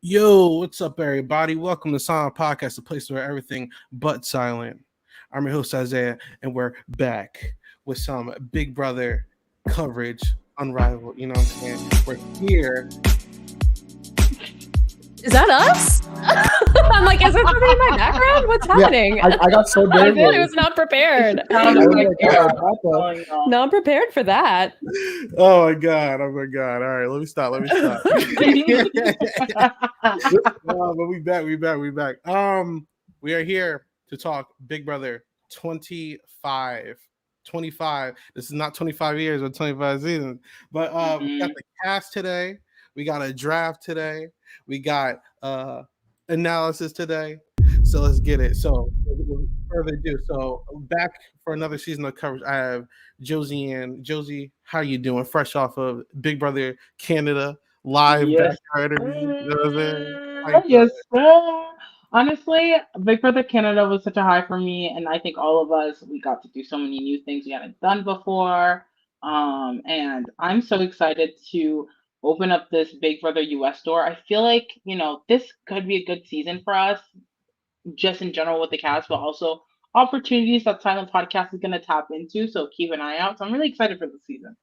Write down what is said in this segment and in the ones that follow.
Yo, what's up, everybody? Welcome to Silent Podcast, the place where everything but silent. I'm your host, Isaiah, and we're back with some Big Brother coverage, unrivaled. You know what I'm saying? We're here. Is that us? I'm like, is there something in my background? What's happening? I got so I nervous. was not prepared. Oh Not prepared for that. Oh my god! Oh my god! All right, let me stop. But we back. We are here to talk Big Brother 25. 25. This is not 25 years or 25 seasons, but we got the cast today. We got a draft today. We got analysis today. So let's get it. So without further ado, so back for another season of coverage. I have Josie and Josie. How you doing? Fresh off of Big Brother Canada live backyard interview. You know what I'm saying? Yes, sir. Honestly, Big Brother Canada was such a high for me, and I think all of us we got to do so many new things we hadn't done before. And I'm so excited to open up this Big Brother US store. I feel like this could be a good season for us, just in general with the cast, but also opportunities that Silent Podcast is going to tap into. So keep an eye out. So I'm really excited for the season.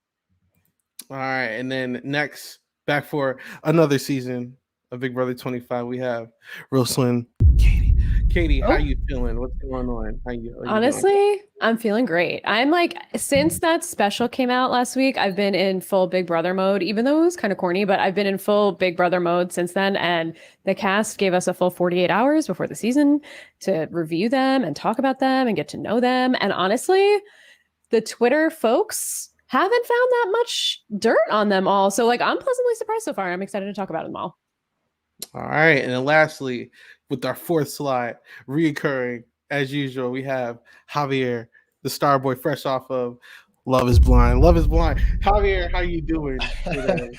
All right, and then next, back for another season of Big Brother 25, we have Roslyn, Katie. Katie, how you feeling? What's going on? How you Honestly, doing? I'm feeling great. I'm like, since that special came out last week, I've been in full Big Brother mode, even though it was kind of corny, but I've been in full Big Brother mode since then. And the cast gave us a full 48 hours before the season to review them and talk about them and get to know them. And honestly, the Twitter folks haven't found that much dirt on them all. So like, I'm pleasantly surprised so far. I'm excited to talk about them all. All right, and then lastly, with our fourth slide, reoccurring as usual, we have Javier, the star boy, fresh off of Love Is Blind. Love Is Blind. Javier, how you doing today?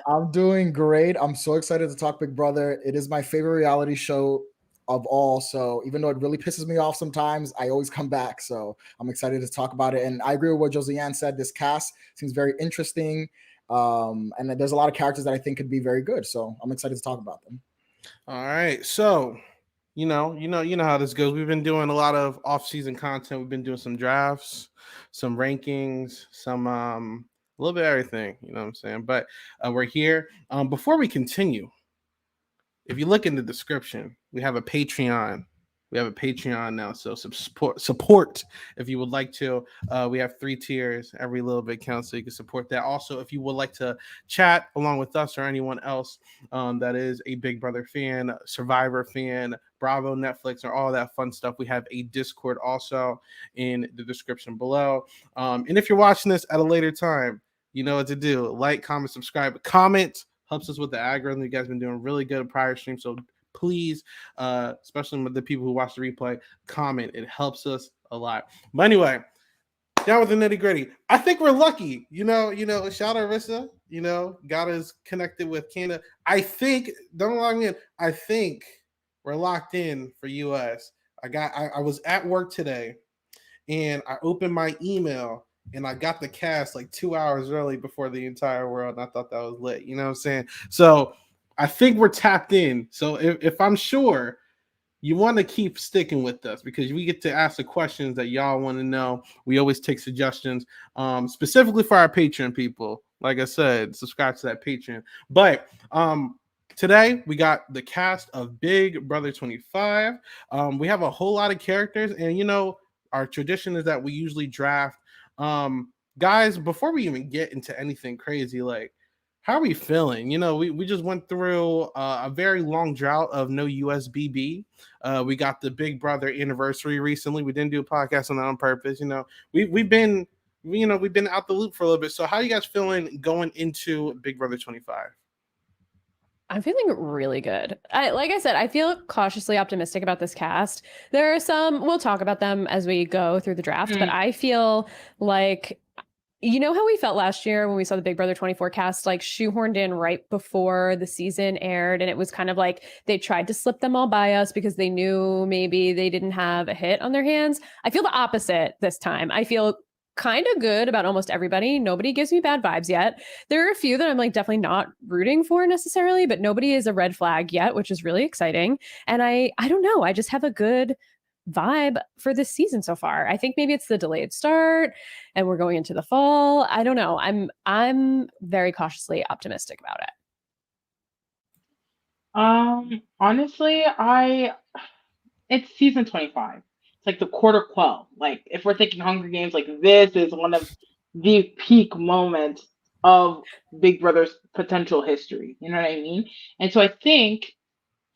I'm doing great. I'm so excited to talk Big Brother. It is my favorite reality show of all. So even though it really pisses me off sometimes, I always come back. So I'm excited to talk about it. And I agree with what Josiane said. This cast seems very interesting. And there's a lot of characters that I think could be very good. So I'm excited to talk about them. All right. So, you know how this goes. We've been doing a lot of off-season content. We've been doing some drafts, some rankings, some a little bit of everything, you know what I'm saying? But we're here. Before we continue, if you look in the description, we have a Patreon. We have a Patreon now, so support if you would like to. We have 3 tiers. Every little bit counts, so you can support that. Also, if you would like to chat along with us or anyone else that is a Big Brother fan, Survivor fan, Bravo, Netflix, or all that fun stuff, we have a Discord also in the description below. And if you're watching this at a later time, you know what to do. Like, comment, subscribe. Comment helps us with the algorithm. You guys have been doing really good at prior streams, so please, especially with the people who watch the replay, comment. It helps us a lot. But anyway, down with the nitty gritty. I think we're lucky. You know, shout out Arissa, got us connected with Canada. I think, don't log in. I think we're locked in for US. I was at work today and I opened my email and I got the cast like 2 hours early before the entire world. And I thought that was lit. You know what I'm saying? So I think we're tapped in. So if I'm sure, you want to keep sticking with us because we get to ask the questions that y'all want to know. We always take suggestions, specifically for our Patreon people. Like I said, subscribe to that Patreon. But today we got the cast of Big Brother 25. We have a whole lot of characters, and our tradition is that we usually draft. Guys, before we even get into anything crazy, like, how are we feeling? We just went through a very long drought of no USBB. We got the Big Brother anniversary recently. We didn't do a podcast on that on purpose. We've been out the loop for a little bit. So how are you guys feeling going into Big Brother 25? I'm feeling really good. Like I said, I feel cautiously optimistic about this cast. There are some, we'll talk about them as we go through the draft, but I feel like, how we felt last year when we saw the Big Brother 24 cast, like shoehorned in right before the season aired. And it was kind of like they tried to slip them all by us because they knew maybe they didn't have a hit on their hands. I feel the opposite this time. I feel kind of good about almost everybody. Nobody gives me bad vibes yet. There are a few that I'm like definitely not rooting for necessarily, but nobody is a red flag yet, which is really exciting. And I don't know, I just have a good vibe for this season so far. I think maybe it's the delayed start and we're going into the fall. I don't know. I'm very cautiously optimistic about it. Honestly, it's season 25. It's like the quarter quell. Like if we're thinking Hunger Games, like this is one of the peak moments of Big Brother's potential history. You know what I mean? And so I think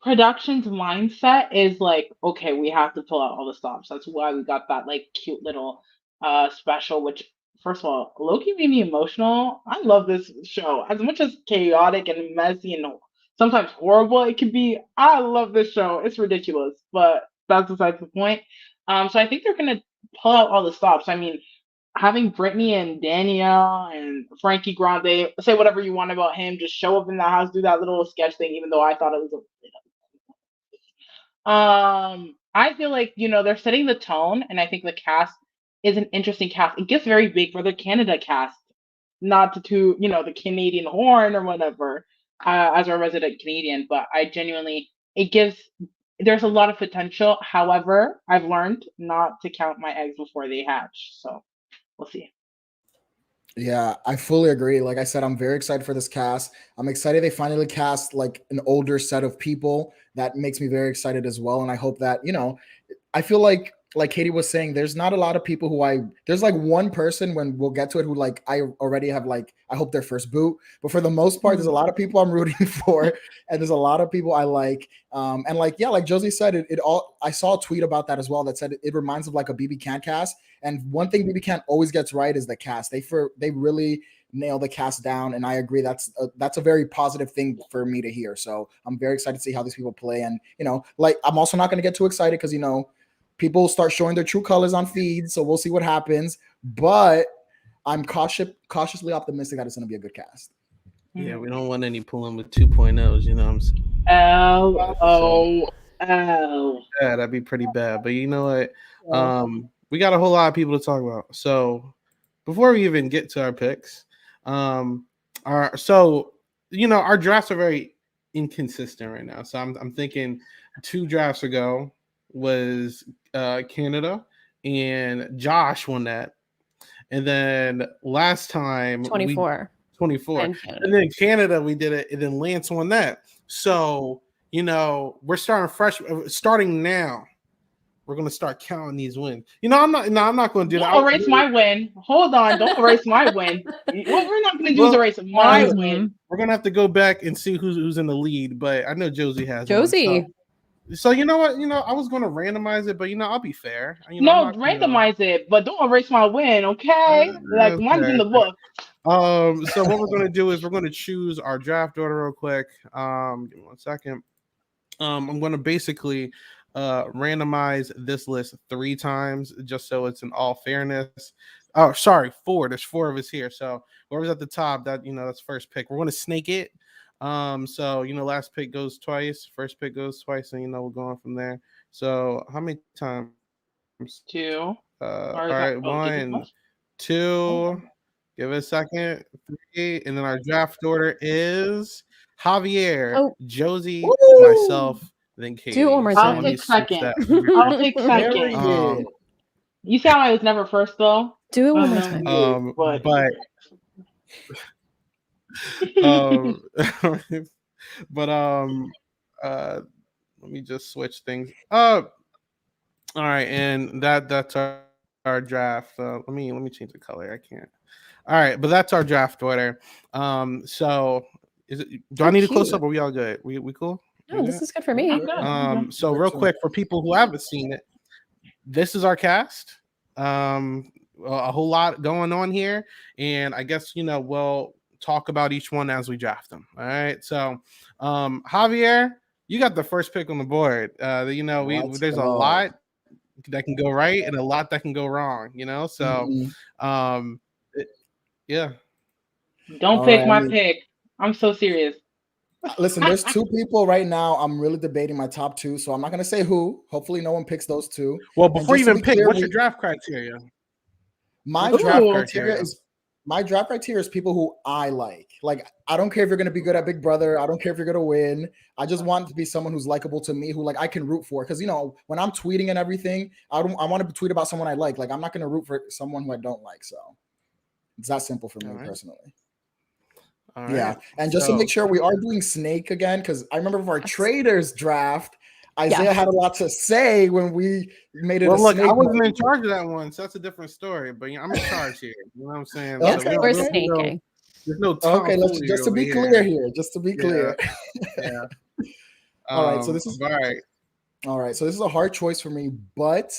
production's mindset is like, okay, we have to pull out all the stops. That's why we got that like cute little special, which first of all, Loki made me emotional. I love this show. As much as chaotic and messy and sometimes horrible it can be, I love this show. It's ridiculous, but that's besides the point. So I think they're gonna pull out all the stops. I mean, having Brittany and Danielle and Frankie Grande say whatever you want about him, just show up in the house, do that little sketch thing, even though I thought it was I feel like, they're setting the tone, and I think the cast is an interesting cast. It gives very Big Brother Canada cast, not the Canadian horn or whatever, as a resident Canadian, but I genuinely, there's a lot of potential. However, I've learned not to count my eggs before they hatch. So we'll see. Yeah, I fully agree. Like I said, I'm very excited for this cast. I'm excited they finally cast like an older set of people. That makes me very excited as well. And I hope that, I feel like Katie was saying, there's not a lot of people there's like one person when we'll get to it who like I already have like, I hope their first boot. But for the most part, there's a lot of people I'm rooting for, and there's a lot of people I like. And like, yeah, like Josie said, it all, I saw a tweet about that as well that said it reminds of like a BB Can cast. And one thing BB Can always gets right is the cast. They really nail the cast down, and I agree that's a very positive thing for me to hear. So I'm very excited to see how these people play, and like I'm also not going to get too excited because people start showing their true colors on feeds, so we'll see what happens. But I'm cautiously optimistic that it's going to be a good cast. Yeah, we don't want any pulling with 2.0s, you know what I'm saying? Oh. Yeah, that'd be pretty bad. But you know what? We got a whole lot of people to talk about. So before we even get to our picks, our drafts are very inconsistent right now. So I'm thinking 2 drafts ago was Canada, and Josh won that. And then last time 24. 24. And then Canada, we did it, and then Lance won that. So, we're starting now. We're gonna start counting these wins. I'm not gonna do that. Don't erase my win. Hold on, don't erase my win. What we're not gonna do is erase my win. We're gonna have to go back and see who's in the lead, but I know Josie has Josie. So you know what? I was gonna randomize it, but I'll be fair. No, randomize it, but don't erase my win, okay? Like mine's in the book. So what we're gonna do is we're gonna choose our draft order real quick. Give me 1 second. I'm gonna basically randomize this list 3 times just so it's in all fairness. Oh, sorry, 4. There's 4 of us here. So whoever's at the top, that's first pick. We're gonna snake it. So last pick goes twice, first pick goes twice, and we're going from there. So how many times? 2. All right, 1, 2. Give it a second. 3, and then our draft order is Javier, Josie, myself, then Katie. Do it one more time. I'll take second. You see how I was never first though? Do it one more time. Let me just switch things up. All right, and that's our draft. Let me change the color. I can't. All right, but that's our draft order. So do I need to close up? Or are we all good? We cool? No, this is good for me. So real quick for people who haven't seen it, this is our cast. A whole lot going on here, and I guess we'll talk about each one as we draft them. All right. So Javier, you got the first pick on the board. There's a lot that can go right and a lot that can go wrong. So yeah. Don't pick my pick. I'm so serious. Listen, there's 2 people right now. I'm really debating my top 2, so I'm not gonna say who. Hopefully, no one picks those 2. Well, before you even pick, what's your draft criteria? My What's draft Ooh. criteria is people who I like. Like, I don't care if you're going to be good at Big Brother. I don't care if you're going to win. I just want it to be someone who's likable to me, who like I can root for. Because when I'm tweeting and everything, I want to tweet about someone I like. Like, I'm not going to root for someone who I don't like. So it's that simple for me personally. All Yeah, right. and just to make sure we are doing Snake again, because I remember for our traders draft, Isaiah Yes. had a lot to say when we made it Well, a look, Snake. I wasn't in charge of that one, so that's a different story. But I'm in charge here. You know what I'm saying? Yes, So Okay, we're okay. snaking. there's no Okay, let's tomfoolery just to over be clear here. Just to be clear. Yeah. All right, so this is all right. all right. So this is a hard choice for me, but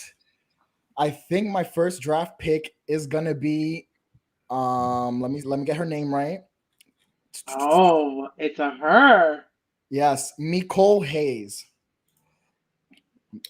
I think my first draft pick is gonna be let me get her name right. Oh, it's a her. Yes, Nicole Hayes.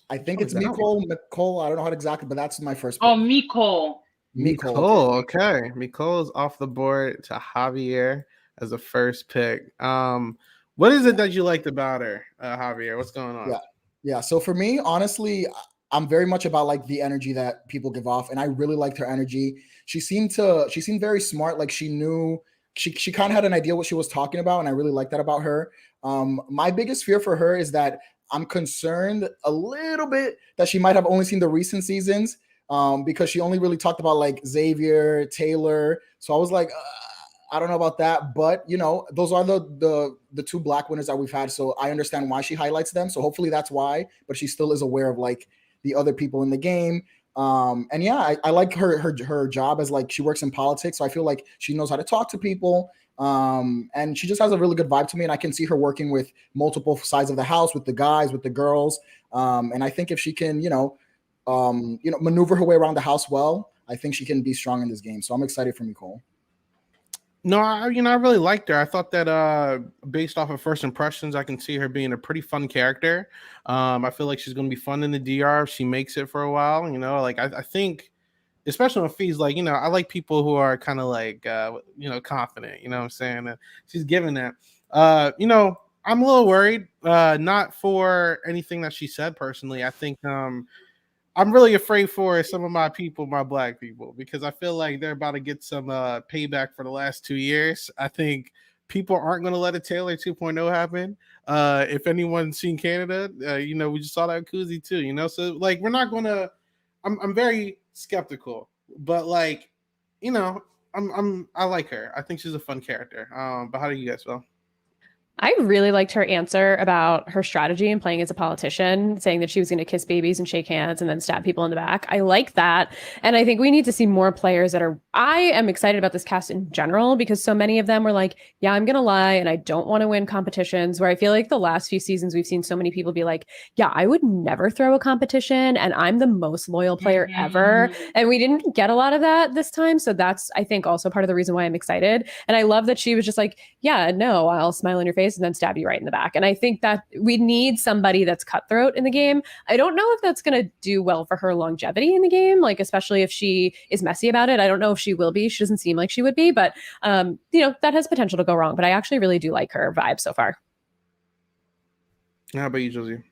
I think Oh, it's that Nicole. I don't know how to exactly, but that's my first pick. Oh, Miko. Nicole, okay. Nicole's off the board to Javier as a first pick. What is it that you liked about her, Javier? What's going on? Yeah. So for me, honestly, I'm very much about like the energy that people give off, and I really liked her energy. She seemed very smart. Like she knew she kind of had an idea what she was talking about, and I really like that about her. My biggest fear for her is that I'm concerned a little bit that she might have only seen the recent seasons, because she only really talked about like Xavier, Taylor. So I was like, I don't know about that, but those are the two black winners that we've had. So I understand why she highlights them. So hopefully that's why, but she still is aware of like the other people in the game. And yeah, I like her job as like she works in politics. So I feel like she knows how to talk to people. And she just has a really good vibe to me. And I can see her working with multiple sides of the house, with the guys, with the girls. And I think if she can, maneuver her way around the house well, I think she can be strong in this game. So I'm excited for Nicole. No, I really liked her. I thought that based off of first impressions, I can see her being a pretty fun character. I feel like she's going to be fun in the DR if she makes it for a while. Like I think, especially when Fee's like, I like people who are kind of like, confident. You know what I'm saying? And she's giving that. I'm a little worried, not for anything that she said personally. I think I'm really afraid for some of my people, my black people, because I feel like they're about to get some payback for the last 2 years. I think people aren't going to let a Taylor 2.0 happen. If anyone's seen Canada, we just saw that with Kuzi too, so like, we're not going to, I'm very skeptical, but like, I like her. I think she's a fun character. But how do you guys feel? I really liked her answer about her strategy and playing as a politician, saying that she was going to kiss babies and shake hands and then stab people in the back. I like that. And I think we need to see more players I am excited about this cast in general, because so many of them were like, yeah, I'm going to lie and I don't want to win competitions, where I feel like the last few seasons we've seen so many people be like, yeah, I would never throw a competition and I'm the most loyal player ever. And we didn't get a lot of that this time. So that's, I think, also part of the reason why I'm excited. And I love that she was just like, yeah, no, I'll smile in your face and then stab you right in the back. And I think that we need somebody that's cutthroat in the game. I don't know if that's going to do well for her longevity in the game, like especially if she is messy about it. I don't know if she will be. She doesn't seem like she would be, but that has potential to go wrong. But I actually really do like her vibe so far. How about you, Josie?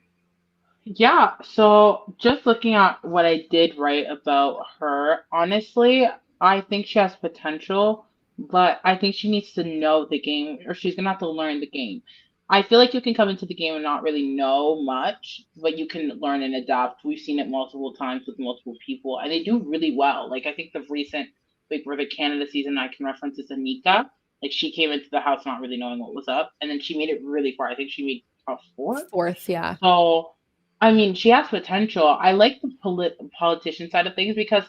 Yeah, so just looking at what I did write about her, honestly, I think she has potential, but I think she needs to know the game, or she's gonna have to learn the game. I feel like you can come into the game and not really know much, but you can learn and adapt. We've seen it multiple times with multiple people, and they do really well. Like, I think the recent Big Brother Canada season I can reference is Anika. Like, she came into the house not really knowing what was up, and then she made it really far. I think she made top four. Fourth, yeah. So, I mean, she has potential. I like the politician side of things, because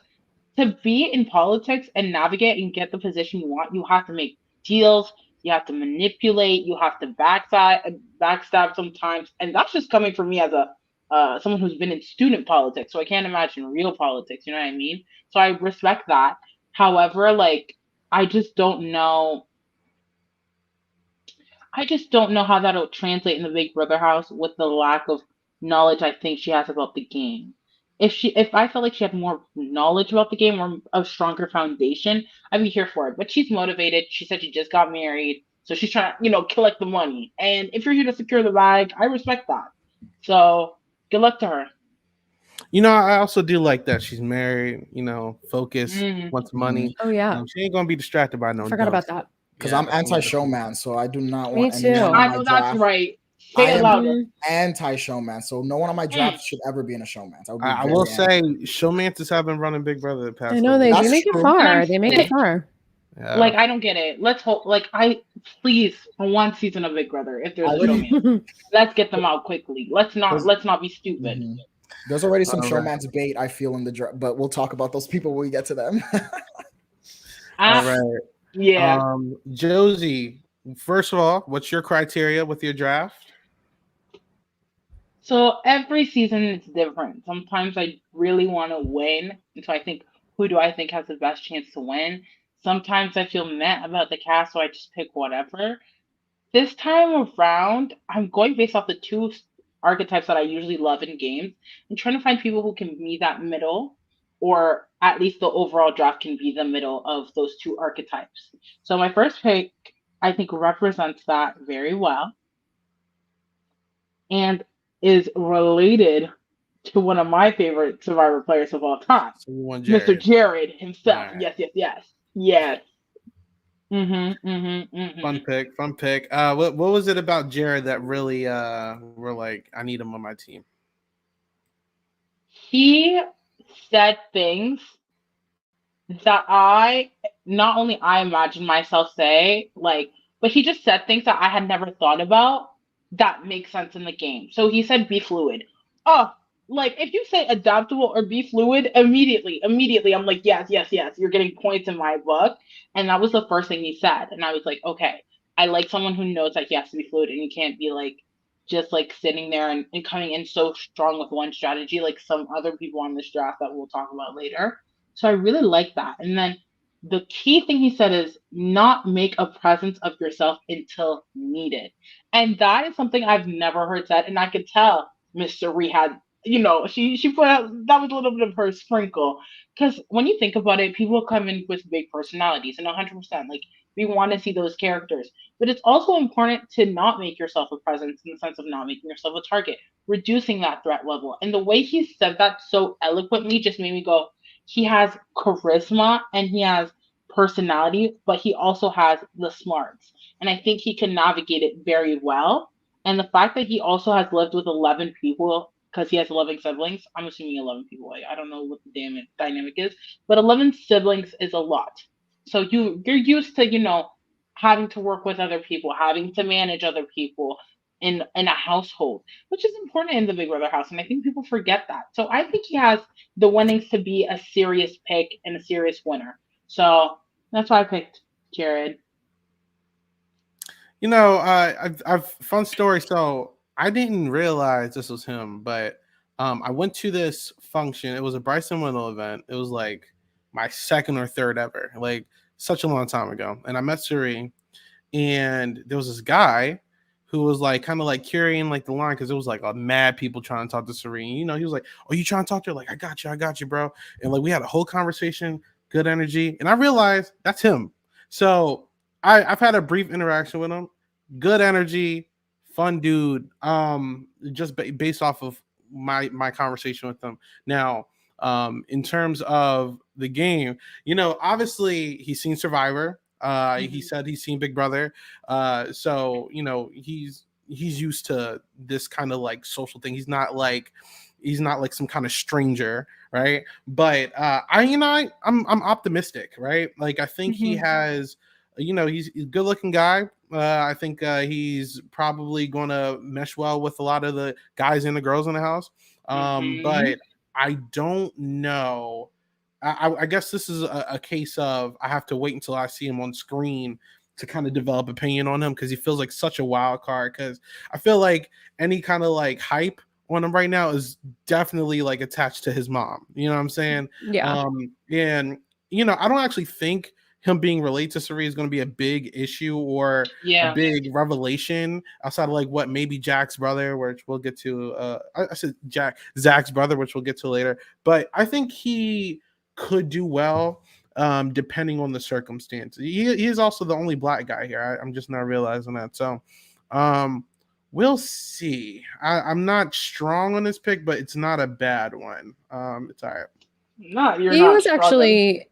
to be in politics and navigate and get the position you want, you have to make deals, you have to manipulate, you have to backstab sometimes, and that's just coming from me as a someone who's been in student politics, so I can't imagine real politics. You know what I mean? So I respect that. However, like, I just don't know I just don't know how that'll translate in the Big Brother house with the lack of knowledge I think she has about the game. If I felt like she had more knowledge about the game or a stronger foundation, I'd be here for it. But she's motivated. She said she just got married, so she's trying to, collect the money. And if you're here to secure the bag, I respect that. So good luck to her. I also do like that she's married. Focused, wants money. Oh yeah, She ain't gonna be distracted by no I forgot dumb. about that. Because Yeah, I'm definitely, definitely. anti-showman, so I do not Me want anyone too. on I my know that's draft. right. I Say it am louder. anti-showman, so no one on my Mm. draft should ever be in a showman. I would be I will very say, showmances have been running Big Brother the I past know couple they weeks. do That's make it true. And far. I'm They make it sick. far. Yeah. Like, I don't get it. Let's hope. Like, please, for one season of Big Brother, if there's a Already, showman, let's get them out quickly. Let's there's, not be stupid. there's already some All right. showman's bait I feel in the draft, but we'll talk about those people when we get to them. All Ah, right. yeah. Josie, first of all, what's your criteria with your draft? So every season it's different. Sometimes I really want to win, and so I think, who do I think has the best chance to win? Sometimes I feel meh about the cast, so I just pick whatever. This time around, I'm going based off the two archetypes that I usually love in games. I'm trying to find people who can be that middle, or at least the overall draft can be the middle of those two archetypes. So my first pick, I think, represents that very well and is related to one of my favorite Survivor players of all time, So you want Mr. Jared. Jared All himself. right. Yes, yes, yes. Yes. Mm-hmm. Fun pick. What was it about Jared that really were like, I need him on my team? He said things that I not only I imagined myself say, like, but he just said things that I had never thought about that make sense in the game. So he said be fluid. Oh, like if you say adaptable or be fluid, immediately I'm like, yes, yes, yes, you're getting points in my book. And that was the first thing he said. And I was like, okay, I like someone who knows that he has to be fluid and he can't be like just like sitting there and coming in so strong with one strategy like some other people on this draft that we'll talk about later. So I really like that. And then the key thing he said is not make a presence of yourself until needed. And that is something I've never heard said. And I could tell Mr. Rehad, she put out that was a little bit of her sprinkle. Because when you think about it, people come in with big personalities and 100%. Like, we want to see those characters. But it's also important to not make yourself a presence in the sense of not making yourself a target, reducing that threat level. And the way he said that so eloquently just made me go, he has charisma and he has personality, but he also has the smarts. And I think he can navigate it very well. And the fact that he also has lived with 11 people, because he has 11 siblings, I'm assuming 11 people. I don't know what the damn dynamic is, but 11 siblings is a lot. So you're used to, having to work with other people, having to manage other people in a household, which is important in the Big Brother house. And I think people forget that. So I think he has the winnings to be a serious pick and a serious winner. So that's why I picked Jared. I've fun story. So I didn't realize this was him, but I went to this function. It was a Bryson Wendell event. It was like my second or third ever, like such a long time ago. And I met Suri, and there was this guy who was like kind of like carrying like the line because it was like a mad people trying to talk to Serene. He was like, "Oh, you trying to talk to her?" Like, I got you, bro." And like we had a whole conversation, good energy, and I realized that's him. So I've had a brief interaction with him, good energy, fun dude. Just based off of my conversation with him. Now, in terms of the game, obviously he's seen Survivor. He said he's seen Big Brother. So he's used to this kind of like social thing. He's not like some kind of stranger, right? But I'm optimistic, right? Like I think he has, he's a good looking guy. I think he's probably going to mesh well with a lot of the guys and the girls in the house. But I don't know. I guess this is a case of I have to wait until I see him on screen to kind of develop opinion on him because he feels like such a wild card. Because I feel like any kind of like hype on him right now is definitely like attached to his mom. You know what I'm saying? Yeah. And I don't actually think him being related to Suri is going to be a big issue or a Yeah. big revelation outside of like what maybe Jack's brother, which we'll get to. I said Zach's brother, which we'll get to later. But I think he could do well depending on the circumstances. He is also the only black guy here. I'm just not realizing that. So We'll see. I'm not strong on this pick, but it's not a bad one. It's all right. You're He not was struggling. actually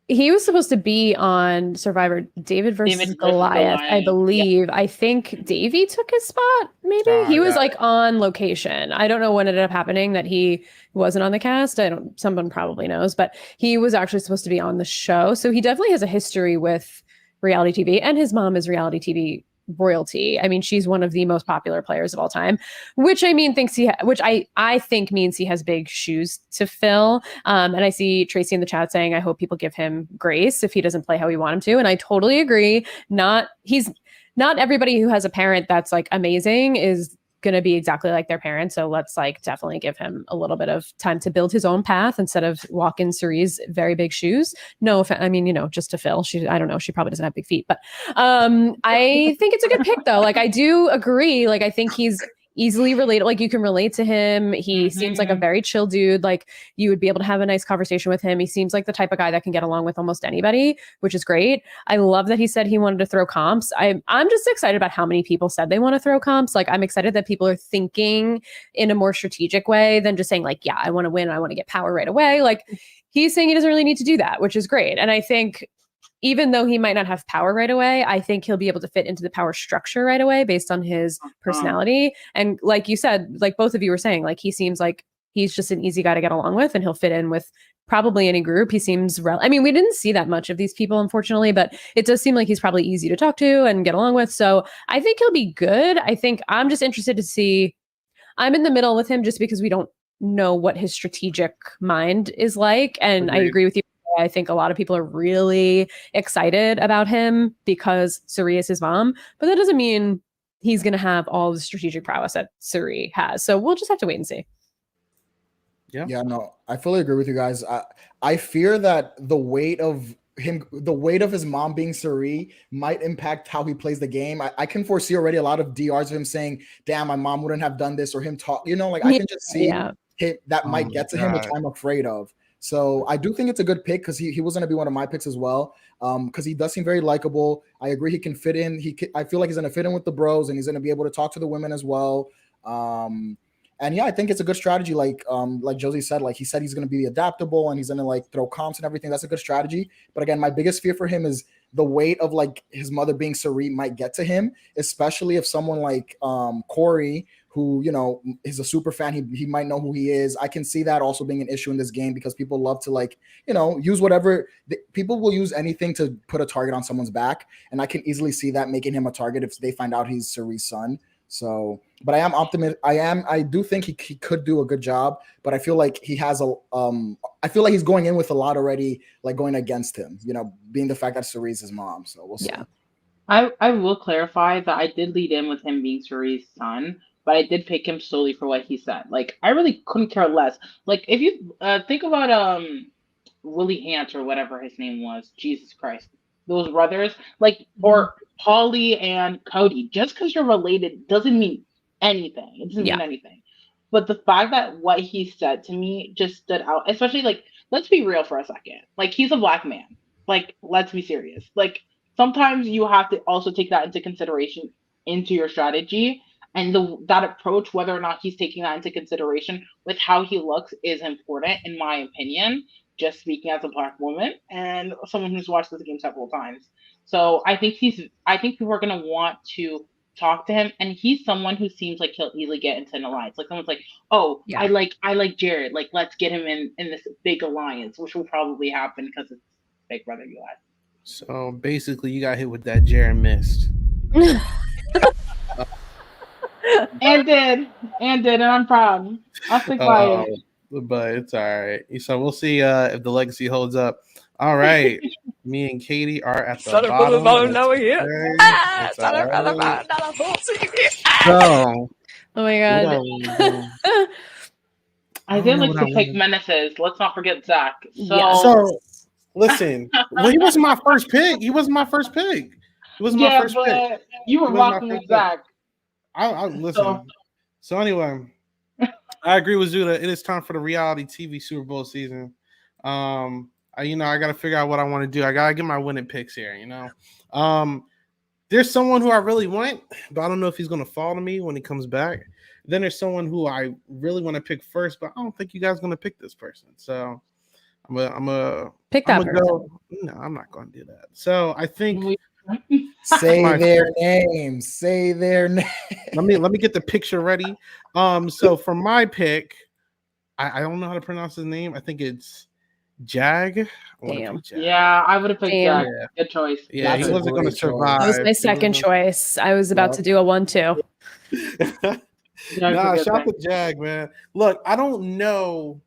he was supposed to be on Survivor David versus David versus Goliath, I Goliath, believe. I think Davey took his spot, maybe. Ah, He was got like on location. I don't know what ended up happening that he wasn't on the cast. Someone probably knows, but he was actually supposed to be on the show. So he definitely has a history with reality TV, and his mom is reality TV royalty. I mean, she's one of the most popular players of all time, which I mean which I think means he has big shoes to fill. And I see Tracy in the chat saying, I hope people give him grace if he doesn't play how we want him to. And I totally agree. He's not everybody who has a parent that's like amazing is going to be exactly like their parents. So let's like definitely give him a little bit of time to build his own path instead of walk in Cerie's very big shoes. No, I mean, just to fill. I don't know. She probably doesn't have big feet, but I think it's a good pick though. Like I do agree. Like I think he's easily related. Like you can relate to him. He seems like a very chill dude. Like you would be able to have a nice conversation with him. He seems like the type of guy that can get along with almost anybody, which is great. I love that he said he wanted to throw comps. I'm just excited about how many people said they want to throw comps. Like I'm excited that people are thinking in a more strategic way than just saying like, yeah, I want to win. I want to get power right away. Like he's saying he doesn't really need to do that, which is great. And I think even though he might not have power right away, I think he'll be able to fit into the power structure right away based on his personality. And like you said, like both of you were saying, like he seems like he's just an easy guy to get along with and he'll fit in with probably any group. He seems I mean, we didn't see that much of these people, unfortunately, but it does seem like he's probably easy to talk to and get along with. So I think he'll be good. I think I'm just interested to see. I'm in the middle with him just because we don't know what his strategic mind is like. And I agree with you. I think a lot of people are really excited about him because Cirie is his mom, but that doesn't mean he's going to have all the strategic prowess that Cirie has. So we'll just have to wait and see. Yeah, no, I fully agree with you guys. I fear that the weight of his mom being Cirie might impact how he plays the game. I can foresee already a lot of DRs of him saying, damn, my mom wouldn't have done this, or him talk, like I can just see that might get to him, which I'm afraid of. So I do think it's a good pick because he was going to be one of my picks as well. Because he does seem very likable. I agree he can fit in. I feel like he's going to fit in with the bros and he's going to be able to talk to the women as well. And yeah, I think it's a good strategy. Like Josie said, like he said he's going to be adaptable and he's going to like throw comps and everything. That's a good strategy. But again, my biggest fear for him is the weight of like his mother being Cirie might get to him, especially if someone like Corey, who is a super fan, he might know who he is. I can see that also being an issue in this game because people love to like use whatever people will use anything to put a target on someone's back, and I can easily see that making him a target if they find out he's Cirie's son. So, but I am optimistic. I do think he could do a good job, but I feel like he has I feel like he's going in with a lot already, like going against him, being the fact that Cirie's his mom. So we'll see. Yeah. I will clarify that I did lead in with him being Cirie's son, but I did pick him solely for what he said. Like, I really couldn't care less. Like, if you think about Willie Ant or whatever his name was, Jesus Christ, those brothers, like, or Holly and Cody, just because you're related doesn't mean anything. It doesn't mean anything. But the fact that what he said to me just stood out, especially like, let's be real for a second. Like, he's a black man. Like, let's be serious. Like, sometimes you have to also take that into consideration into your strategy. And that approach, whether or not he's taking that into consideration with how he looks, is important, in my opinion. Just speaking as a black woman and someone who's watched this game several times. So I think people are gonna want to talk to him, and he's someone who seems like he'll easily get into an alliance. Like someone's like, oh, I like Jared. Like, let's get him in this big alliance, which will probably happen because it's Big Brother US. So basically, you got hit with that Jared missed. and did, and I'm proud. I'll stick by it. But it's all right. So we'll see if the legacy holds up. All right. Me and Katie are at the bottom. So, oh my god. I did like to pick menaces. Let's not forget Zach. So listen, he wasn't my first pick. He wasn't my first pick. He wasn't my first pick. You were rocking with Zach. I listen. So anyway, I agree with Zuda. It is time for the reality TV Super Bowl season. I got to figure out what I want to do. I got to get my winning picks here. there's someone who I really want, but I don't know if he's gonna fall to me when he comes back. Then there's someone who I really want to pick first, but I don't think you guys are gonna pick this person. So Pick I'm that gonna person. go. No, I'm not gonna do that. So I think Say My their names. Say their name. let me get the picture ready. So for my pick, I don't know how to pronounce his name. I think it's Jag. I want to Damn. pick Jag. Yeah, I would have picked Damn. Jack. Yeah. Good choice. Yeah, That's he a wasn't gonna great choice. survive. That was my He second wasn't choice. I was about Yep. to do a 1-2. Nah, Jack's a good shout out pick. to Jag, man. Look, I don't know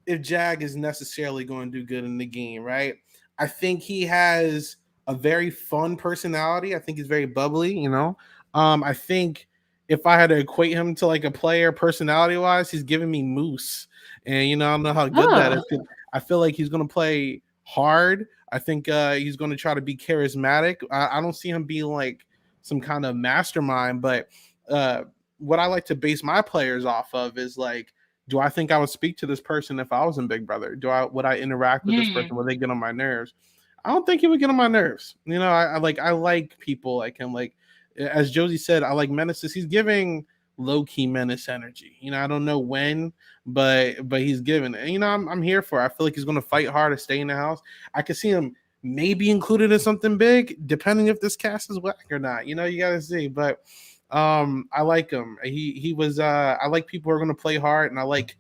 if Jag is necessarily going to do good in the game, right? I think he has a very fun personality. I think he's very bubbly, you know. I think if I had to equate him to like a player personality wise, he's giving me Moose. And you know, I don't know how good that is. 'Cause I feel like he's gonna play hard. I think he's gonna try to be charismatic. I don't see him being like some kind of mastermind, but what I like to base my players off of is like, do I think I would speak to this person if I was in Big Brother? Would I interact with this person? Would they get on my nerves? I don't think he would get on my nerves. You know, I like people like him. Like as Josie said, I like menaces. He's giving low key menace energy. You know, I don't know when, but he's giving it. And, you know, I'm here for it. I feel like he's going to fight hard to stay in the house. I could see him maybe included in something big, depending if this cast is whack or not. You know, you got to see. But I like him. He was. I like people who are going to play hard, and I like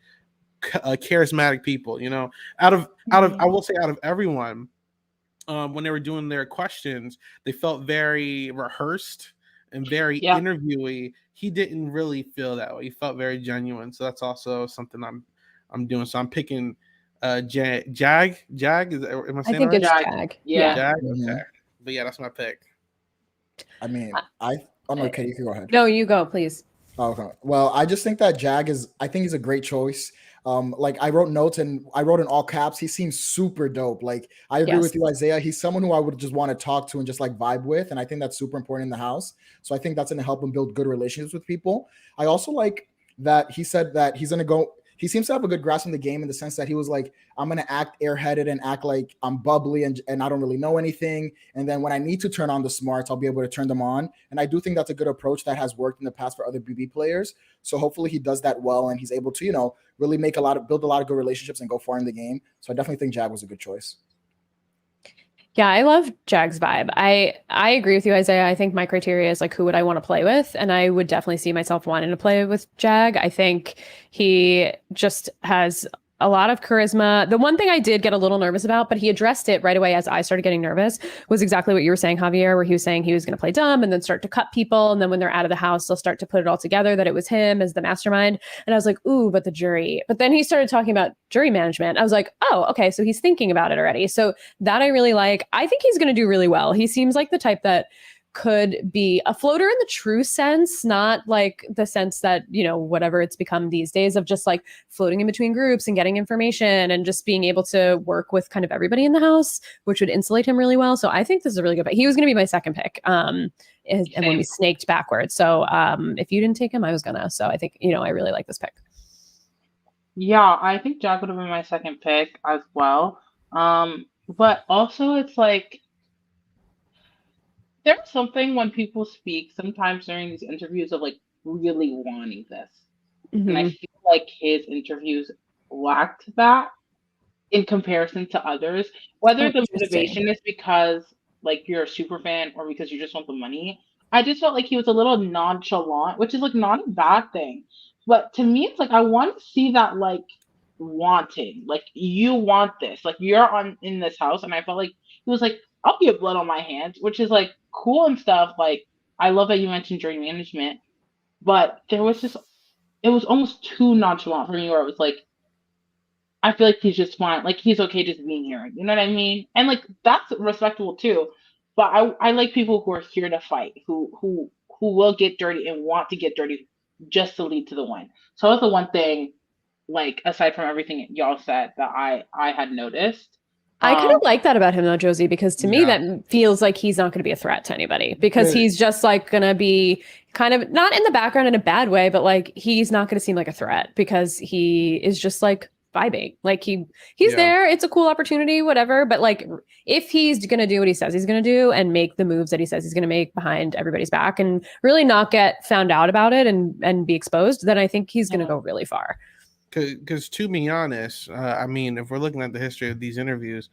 charismatic people. You know, out of I will say out of everyone. When they were doing their questions, they felt very rehearsed and very interviewee. He didn't really feel that way. He felt very genuine. So that's also something I'm doing. So I'm picking Jag. Is that, am I I saying think it it's right? Jag. Yeah. Jag? Mhm. Okay. But yeah, that's my pick. I mean, oh no, Katie, you can go ahead. No, you go, please. Okay. Well, I just think that Jag I think he's a great choice. Like I wrote notes and I wrote in all caps. He seems super dope. Like I agree with you, Isaiah. He's someone who I would just want to talk to and just like vibe with. And I think that's super important in the house. So I think that's going to help him build good relationships with people. I also like that he said that he's going to go. He seems to have a good grasp in the game in the sense that he was like, I'm going to act airheaded and act like I'm bubbly and I don't really know anything. And then when I need to turn on the smarts, I'll be able to turn them on. And I do think that's a good approach that has worked in the past for other BB players. So hopefully he does that well and he's able to, you know, really build a lot of good relationships and go far in the game. So I definitely think Jag was a good choice. Yeah, I love Jag's vibe. I agree with you, Isaiah. I think my criteria is like, who would I want to play with? And I would definitely see myself wanting to play with Jag. I think he just has a lot of charisma. The one thing I did get a little nervous about, but he addressed it right away as I started getting nervous, was exactly what you were saying, Javier, where he was saying he was going to play dumb and then start to cut people. And then when they're out of the house, they'll start to put it all together that it was him as the mastermind. And I was like, ooh, but the jury. But then he started talking about jury management. I was like, oh, okay. So he's thinking about it already. So that I really like. I think he's going to do really well. He seems like the type that could be a floater in the true sense, not like the sense that, you know, whatever it's become these days of just like floating in between groups and getting information and just being able to work with kind of everybody in the house, which would insulate him really well. So I think this is a really good pick. He was going to be my second pick. And when we snaked backwards. So if you didn't take him, I was gonna. So I think, you know, I really like this pick. Yeah, I think Jack would have been my second pick as well. But also it's like there's something when people speak sometimes during these interviews of like really wanting this. And I feel like his interviews lacked that in comparison to others. Whether the motivation is because like you're a super fan or because you just want the money. I just felt like he was a little nonchalant, which is like not a bad thing. But to me, it's like I want to see that like wanting, like you want this, like you're on in this house, and I felt like he was like, I'll get blood on my hands, which is like cool and stuff. Like I love that you mentioned jury management, but there was just it was almost too nonchalant for me, where it was like I feel like he's just fine, like he's okay just being here. You know what I mean? And like that's respectable too. But I like people who are here to fight, who will get dirty and want to get dirty just to lead to the win. So that's the one thing, like aside from everything y'all said, that I had noticed. I kind of like that about him though, Josie, because to me that feels like he's not going to be a threat to anybody, because he's just like going to be kind of not in the background in a bad way, but like he's not going to seem like a threat because he is just like vibing. Like he's Yeah. there. It's a cool opportunity, whatever. But like if he's gonna do what he says he's gonna do and make the moves that he says he's gonna make behind everybody's back and really not get found out about it and be exposed, then I think he's gonna go really far. Because to be honest, I mean, if we're looking at the history of these interviews,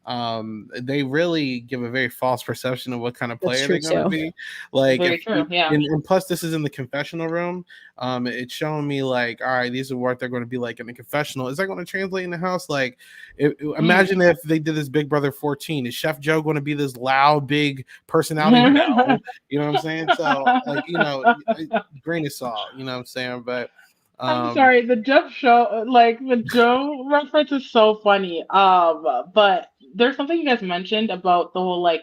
they really give a very false perception of what kind of player they're going to be. Like, Very true, yeah. And plus, this is in the confessional room. It's showing me like, all right, these are what they're going to be like in the confessional. Is that going to translate in the house? Like, imagine if they did this Big Brother 14. Is Chef Joe going to be this loud, big personality? No. You know what I'm saying? So, like, you know, grain of salt. You know what I'm saying? But. I'm sorry, the Jeff show, like the Joe reference is so funny. But there's something you guys mentioned about the whole like,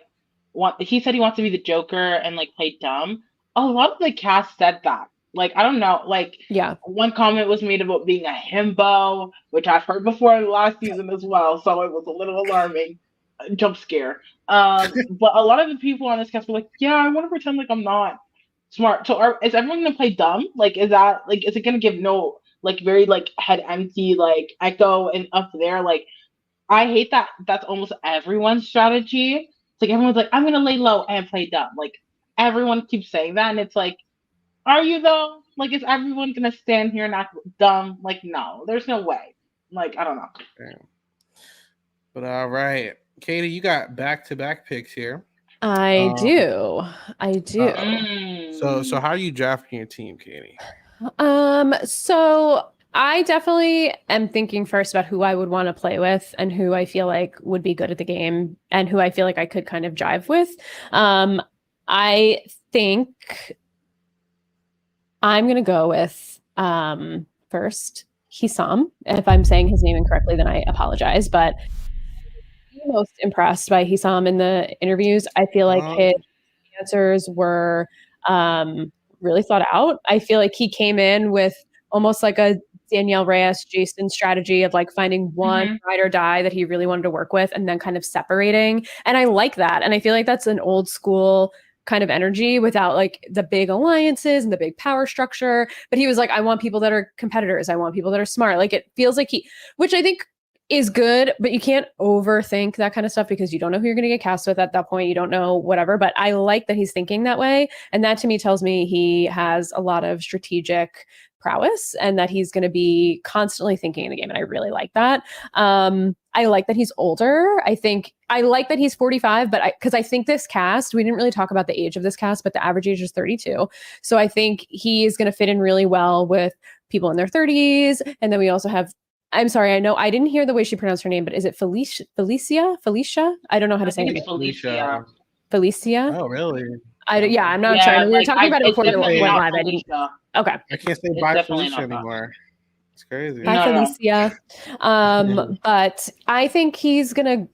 he said he wants to be the Joker and like play dumb. A lot of the cast said that. Like, I don't know. Like, one comment was made about being a himbo, which I've heard before last season as well. So it was a little alarming, jump scare. But a lot of the people on this cast were like, yeah, I want to pretend like I'm not smart. So is everyone gonna play dumb? Like, is it gonna give no like very like head empty like echo and up there? Like, I hate that. That's almost everyone's strategy. It's like everyone's like, I'm gonna lay low and play dumb. Like everyone keeps saying that, and it's like, are you though? Like, is everyone gonna stand here and act dumb? Like, no, there's no way. Like, I don't know. But all right, Katie, you got back-to-back picks here. I do. So how are you drafting your team, Katie? So I definitely am thinking first about who I would want to play with and who I feel like would be good at the game and who I feel like I could kind of jive with. I think I'm going to go with first Hisam. If I'm saying his name incorrectly, then I apologize. But I'm most impressed by Hisam in the interviews. I feel like his answers were really thought out. I feel like he came in with almost like a Danielle Reyes, Jason strategy of like finding one ride or die that he really wanted to work with and then kind of separating. And I like that. And I feel like that's an old school kind of energy without like the big alliances and the big power structure. But he was like, I want people that are competitors. I want people that are smart. Like it feels like which I think is good, but you can't overthink that kind of stuff because you don't know who you're going to get cast with at that point. You don't know whatever, but I like that he's thinking that way. And that to me tells me he has a lot of strategic prowess and that he's going to be constantly thinking in the game. And I really like that. I like that he's older. I like that he's 45, but because I think this cast, we didn't really talk about the age of this cast, but the average age is 32. So I think he is going to fit in really well with people in their 30s. And then we also have, I'm sorry, I know I didn't hear the way she pronounced her name, but is it Felicia? I don't know how to say it. Felicia. Felicia? Oh, really? I'm not sure. We were talking about it before the went live. I didn't. Okay. I can't say bye Felicia anymore. It's crazy. Bye Felicia. But I think he's gonna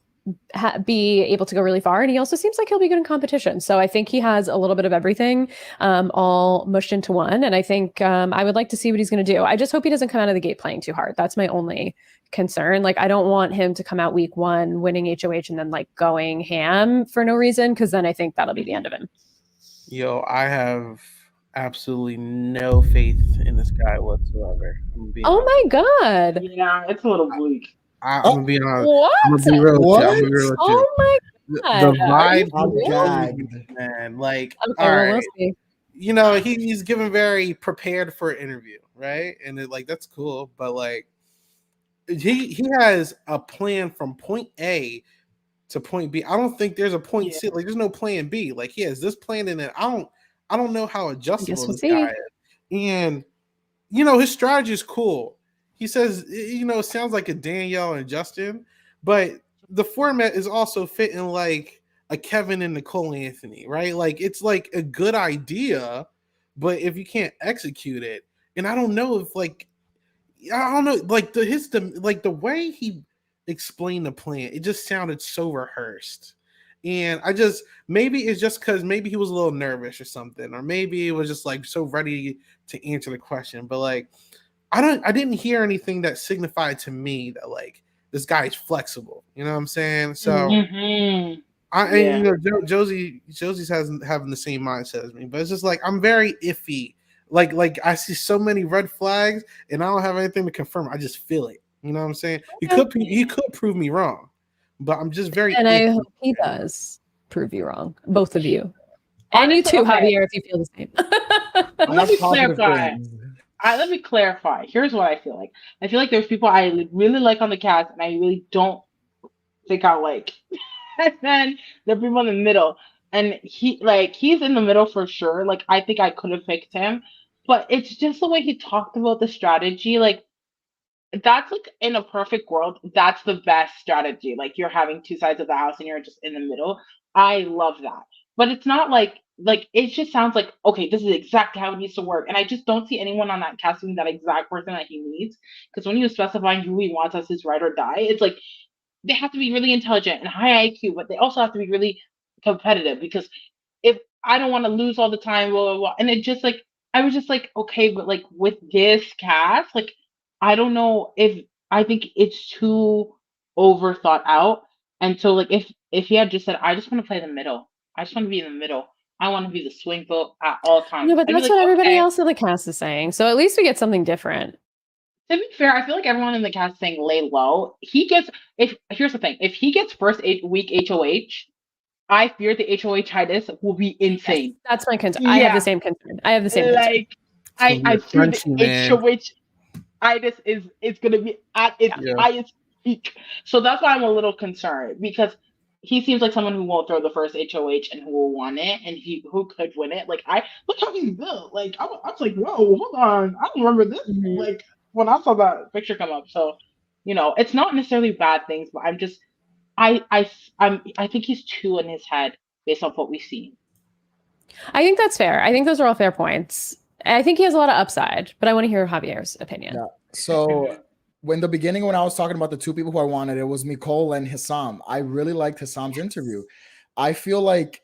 be able to go really far, and he also seems like he'll be good in competition. So I think he has a little bit of everything, all mushed into one. And I think I would like to see what he's going to do. I just hope he doesn't come out of the gate playing too hard. That's my only concern. Like I don't want him to come out week one winning HOH and then like going ham for no reason, because then I think that'll be the end of him. Yo, I have absolutely no faith in this guy whatsoever. Oh my god! Yeah, it's a little bleak. I'm gonna be honest. What? I'm gonna be real with you. Oh my god! The vibe, man. Like, okay, all right. We'll see. You know, he's given very prepared for an interview, right? And that's cool. But like, he has a plan from point A to point B. I don't think there's a point C. Like, there's no plan B. Like, he has this plan, and then I don't know how adjustable this guy is. And you know, his strategy is cool. He says, you know, it sounds like a Danielle and Justin, but the format is also fitting like a Kevin and Nicole Anthony, right? Like it's like a good idea, but if you can't execute it, and I don't know if like the way he explained the plan, it just sounded so rehearsed. And maybe it's just because maybe he was a little nervous or something, or maybe it was just like so ready to answer the question. But like, I didn't hear anything that signified to me that like this guy is flexible. You know what I'm saying? So you know, Josie's having the same mindset as me, but it's just like I'm very iffy. Like I see so many red flags, and I don't have anything to confirm. I just feel it. You know what I'm saying? He Okay. could prove me wrong, but I'm just very. And I iffy. hope he does prove you wrong, both of you. And Honestly, you too, okay. Javier, if you feel the same. I Let have me positive clarify. things. Let me clarify. Here's what I feel like. I feel like there's people I really like on the cast, and I really don't think I like. And then there are people in the middle, and he's in the middle for sure. Like I think I could have picked him, but it's just the way he talked about the strategy. Like that's like in a perfect world, that's the best strategy. Like you're having two sides of the house and you're just in the middle. I love that. But it's not like it just sounds like okay, this is exactly how it needs to work. And I just don't see anyone on that casting that exact person that he needs. Because when he was specifying who he wants as his ride or die, it's like they have to be really intelligent and high IQ, but they also have to be really competitive because if I don't want to lose all the time, blah, blah, blah. And it just like I was just like, okay, but like with this cast, like I don't know if I think it's too over thought out. And so like if he had just said, I just want to play the middle, I just want to be in the middle, I want to be the swing vote at all No, times. but I'd be that's like, what everybody okay. else in the cast is saying. So at least we get something different. To be fair, I feel like everyone in the cast is saying lay low. He gets if here's the thing, if he gets first 8-week HOH, I fear the HOH-itis will be Yes, insane. that's my concern. I have the Yeah, same concern. I have the same concern. like It's gonna be I a fear the crunchy, man. HOH-itis is gonna be at its Yeah. highest peak. So that's why I'm a little concerned because he seems like someone who won't throw the first HOH and who will want it and who could win it. Like I look how he's built. Like I was like, whoa, hold on, I don't remember this. Mhm. Like when I saw that picture come up. So it's not necessarily bad things, but I'm just I think he's too in his head based on what we've seen. I think that's fair. I think those are all fair points. I think he has a lot of upside, but I want to hear Javier's opinion. Yeah. So when the beginning, when I was talking about the two people who I wanted, it was Nicole and Hissam. I really liked Hissam's interview. I feel like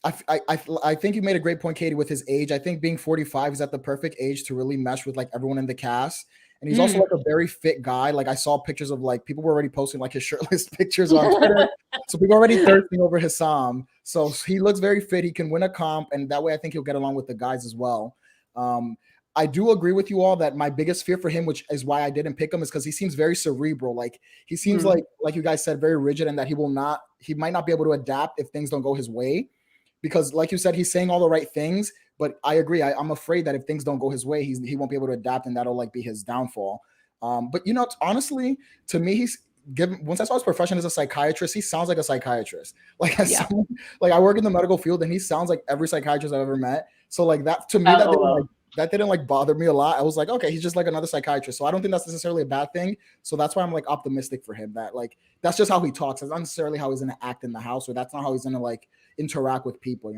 I think you made a great point, Katie, with his age. I think being 45 is at the perfect age to really mesh with like everyone in the cast. And he's also like a very fit guy. Like I saw pictures of like people were already posting like his shirtless pictures on Twitter. So people are already thirsting over Hissam. So he looks very fit. He can win a comp, and that way I think he'll get along with the guys as well. I do agree with you all that my biggest fear for him, which is why I didn't pick him, is because he seems very cerebral. Like he seems like you guys said, very rigid, and that he might not be able to adapt if things don't go his way. Because like you said, he's saying all the right things, but I agree. I'm afraid that if things don't go his way, he won't be able to adapt, and that'll like be his downfall. But honestly, to me, he's given. Once I saw his profession as a psychiatrist, he sounds like a psychiatrist. Like someone, like I work in the medical field, and he sounds like every psychiatrist I've ever met. So like that to me, that didn't like bother me a lot. I was like, okay, he's just like another psychiatrist. So I don't think that's necessarily a bad thing. So that's why I'm like optimistic for him that like that's just how he talks. That's not necessarily how he's gonna act in the house, or that's not how he's gonna like interact with people,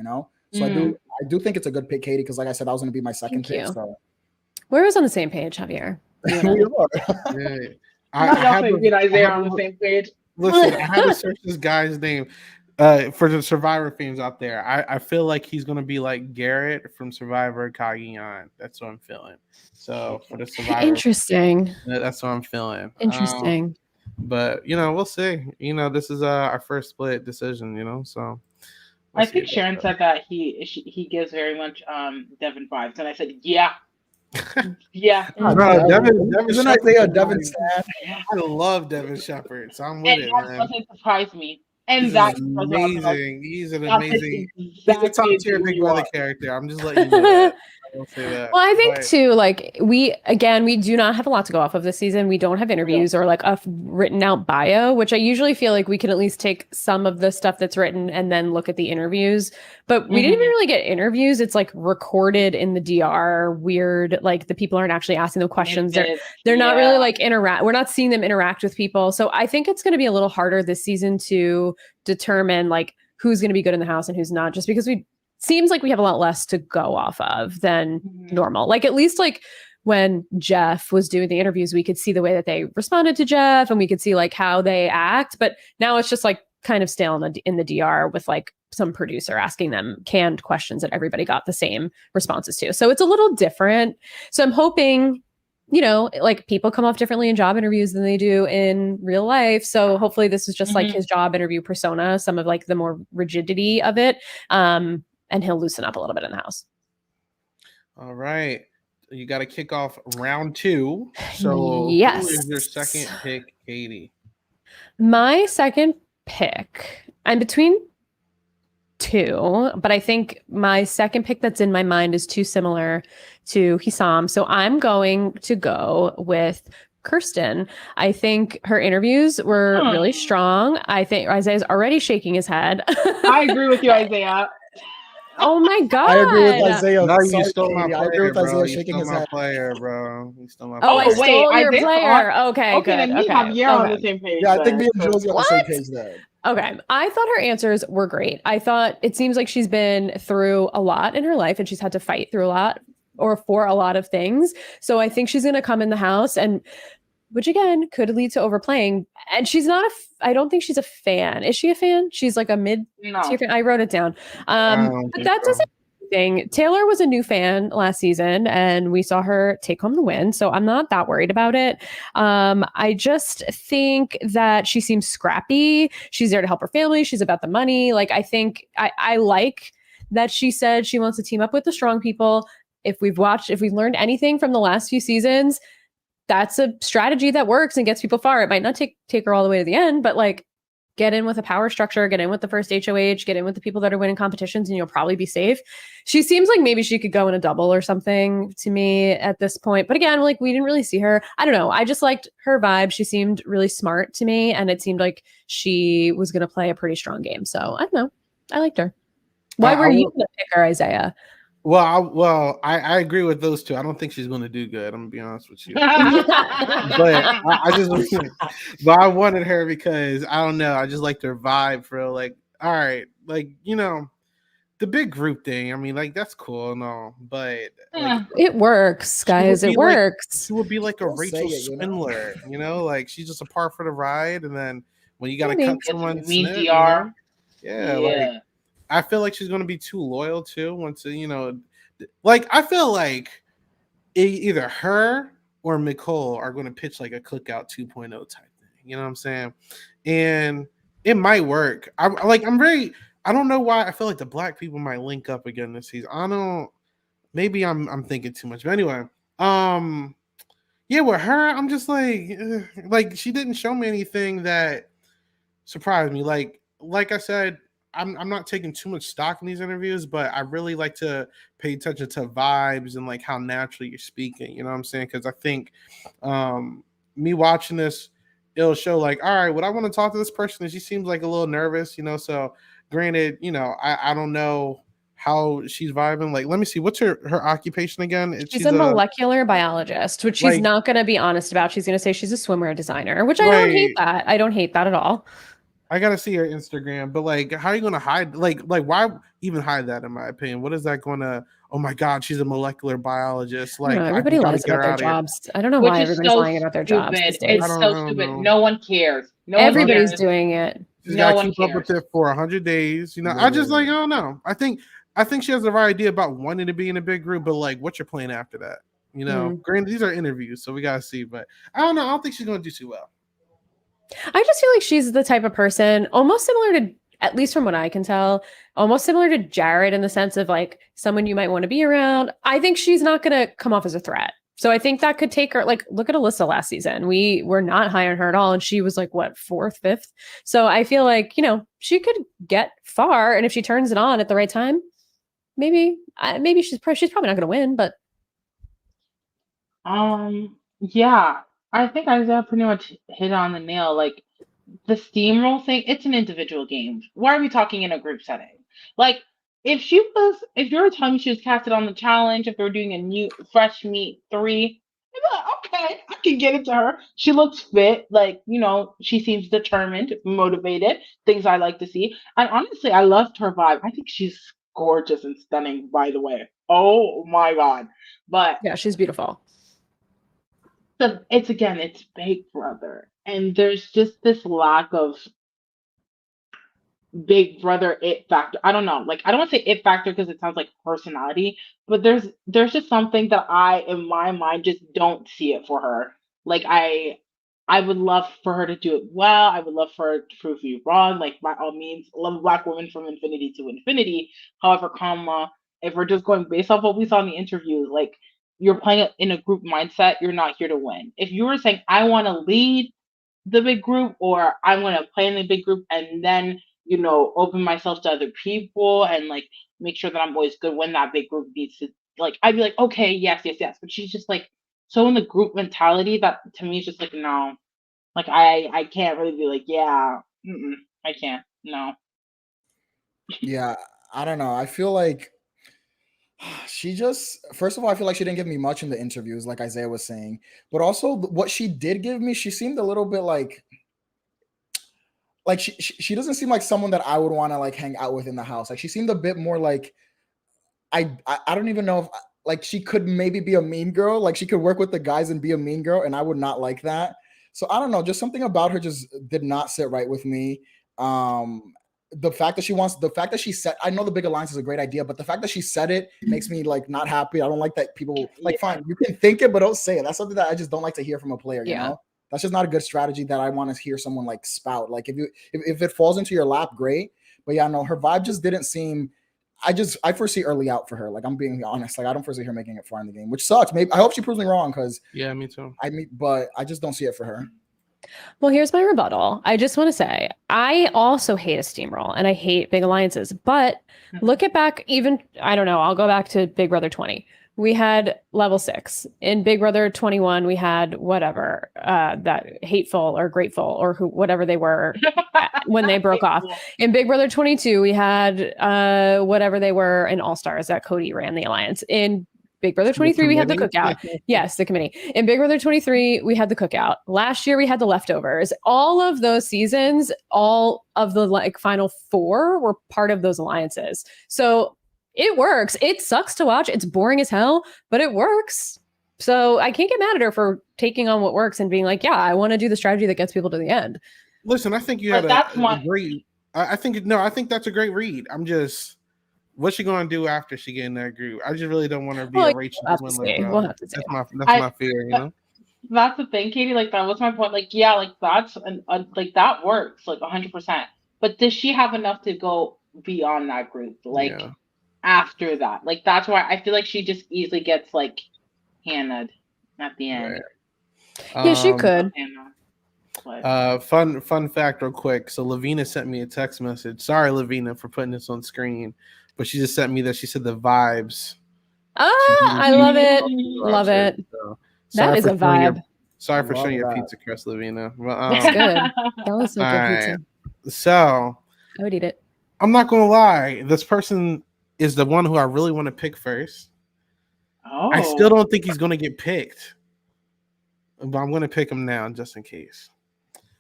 So I do think it's a good pick, Katie, because like I said, that was gonna be my second pick. So we're always on the same page, Javier. we are. Yeah. I have Isaiah on the same page. Listen, I had to search this guy's name. For the Survivor fans out there, I feel like he's gonna be like Garrett from Survivor Cagayan. That's what I'm feeling. So for the Survivor, interesting. That's what I'm feeling. Interesting. But we'll see. This is our first split decision. So I think Sharon said that he gives very much Devin vibes, and I said yeah. Yeah. No, Devin isn't Isaiah Devin sad? I love Devin Shepard, so I'm with it, man. That doesn't surprise me. And that's amazing. He's an amazing. He's a top tier Big Brother character. I'm just letting you know that. I will say that. Well, I think too, like we do not have a lot to go off of this season. We don't have interviews or like a written out bio, which I usually feel like we can at least take some of the stuff that's written and then look at the interviews. But we didn't even really get interviews. It's like recorded in the DR. Weird, like the people aren't actually asking them questions. They're not really like interact. We're not seeing them interact with people. So I think it's going to be a little harder this season to determine like who's going to be good in the house and who's not, just because seems like we have a lot less to go off of than normal. Like at least like when Jeff was doing the interviews, we could see the way that they responded to Jeff and we could see like how they act. But now it's just like kind of stale in the DR with like some producer asking them canned questions that everybody got the same responses to. So it's a little different. So I'm hoping, like people come off differently in job interviews than they do in real life. So hopefully this is just like his job interview persona, some of like the more rigidity of it. And he'll loosen up a little bit in the house. All right. you got to kick off round 2. So, who is your Yes. second pick, Katie? My second pick, I'm between 2, but I think my second pick that's in my mind is too similar to Hisam. So I'm going to go with Kirsten. I think her interviews were really strong. I think Isaiah's already shaking his head. I agree with you, Isaiah. Oh my God. I agree with Isaiah. No, you Sorry, stole my Katie. I agree player, with bro. Isaiah You shaking stole his my head. player, bro. You stole my Oh, I player. stole your Isaiah's player. Okay, okay, good. then me and Okay. Javier on Okay. the same page. Yeah, I think me then, and Josie on the same What? page there. Okay. I thought her answers were great. I thought it seems like she's been through a lot in her life and she's had to fight through a lot or for a lot of things. So I think she's going to come in the house and which again could lead to overplaying. And she's not I don't think she's a fan. Is she a fan? She's like a mid No. tier fan. I wrote it down. I don't But think that so. doesn't thing. Taylor was a new fan last season and we saw her take home the win. So I'm not that worried about it. I just think that she seems scrappy. She's there to help her family. She's about the money. Like, I think I like that she said she wants to team up with the strong people. If we've learned anything from the last few seasons, that's a strategy that works and gets people far. It might not take her all the way to the end, but like get in with a power structure, get in with the first HOH, get in with the people that are winning competitions, and you'll probably be safe. She seems like maybe she could go in a double or something to me at this point. But again, like we didn't really see her. I don't know. I just liked her vibe. She seemed really smart to me, and it seemed like she was going to play a pretty strong game. So I don't know. I liked her. Why were you going to pick her, Isaiah? Well, I agree with those two. I don't think she's going to do good. I'm gonna be honest with you. But but I wanted her because I don't know. I just liked her vibe for like, all right, like the big group thing. I mean, like that's cool and all, but like it works, guys. It works. She would be like a Don't say Rachel it, you know? Swindler, like she's just a part for the ride, and then when you got to Maybe. cut someone's mean snip, DR. yeah, like I feel like she's gonna be too loyal too. Once like I feel like either her or Nicole are going to pitch like a Cookout 2.0 type thing. You know what I'm saying? And it might work. I'm I don't know why I feel like the black people might link up again this season. I don't. Maybe I'm thinking too much. But anyway, yeah, with her, I'm just like she didn't show me anything that surprised me. Like I said, I'm not taking too much stock in these interviews, but I really like to pay attention to vibes and like how naturally you're speaking. You know what I'm saying? Because I think me watching this, it'll show like, all right, what I want to talk to this person is she seems like a little nervous, So granted, I don't know how she's vibing. Like, let me see, what's her occupation again? She's a molecular biologist, which she's not going to be honest about. She's going to say she's a swimwear designer, which I don't hate that. I don't hate that at all. I gotta see her Instagram, but like, how are you gonna hide? Like, why even hide that? In my opinion, what is that gonna? Oh my God, she's a molecular biologist. Like, everybody lies about their jobs. I don't know why everybody's lying about their jobs. It's so stupid. No one cares. Everybody's doing it. She's gotta keep up with it for 100 days. I just I don't know. I think she has the right idea about wanting to be in a big group, but like, what's your plan after that? Granted, these are interviews, so we gotta see. But I don't know. I don't think she's gonna do too well. I just feel like she's the type of person almost similar to, at least from what I can tell, almost similar to Jared in the sense of like someone you might want to be around. I think she's not going to come off as a threat. So I think that could take her, like, look at Alyssa last season. We were not high on her at all. And she was like, what, 4th, 5th? So I feel like, she could get far. And if she turns it on at the right time, maybe she's probably not going to win, but. Yeah. I think Isaiah pretty much hit on the nail. Like the steamroll thing, it's an individual game. Why are we talking in a group setting? Like if you were telling me she was casted on the challenge, if they were doing a new fresh meat 3, I'd be like, okay, I can get it to her. She looks fit, like, she seems determined, motivated, things I like to see. And honestly, I loved her vibe. I think she's gorgeous and stunning, by the way. Oh my God. But yeah, she's beautiful. So it's Big Brother, and there's just this lack of Big Brother it factor. I don't know, like I don't want to say it factor because it sounds like personality, but there's just something that I in my mind just don't see it for her. Like I would love for her to do it well. I would love for her to prove me wrong. Like by all means, love a Black woman from infinity to infinity. However, if we're just going based off what we saw in the interviews, like you're playing in a group mindset, you're not here to win. If you were saying, I want to lead the big group, or I want to play in the big group and then, open myself to other people and like make sure that I'm always good when that big group needs to, like, I'd be like, okay, yes, yes, yes. But she's just like so in the group mentality that to me is just like, no, like I can't really be like, yeah, I can't, no. Yeah, I don't know. I feel like she just, first of all, I feel like she didn't give me much in the interviews, like Isaiah was saying. But also, what she did give me, she seemed a little bit like she doesn't seem like someone that I would want to like hang out with in the house. Like she seemed a bit more like I don't even know if like she could maybe be a mean girl. Like she could work with the guys and be a mean girl, and I would not like that. So I don't know, just something about her just did not sit right with me. The fact that she said, I know the big alliance is a great idea, but the fact that she said it makes me like not happy. I don't like that people like, fine, you can think it, but don't say it. That's something that I just don't like to hear from a player, you know? That's just not a good strategy that I want to hear someone like spout. Like if it falls into your lap, great. But yeah, no, her vibe just didn't seem. I foresee early out for her. Like I'm being honest. Like I don't foresee her making it far in the game, which sucks. Maybe I hope she proves me wrong because me too. But I just don't see it for her. Well, here's my rebuttal. I just want to say I also hate a steamroll and I hate big alliances. But look at back even, I don't know, I'll go back to Big Brother 20. We had level 6. In Big Brother 21, we had whatever, that hateful or grateful or whatever they were when they broke off. In Big Brother 22, we had whatever they were in All Stars that Cody ran the alliance. In Big Brother 23, we had the cookout. Yes, the committee. In Big Brother 23, we had the cookout. Last year, we had the leftovers. All of those seasons, all of the like final 4 were part of those alliances. So it works. It sucks to watch. It's boring as hell, but it works. So I can't get mad at her for taking on what works and being like, yeah, I want to do the strategy that gets people to the end. Listen, I think you had a great. I think that's a great read. I'm just, what's she going to do after she get in that group? I just really don't want her to be a Rachel Swindler. We'll have to see. That's my fear, you know. That's the thing, Katie. Like that was my point. Like yeah, like that's like that works like 100%. But does she have enough to go beyond that group? Like after that, like that's why I feel like she just easily gets like handed at the end. Right. Yeah, she could. Fun fact real quick. So Lavina sent me a text message. Sorry, Lavina, for putting this on screen, but she just sent me that she said the vibes. I love it. Love it. So, that is a vibe. Sorry for showing your pizza crust, Lavina. That's good. That was so good pizza. So I would eat it. I'm not gonna lie. This person is the one who I really want to pick first. I still don't think he's gonna get picked, but I'm gonna pick him now just in case.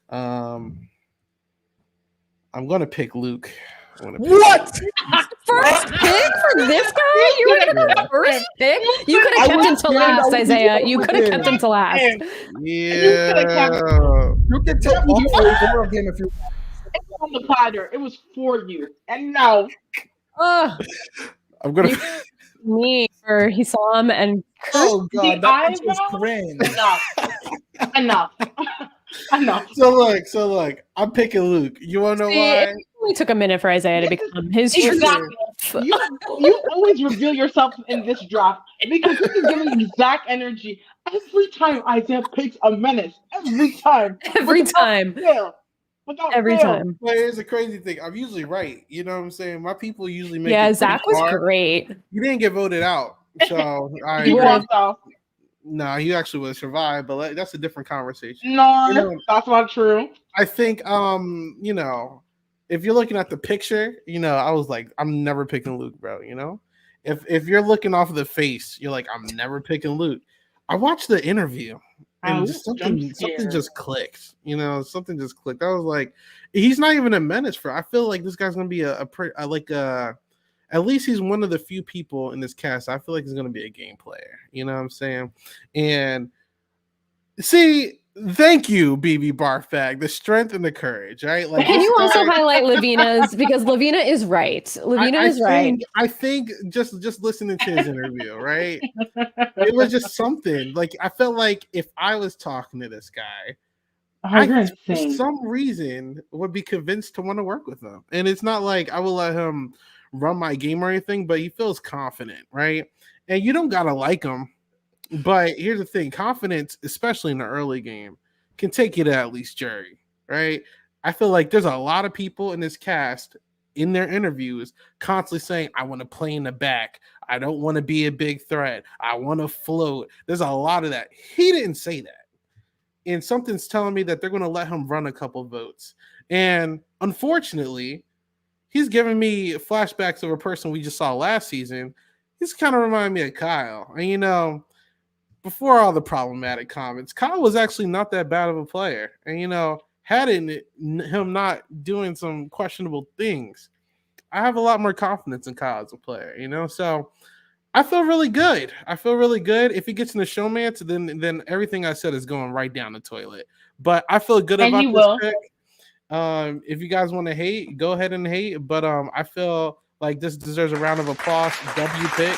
I'm gonna pick Luke. What? First pick for this guy? You were gonna go first pick? You could have kept him to last, Isaiah. You could have kept him to last. Yeah. You can take all of them if you want. It was on the platter. It was for you. And no. I'm gonna me or he saw him and oh god, that was cringe. Enough. So look, I'm picking Luke. You wanna know why? It only took a minute for Isaiah to become his exactly. You always reveal yourself in this draft because this is giving exact energy every time Isaiah picks a menace. Every time. Every time. Every time. But here's a crazy thing. I'm usually right. You know what I'm saying? My people usually make it Zach was hard. Great. You didn't get voted out. So no, he actually would have survived, but that's a different conversation. No, that's not true. I think if you're looking at the picture, I was like, I'm never picking Luke, bro. If you're looking off of the face, you're like, I'm never picking Luke. I watched the interview. And something just clicked, something just clicked. I was like, he's not even a menace I feel like this guy's going to be at least he's one of the few people in this cast. I feel like he's going to be a game player. You know what I'm saying? And see, thank you, BB Barfag, the strength and the courage, right? Like, can you also highlight Lavina's because Lavina is right. Right. I think just listening to his interview, right? It was just something. Like I felt like if I was talking to this guy, I for some reason would be convinced to want to work with him. And it's not like I will let him run my game or anything, but he feels confident, right? And you don't gotta like him. But here's the thing: confidence, especially in the early game, can take you to at least jury, right? I feel like there's a lot of people in this cast in their interviews constantly saying, I want to play in the back. I don't want to be a big threat. I want to float. There's a lot of that. He didn't say that. And something's telling me that they're going to let him run a couple votes. And unfortunately, he's giving me flashbacks of a person we just saw last season. He's kind of reminding me of Kyle. And, you know, before all the problematic comments, Kyle was actually not that bad of a player. And, you know, had him not doing some questionable things, I have a lot more confidence in Kyle as a player, you know? So I feel really good. If he gets in the showmance, then everything I said is going right down the toilet. But I feel good And about he this will. pick. If you guys want to hate, go ahead and hate. But I feel like this deserves a round of applause. W pick.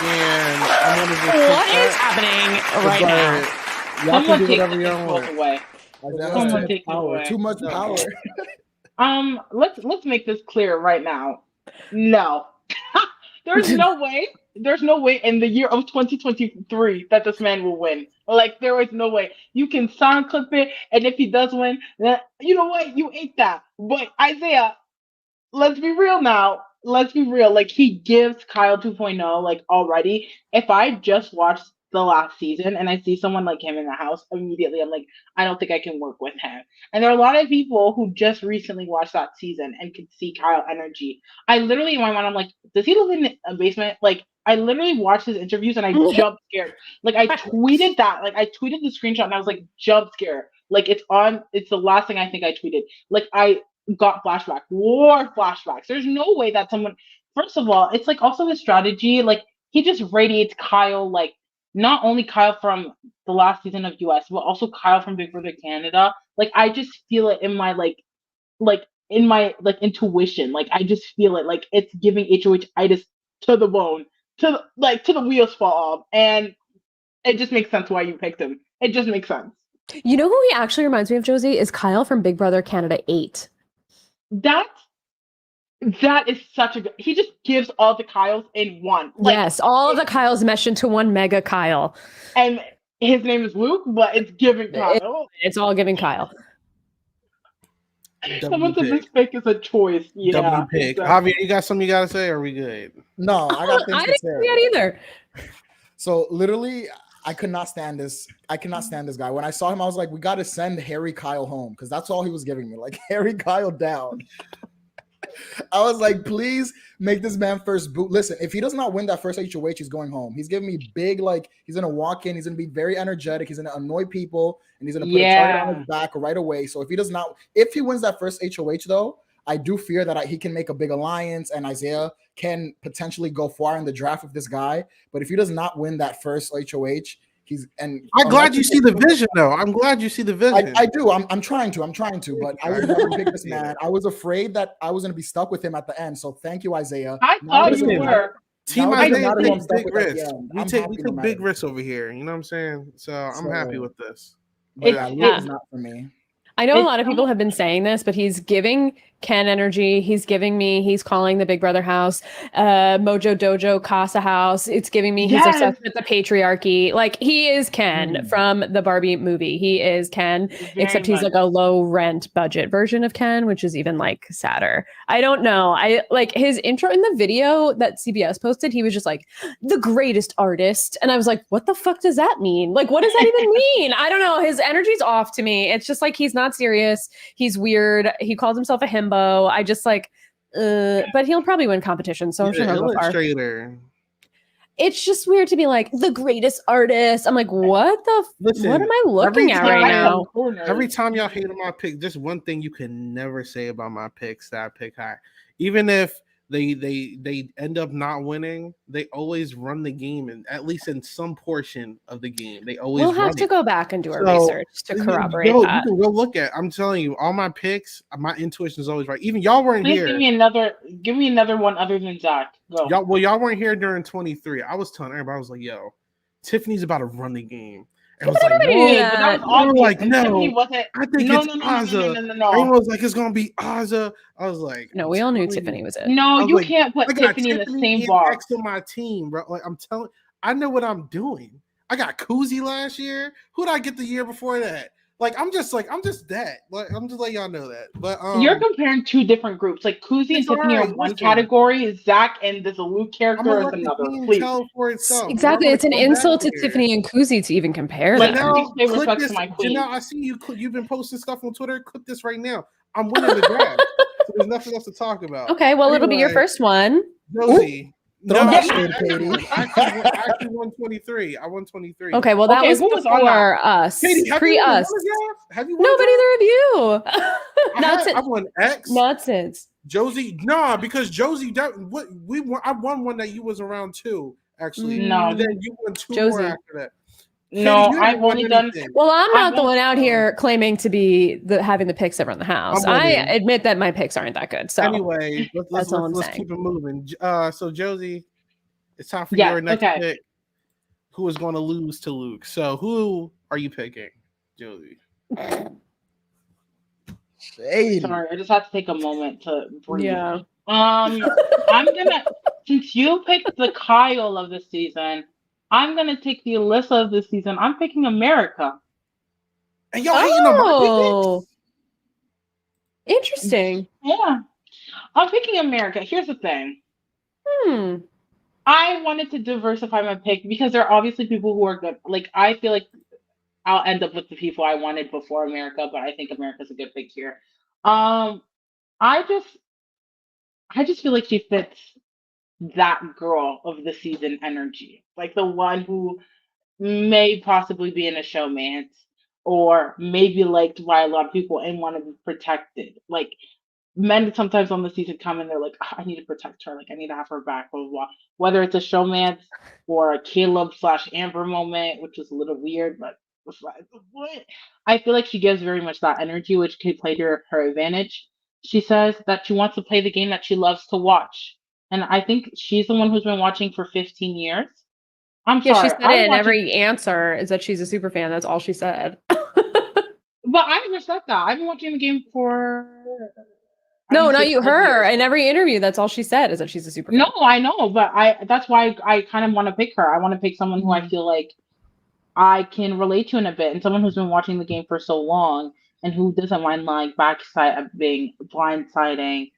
And I'm gonna just What is happening right now? Y'all can Someone do take whatever the you controls want. away. Someone take it Power. away. Too much No. power. Let's make this clear right now. No. There's no way in the year of 2023 that this man will win. Like, there is no way. You can sound clip it, and if he does win, then you know what? You ate that. But Isaiah, let's be real now. Let's be real. Like, he gives Kyle 2.0, like, already. If I just watched the last season and I see someone like him in the house, immediately I'm like, I don't think I can work with him. And there are a lot of people who just recently watched that season and could see Kyle energy. I literally, in my mind, I'm like, does he live in a basement? Like, I literally watched his interviews and I jumped scared. Like, I tweeted that. Like, I tweeted the screenshot and I was like, jump scare. Like, it's the last thing I think I tweeted. Like, I got war flashbacks. There's no way that someone, first of all, it's like also his strategy. Like, he just radiates Kyle, like, not only Kyle from the last season of US, but also Kyle from Big Brother Canada. Like, I just feel it in my in my intuition. Like, I just feel it. Like, it's giving HOH-itis to the bone, to the wheels fall off. And it just makes sense why you picked him. It just makes sense. You know who he actually reminds me of, Josie, is Kyle from Big Brother Canada 8. That is such a good. He just gives all the Kyles in one. Like, yes, all of the Kyles mesh into one mega Kyle. And his name is Luke, but it's giving Kyle. It's all giving Kyle. Someone said this pick is a choice. Yeah. W pick. Exactly. Javier, you got something you gotta say? Or are we good? No, I got things I to didn't say. see that either. So literally, I could not stand this. I cannot stand this guy. When I saw him, I was like, we got to send Harry Kyle home, because that's all he was giving me. Like, Harry Kyle down. I was like, please make this man first boot. Listen, if he does not win that first HOH, he's going home. He's giving me big, like, he's going to walk in. He's going to be very energetic. He's going to annoy people, and he's going to put a target on his back right away. So if he wins that first HOH, though, I do fear that he can make a big alliance, and Isaiah can potentially go far in the draft with this guy. But if he does not win that first HOH, I'm glad you see the vision, though. I'm glad you see the vision. I do. I'm trying to, but I would never pick this man. I was afraid that I was going to be stuck with him at the end. So thank you, Isaiah. I thought you were. Team Isaiah takes big risks. We take big risks over here. You know what I'm saying? So I'm happy with this. But it's not for me. I know a lot of people have been saying this, but he's giving Ken energy. He's calling the Big Brother house, Mojo Dojo Casa house. It's giving me he's obsessed with the patriarchy. Like, he is Ken from the Barbie movie. He is Ken, except he's like a low rent budget version of Ken, which is even like sadder. I don't know. I like his intro in the video that CBS posted. He was just like, the greatest artist. And I was like, what the fuck does that mean? Like, what does that even mean? I don't know. His energy's off to me. It's just like, he's not serious. He's weird. He calls himself a himbo. I just like, but he'll probably win competition. So I'm sure he'll go far. It's just weird to be like the greatest artist. I'm like, what what am I looking at right now? Every time y'all hate on my pick, just one thing you can never say about my picks that I pick high. Even if they end up not winning, they always run the game, and at least in some portion of the game, they always. We'll have to go back and do our research to corroborate that. You can go look at. I'm telling you, all my picks, my intuition is always right. Even y'all weren't here. Give me another one other than Zach. Go. Y'all weren't here during 23. I was telling everybody, I was like, yo, Tiffany's about to run the game. And was like, no, I think it's Azza. Everyone was like, it's gonna be Azza. I was like, no, we all knew Tiffany was it. No, you can't put Tiffany in the same bar next to my team, bro. Like, I'm telling, I know what I'm doing. I got Koozie last year. Who did I get the year before that? I'm just that. Like, I'm just letting y'all know that. But You're comparing two different groups. Like Kuzi and it's all Tiffany are right. one Listen, category. Zach and the Luke I'm gonna character is let the another. team Please. tell for itself. Exactly. We're It's an gonna come insult back to here. Tiffany and Kuzi to even compare them. Please pay click respect this. to my queen. Janelle, I see you. You've been posting stuff on Twitter. Click this right now. I'm winning the draft. So there's nothing else to talk about. Okay, well, it'll be your Anyway, first one. Josie. Throw No, that I shade, Katie. actually won 23. I won 23. Okay, well, that Okay, was who was on before us. Katie, have you Pre even won us. a draft? Have you won No, a but draft? neither of you. Not I since. won X. Not since. Josie, nah, because Josie, I won one that you was around two, actually. No. And then you won two Josie. more after that. No, Katie, you I've haven't won only done. anything. Well, I'm not I've the one only- out here claiming to be having the picks that run the house. I'm I winning. admit that my picks aren't that good. So Anyway, That's all I'm let's saying. keep it moving. So Josie, it's time for Yes, your next okay. pick. Who is going to lose to Luke? So who are you picking, Josie? Shady. Sorry, I just had to take a moment to breathe. yeah. I'm gonna since you picked the Kyle of the season, I'm gonna take the Alyssa of the season. I'm picking America. And y'all hating on my Oh, picks? interesting. Yeah. I'm picking America. Here's the thing. Hmm. I wanted to diversify my pick because there are obviously people who are good. Like I feel like I'll end up with the people I wanted before America, but I think America's a good pick here. Um I just feel like she fits that girl of the season energy. Like the one who may possibly be in a showmance or maybe liked by a lot of people and want to be protected. Like men sometimes on the season come and they're like, "Ah, I need to protect her. Like I need to have her back, blah, blah, blah." Whether it's a showmance or a Caleb slash Amber moment, which was a little weird, but besides the point, I feel like she gives very much that energy, which could play to her advantage. She says that she wants to play the game that she loves to watch. And I think she's the one who's been watching for 15 years. I'm Yeah, she sorry. said I've it been in watching, every answer is that she's a super fan. That's all she said. but I respect that. I've been watching the game for No, would not say you. 12 Her. years. In every interview, that's all she said is that she's a super fan. No, I know, but that's why I kind of want to pick her. I want to pick someone who I feel like I can relate to in a bit, and someone who's been watching the game for so long and who doesn't mind like being blindsiding.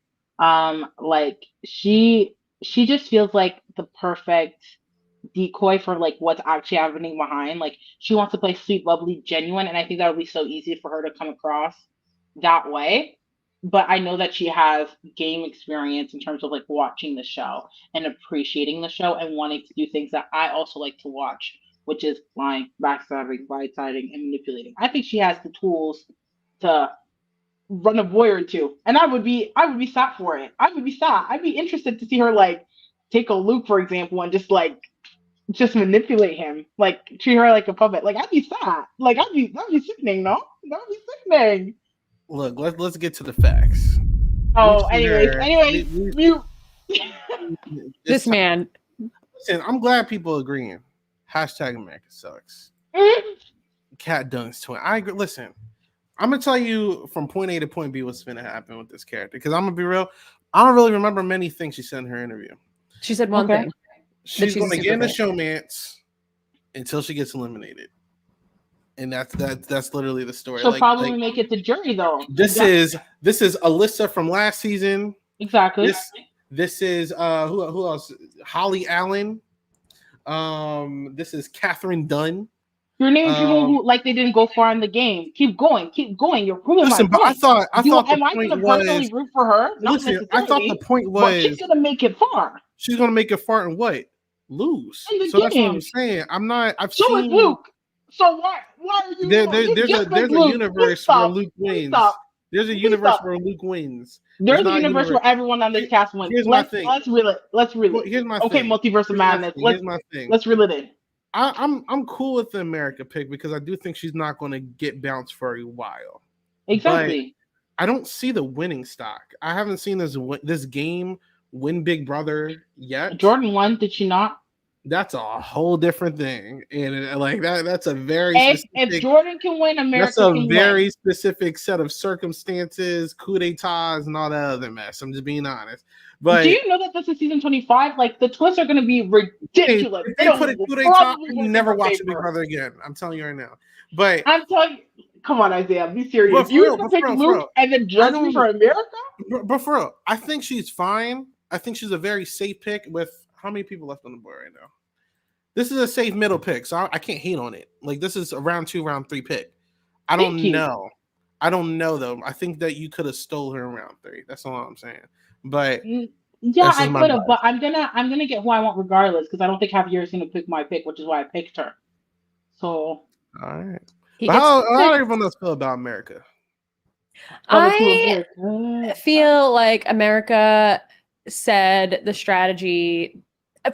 Like she just feels like the perfect decoy for like what's actually happening behind. Like she wants to play sweet, bubbly, genuine, and I think that would be so easy for her to come across that way. But I know that she has game experience in terms of like watching the show and appreciating the show and wanting to do things that I also like to watch, which is lying, backstabbing, blindsiding, and manipulating. I think she has the tools to run a boy or two, and I would be sat for it. I would be sat. I'd be interested to see her like take a Luke, for example, and just manipulate him, like treat her like a puppet. Like I'd be sad. Like that'd be sickening, no? That'd be sickening. Look, let's get to the facts. Oh, Luke's anyways, there. mute. This man. Listen, I'm glad people are agreeing. Hashtag America sucks. Cat Dunn's twin. I agree. Listen, I'm gonna tell you from point A to point B what's gonna happen with this character. Because I'm gonna be real, I don't really remember many things she said in her interview. She said one Okay. thing. She's she's a gonna get in the super showmance until she gets eliminated. And that's literally the story. She'll probably make it to jury though. This is Alyssa from last season. Exactly. This is who else? Holly Allen. This is Catherine Dunn. You're naming people who like they didn't go far in the game. Keep going. You're proving Listen, my but point. I thought the am I point gonna was. personally root for her? Not Listen, necessarily. I thought the point but she's was gonna make it far. she's gonna make it far and what? Lose. In the So that's what I'm game. saying. I'm not. I've So is seen Luke. So why are you? there's a universe where Luke wins. There's a universe where Luke wins. There's a universe where everyone on this cast wins. Here's my thing. Let's reel it. Here's my okay, thing. multiverse of madness. Here's my thing. Let's reel it in. I'm cool with the America pick because I do think she's not going to get bounced for a while. Exactly. But I don't see the winning stock. I haven't seen this game win Big Brother yet. Jordan won, did she not? That's a whole different thing, and like that's a very If specific. Jordan can win, That's America a can very win. specific set of circumstances, coup d'etats, and all that other mess. I'm just being honest. Do But you know that this is season 25? Like the twists are going to be hey, ridiculous. if They they put a will coup d'etat, probably I'm win never over watching Big paper. Brother again. I'm telling you right now. But I'm telling you, come on, Isaiah, be serious. for You're real, gonna but pick for Luke real, and then I judge me don't. for America? But for real, I think she's fine. I think she's a very safe pick. With how many people left on the board right now? This is a safe middle pick, so I can't hate on it. Like this is a round 2, round 3 pick. I Thank don't you. know. I don't know though. I think that you could have stole her in round 3. That's all I'm saying. But Yeah, that's I just my could have, bias. but I'm gonna get who I want regardless because I don't think Javier is gonna pick my pick, which is why I picked her. So All right. He But gets how does picked. everyone else feel about America? I feel like America said the strategy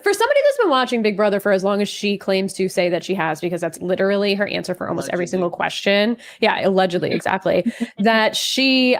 for somebody that's been watching Big Brother for as long as she claims to say that she has, because that's literally her answer for almost every single question. Yeah, allegedly, exactly. That she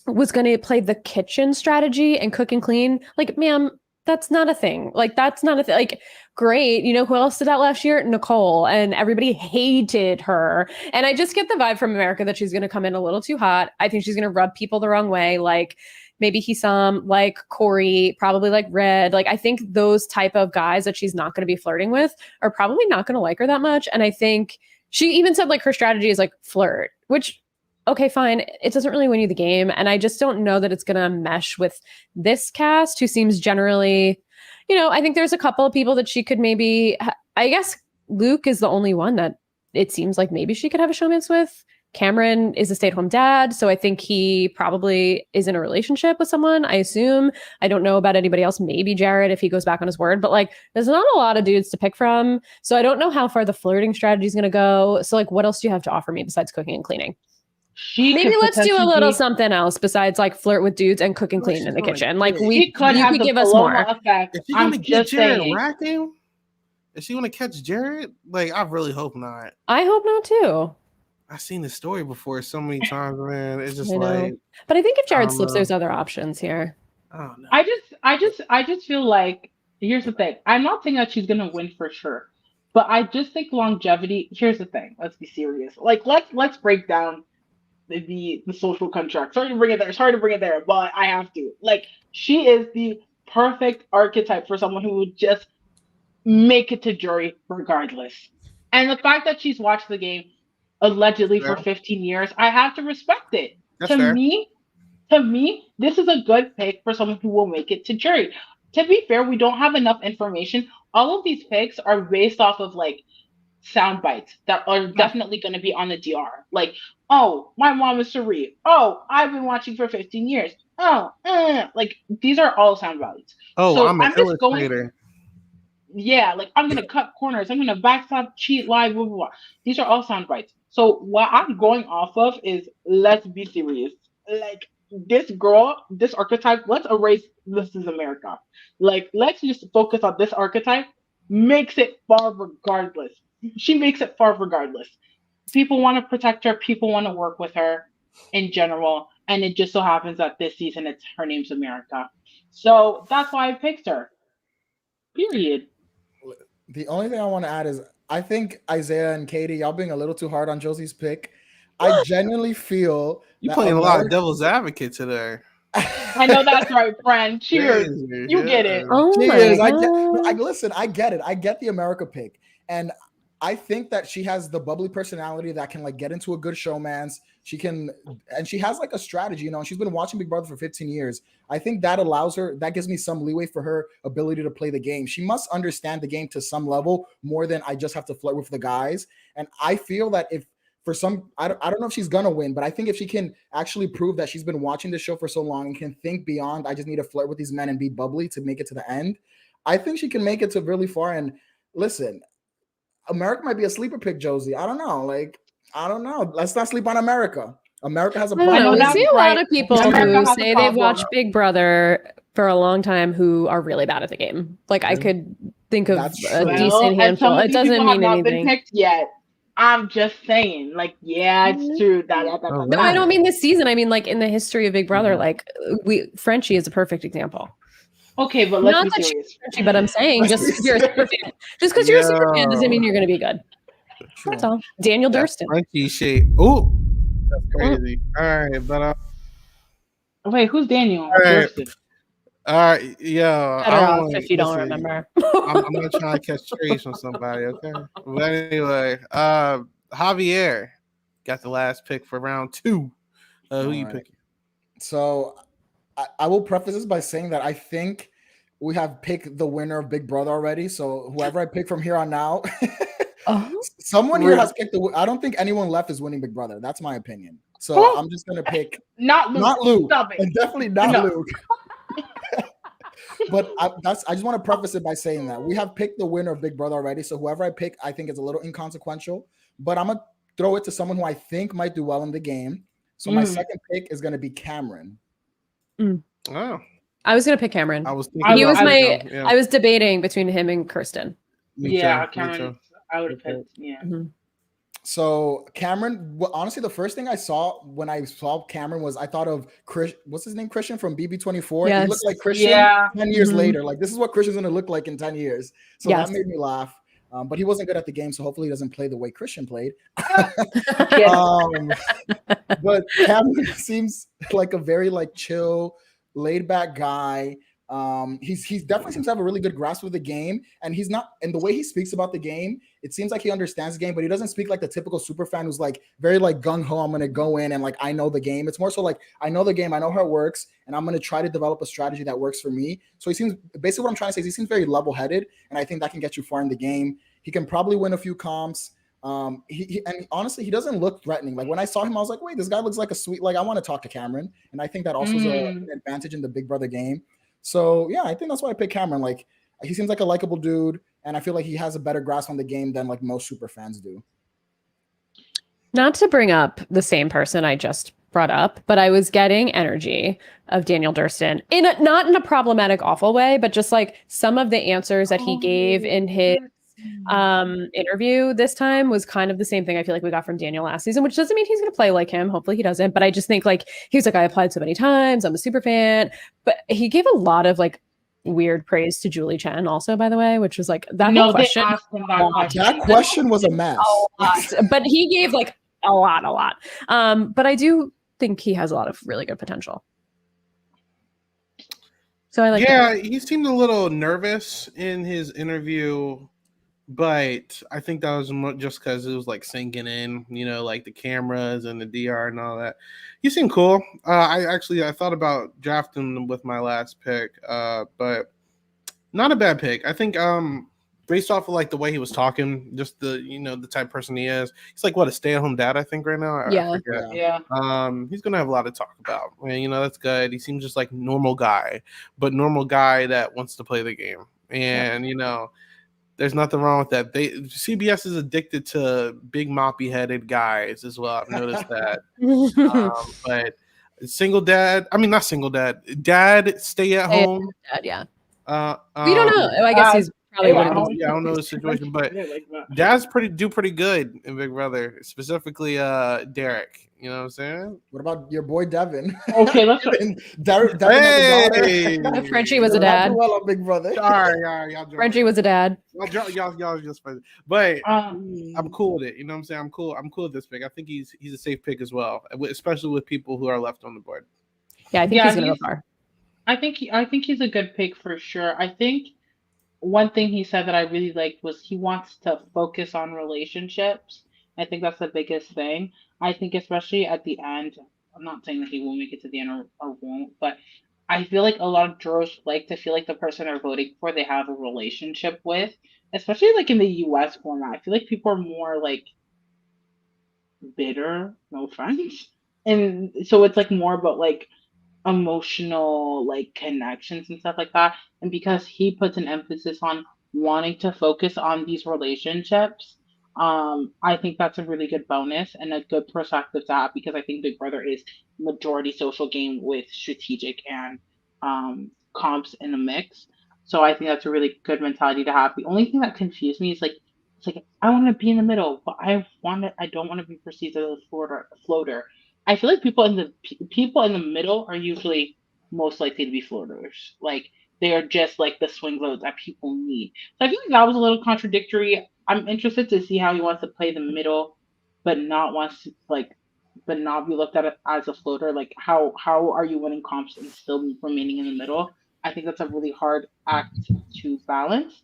was going to play the kitchen strategy and cook and clean. Like, ma'am, that's not a thing. Like, that's not a thing. Like, great. You know who else did that last year? Nicole. And everybody hated her. And I just get the vibe from America that she's going to come in a little too hot. I think she's going to rub people the wrong way. Like, maybe Hisam, like Corey, probably like Red. Like, I think those type of guys that she's not going to be flirting with are probably not going to like her that much. And I think she even said like her strategy is like flirt, which, okay, fine. It doesn't really win you the game. And I just don't know that it's going to mesh with this cast, who seems generally, I think there's a couple of people that she could maybe, I guess Luke is the only one that it seems like maybe she could have a showmance with. Cameron is a stay-at-home dad, so I think he probably is in a relationship with someone, I assume. I don't know about anybody else, maybe Jared if he goes back on his word, but like there's not a lot of dudes to pick from. So I don't know how far the flirting strategy is going to go. So like what else do you have to offer me besides cooking and cleaning? Maybe let's do a little something else besides like flirt with dudes and cook and clean in the kitchen. Like you could give us more. Effect. Is she going to get Jared whacking? Is she going to catch Jared? Like, I really hope not. I hope not too. I've seen this story before so many times, man. It's just like. But I think if Jared slips, there's other options here. I don't know. I just feel like here's the thing. I'm not saying that she's going to win for sure, but I just think longevity. Here's the thing. Let's be serious. Like let's break down the social contract. Sorry to bring it there, but I have to. Like, she is the perfect archetype for someone who would just make it to jury regardless. And the fact that she's watched the game allegedly for 15 years, I have to respect it. To me, this is a good pick for someone who will make it to jury. To be fair, we don't have enough information. All of these picks are based off of like sound bites that are definitely going to be on the DR. Like, oh, my mom is Suri. Oh, I've been watching for 15 years. Oh, like these are all sound bites. Oh, so I'm an illustrator. Yeah, like I'm gonna cut corners. I'm gonna backstab, cheat, lie, blah, blah, blah. These are all sound bites. So what I'm going off of is let's be serious. Like this girl, this archetype. Let's erase This Is America. Like let's just focus on this archetype. Makes it far regardless. She makes it far regardless. People want to protect her. People want to work with her in general. And it just so happens that this season, her name's America. So that's why I picked her. Period. The only thing I want to add is I think Isaiah and Katie, y'all being a little too hard on Josie's pick. I genuinely feel you're playing a lot of devil's advocate today. I know that's right, friend. Cheers. You get it. Oh Cheers. Listen, I get it. I get the America pick. And I think that she has the bubbly personality that can like get into a good showmance. She has like a strategy, and she's been watching Big Brother for 15 years. I think that allows her, that gives me some leeway for her ability to play the game. She must understand the game to some level more than I just have to flirt with the guys. And I feel that if for some, I don't know if she's going to win, but I think if she can actually prove that she's been watching the show for so long and can think beyond, I just need to flirt with these men and be bubbly to make it to the end. I think she can make it to really far. And listen, America might be a sleeper pick, Josie. I don't know. Like, I don't know. Let's not sleep on America. America has a problem. We see a lot of people who say they've watched Big Brother for a long time who are really bad at the game. Like, I could think of a decent handful. It doesn't mean anything. Been picked yet. I'm just saying, like, yeah, it's true. No, I don't mean this season. I mean, like, in the history of Big Brother, like, Frenchie is a perfect example. Okay, but let's Not be that serious. she's but I'm saying just because you're a super fan, just because you're a super fan doesn't mean you're going to be good. True. That's all. Daniel That Durston. Frenchie shit. Ooh, that's crazy. All right, but Wait, who's Daniel all right, Durston? all right, yo, I Better don't off want if you don't listen. remember. I'm not trying to catch trace from somebody, okay? But anyway, Javier got the last pick for round 2. Who All you right. picking? So I will preface this by saying that I think we have picked the winner of Big Brother already. So whoever I pick from here on out, Oh, someone here Really? has picked I don't think anyone left is winning Big Brother. That's my opinion. So Oh. I'm just gonna pick Not Luke. not Luke, Stop it. and definitely not No. Luke. But I just want to preface it by saying that we have picked the winner of Big Brother already. So whoever I pick, I think is a little inconsequential. But I'm gonna throw it to someone who I think might do well in the game. So my second pick is gonna be Cameron. Oh, I was going to pick Cameron. I was thinking He about was him, my. yeah. I was debating between him and Kristen. Me Yeah, too, Cameron. I would have picked. Yeah. Mhm. So Cameron, honestly, the first thing I saw when I saw Cameron was I thought of Chris. What's his name? Christian from BB24. He Yes. looked like Christian Yeah. 10 years Mhm. later. Like this is what Christian's gonna look like in 10 years. So Yes. that made me laugh. But he wasn't good at the game, so hopefully he doesn't play the way Christian played. Kid. But Cameron seems like a very like chill, laid back guy. He's definitely seems to have a really good grasp of the game, and he's not. And the way he speaks about the game, it seems like he understands the game, but he doesn't speak like the typical super fan who's like very like gung ho. I'm gonna go in and like I know the game. It's more so like I know the game, I know how it works, and I'm gonna try to develop a strategy that works for me. So he seems basically what I'm trying to say is he seems very level headed, and I think that can get you far in the game. He can probably win a few comps. And honestly, he doesn't look threatening. Like when I saw him, I was like, wait, this guy looks like a sweet. Like I want to talk to Cameron, and I think that also is an advantage in the Big Brother game. So yeah, I think that's why I picked Cameron. Like he seems like a likable dude, and I feel like he has a better grasp on the game than like most super fans do. Not to bring up the same person I just brought up, but I was getting energy of Daniel Durston not in a problematic, awful way, but just like some of the answers that he gave in his interview this time was kind of the same thing I feel like we got from Daniel last season, which doesn't mean he's going to play like him. Hopefully he doesn't. But I just think like he was like, I applied so many times. I'm a super fan. But he gave a lot of like weird praise to Julie Chen also, by the way, which was like that whole question. They asked him that question. That question was a mess. A lot. But he gave like a lot. But I do think he has a lot of really good potential. So I like that. He seemed a little nervous in his interview, but I think that was just because it was like sinking in, like the cameras and the DR and all that. He seemed cool. I thought about drafting him with my last pick, but not a bad pick. I think based off of like the way he was talking, just the the type of person he is. He's like a stay-at-home dad, I think, right now. I forget. Yeah. He's gonna have a lot to talk about. And, that's good. He seems just like normal guy, but normal guy that wants to play the game. And there's nothing wrong with that. CBS is addicted to big moppy headed guys as well. I've noticed that. But not single dad, stay at home. Dad, yeah. We don't know. I guess he's probably I don't know the situation, but Dad's pretty good in Big Brother, specifically Derek. You know what I'm saying? What about your boy Devin? Okay, let's Devin Frenchie was a dad. Well, on Big Brother. Sorry, Frenchie was a dad. Y'all just, but I'm cool with it. You know what I'm saying? I'm cool with this pick. I think he's a safe pick as well, especially with people who are left on the board. Yeah, I think he's gonna go far. I think he's a good pick for sure. I think one thing he said that I really liked was he wants to focus on relationships. I think that's the biggest thing. I think especially at the end, I'm not saying that he will make it to the end or won't, but I feel like a lot of jurors like to feel like the person they're voting for they have a relationship with, especially like in the US format. I feel like people are more like bitter, no offense. And so it's like more about like emotional like connections and stuff like that. And because he puts an emphasis on wanting to focus on these relationships, I think that's a really good bonus and a good perspective to have because I think Big Brother is majority social game with strategic and comps in the mix. So I think that's a really good mentality to have. The only thing that confused me is like it's like I want to be in the middle, but I don't want to be perceived as a floater. I feel like people in the middle are usually most likely to be floaters. Like they are just like the swing votes that people need. So I feel like that was a little contradictory. I'm interested to see how he wants to play the middle, but not wants to but not be looked at as a floater. Like how are you winning comps and still remaining in the middle? I think that's a really hard act to balance,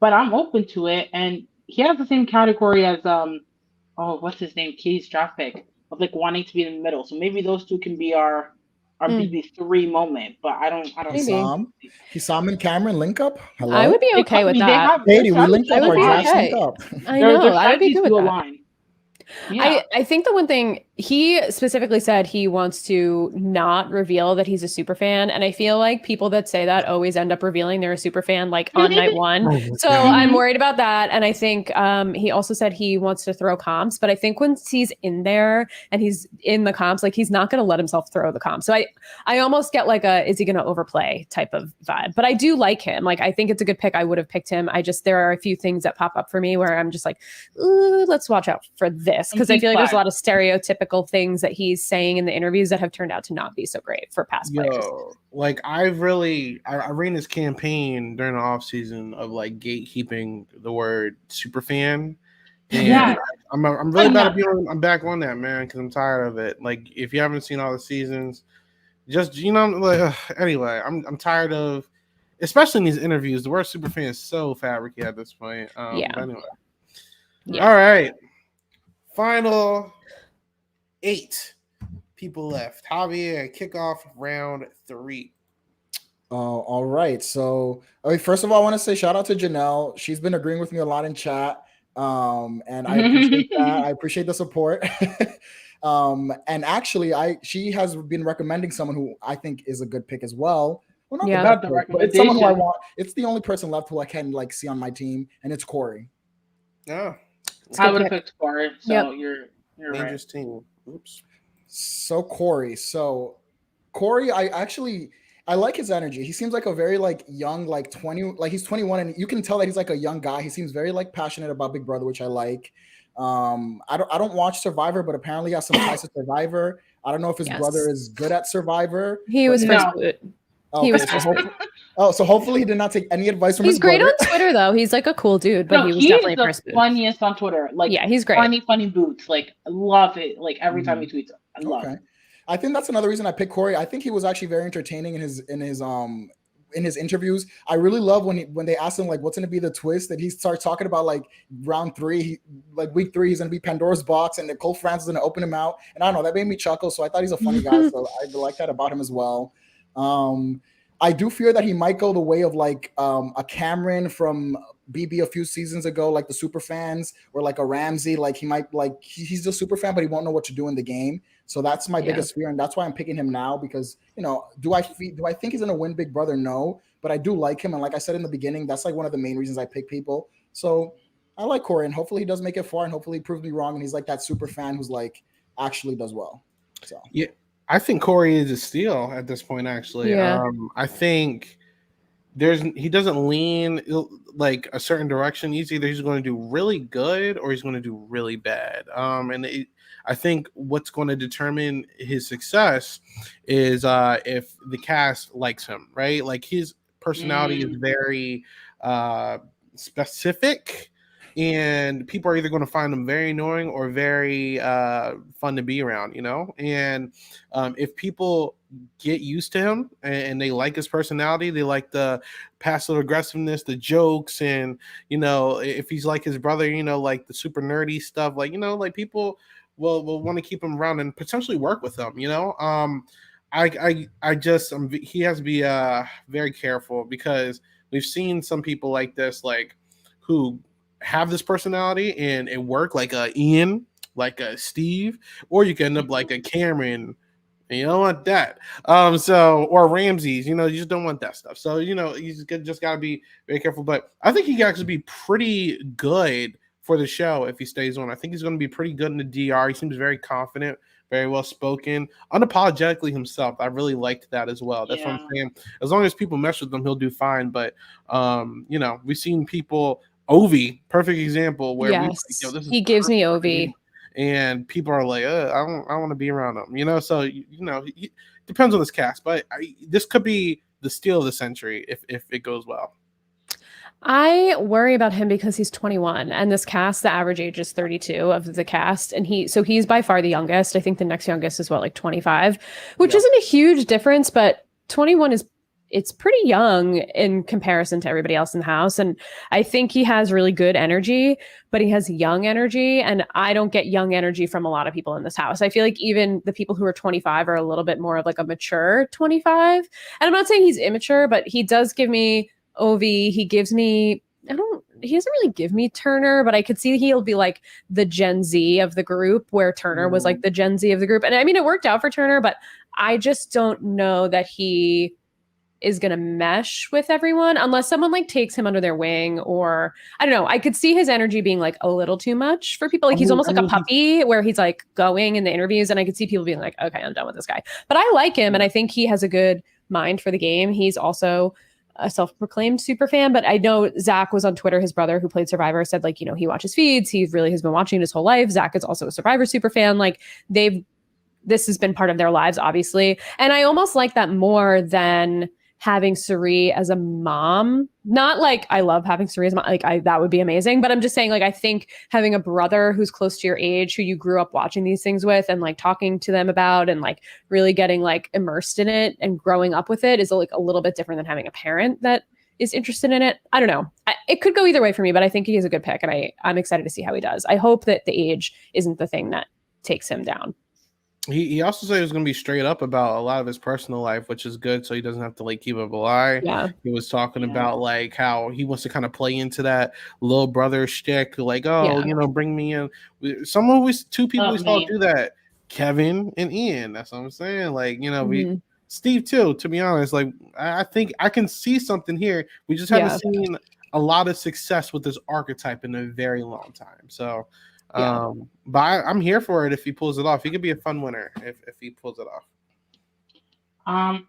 but I'm open to it. And he has the same category as oh, what's his name? Katie's draft pick of like wanting to be in the middle. So maybe those two can be our BB3 moment. But I don't know. Maybe. Hisam and Cameron link up. Hello. I would be okay with They that. have their Katie, we linked up. I Our would be drafts okay. linked up. I know. Their I would be strategies good with do that. align. Yeah. I think the one thing he specifically said he wants to not reveal that he's a super fan. And I feel like people that say that always end up revealing they're a super fan like on night one. So I'm worried about that. And I think he also said he wants to throw comps, but I think once he's in there and he's in the comps, like he's not going to let himself throw the comps. So I almost get like is he going to overplay type of vibe, but I do like him. Like, I think it's a good pick. I would have picked him. There are a few things that pop up for me where I'm just like, ooh, let's watch out for this. Cause I feel like there's a lot of stereotypical things that he's saying in the interviews that have turned out to not be so great for past players. Like I ran this campaign during the off season of like gatekeeping the word super fan. And Yeah. I'm really I'm back on that, man, because I'm tired of it. Like, if you haven't seen all the seasons, just like anyway, I'm tired of, especially in these interviews, the word super fan is so fabricated at this point. Yeah. But anyway. Yeah. All right. Final 8 people left. Javier, kickoff round 3. All right. So, first of all, I want to say shout out to Janelle. She's been agreeing with me a lot in chat. And I appreciate that. I appreciate the support. And actually, she has been recommending someone who I think is a good pick as well. Well, not Yeah. the best pick, but it's someone who I want. It's the only person left who I can like see on my team, and it's Corey. Yeah. I would have picked Corey, so Yep. you're Dangerous right. team. Oops. So Corey, I like his energy. He seems like a very like young, like 20, like he's 21, and you can tell that he's like a young guy. He seems very like passionate about Big Brother, which I like. I don't watch Survivor, but apparently he has some ties to Survivor. I don't know if his brother is good at Survivor. He was first boot. He was first boot. So hopefully he did not take any advice from his brother. brother. He's great on Twitter though. He's like a cool dude, but he was is definitely the first boot. funniest on Twitter. Like, yeah, he's great. Funny boots. Like, I love it. Like every time he tweets, I love it. I think that's another reason I picked Corey. I think he was actually very entertaining in his interviews. I really love when they asked him like what's going to be the twist, that he starts talking about like round 3, like week 3, he's going to be Pandora's box and Nicole France is going to open him out. And I don't know, that made me chuckle. So I thought he's a funny guy. So I like that about him as well. I do fear that he might go the way of like a Cameron from BB a few seasons ago, like the super fans, or like a Ramsey. Like he might he's a super fan, but he won't know what to do in the game. So that's my biggest fear, and that's why I'm picking him now, because do I think he's gonna win Big Brother? No, but I do like him, and like I said in the beginning, that's like one of the main reasons I pick people. So I like Corey, and hopefully he does make it far, and hopefully he proves me wrong, and he's like that super fan who's like actually does well. So yeah, I think Corey is a steal at this point. Actually, I think he doesn't lean like a certain direction. He's going to do really good or he's going to do really bad. I think what's going to determine his success is if the cast likes him, right? Like his personality is very specific, and people are either going to find him very annoying or very fun to be around, And if people get used to him and they like his personality, they like the passive aggressiveness, the jokes, and if he's like his brother, like the super nerdy stuff, like like people will want to keep him around and potentially work with him. He has to be very careful, because we've seen some people like this, like who have this personality and it work, like a Ian, like a Steve, or you can end up like a Cameron. And you don't want that. Or Ramses, you just don't want that stuff. So, you just got to be very careful. But I think he can actually be pretty good for the show if he stays on. I think he's going to be pretty good in the DR. He seems very confident, very well spoken, unapologetically himself. I really liked that as well. That's what I'm saying. As long as people mess with him, he'll do fine. But, we've seen people, Ovi, perfect example, where he gives me Ovi. And people are like, I don't want to be around him, So, it depends on this cast. But this could be the steal of the century if it goes well. I worry about him because he's 21 and this cast, the average age is 32 of the cast. And he's by far the youngest. I think the next youngest is like 25, which isn't a huge difference, but 21 it's pretty young in comparison to everybody else in the house. And I think he has really good energy, but he has young energy. And I don't get young energy from a lot of people in this house. I feel like even the people who are 25 are a little bit more of like a mature 25. And I'm not saying he's immature, but he does give me Ovi. He gives me, he doesn't really give me Turner, but I could see he'll be like the Gen Z of the group, where Turner was like the Gen Z of the group. And I mean, it worked out for Turner, but I just don't know that he is going to mesh with everyone unless someone like takes him under their wing, or I don't know. I could see his energy being like a little too much for people. Like he's almost like a puppy where he's like going in the interviews, and I could see people being like, okay, I'm done with this guy. But I like him, and I think he has a good mind for the game. He's also a self-proclaimed super fan, but I know Zach was on Twitter. His brother, who played Survivor, said like, he watches feeds. He really has been watching his whole life. Zach is also a Survivor super fan. Like this has been part of their lives, obviously. And I almost like that more than having Suri as a mom. Not like I love having Suri as a mom, like that would be amazing, but I'm just saying, like, I think having a brother who's close to your age, who you grew up watching these things with and like talking to them about and like really getting like immersed in it and growing up with it is like a little bit different than having a parent that is interested in it. I don't know. It could go either way for me, but I think he is a good pick, and I'm excited to see how he does. I hope that the age isn't the thing that takes him down. He also said he was going to be straight up about a lot of his personal life, which is good, so he doesn't have to like keep up a lie. Yeah. He was talking about like how he wants to kind of play into that little brother shtick, like, bring me in. Two people we saw do that, Kevin and Ian. That's what I'm saying. Like, we Steve too. To be honest, like I think I can see something here. We just haven't seen a lot of success with this archetype in a very long time. So. But I'm here for it if he pulls it off. He could be a fun winner if he pulls it off.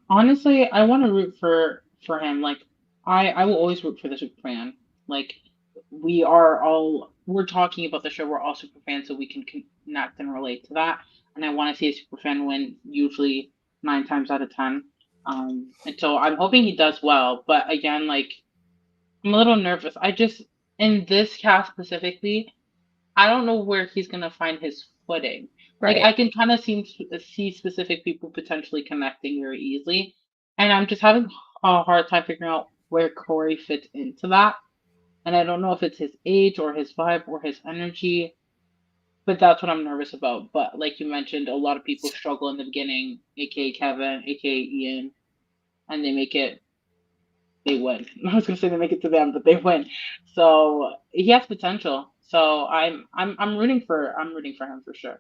Honestly, I want to root for him. Like I will always root for the super fan. Like we're talking about the show, we're all super fans, so we can connect and relate to that. And I want to see a super fan win, usually 9 times out of 10. And so I'm hoping he does well. But again, like I'm a little nervous. In this cast specifically, I don't know where he's going to find his footing. Right. Like I can kind of see specific people potentially connecting very easily. And I'm just having a hard time figuring out where Corey fits into that. And I don't know if it's his age or his vibe or his energy. But that's what I'm nervous about. But like you mentioned, a lot of people struggle in the beginning, aka Kevin, aka Ian, and they win. I was going to say they make it to them, but they win. So he has potential. So I'm rooting for him for sure.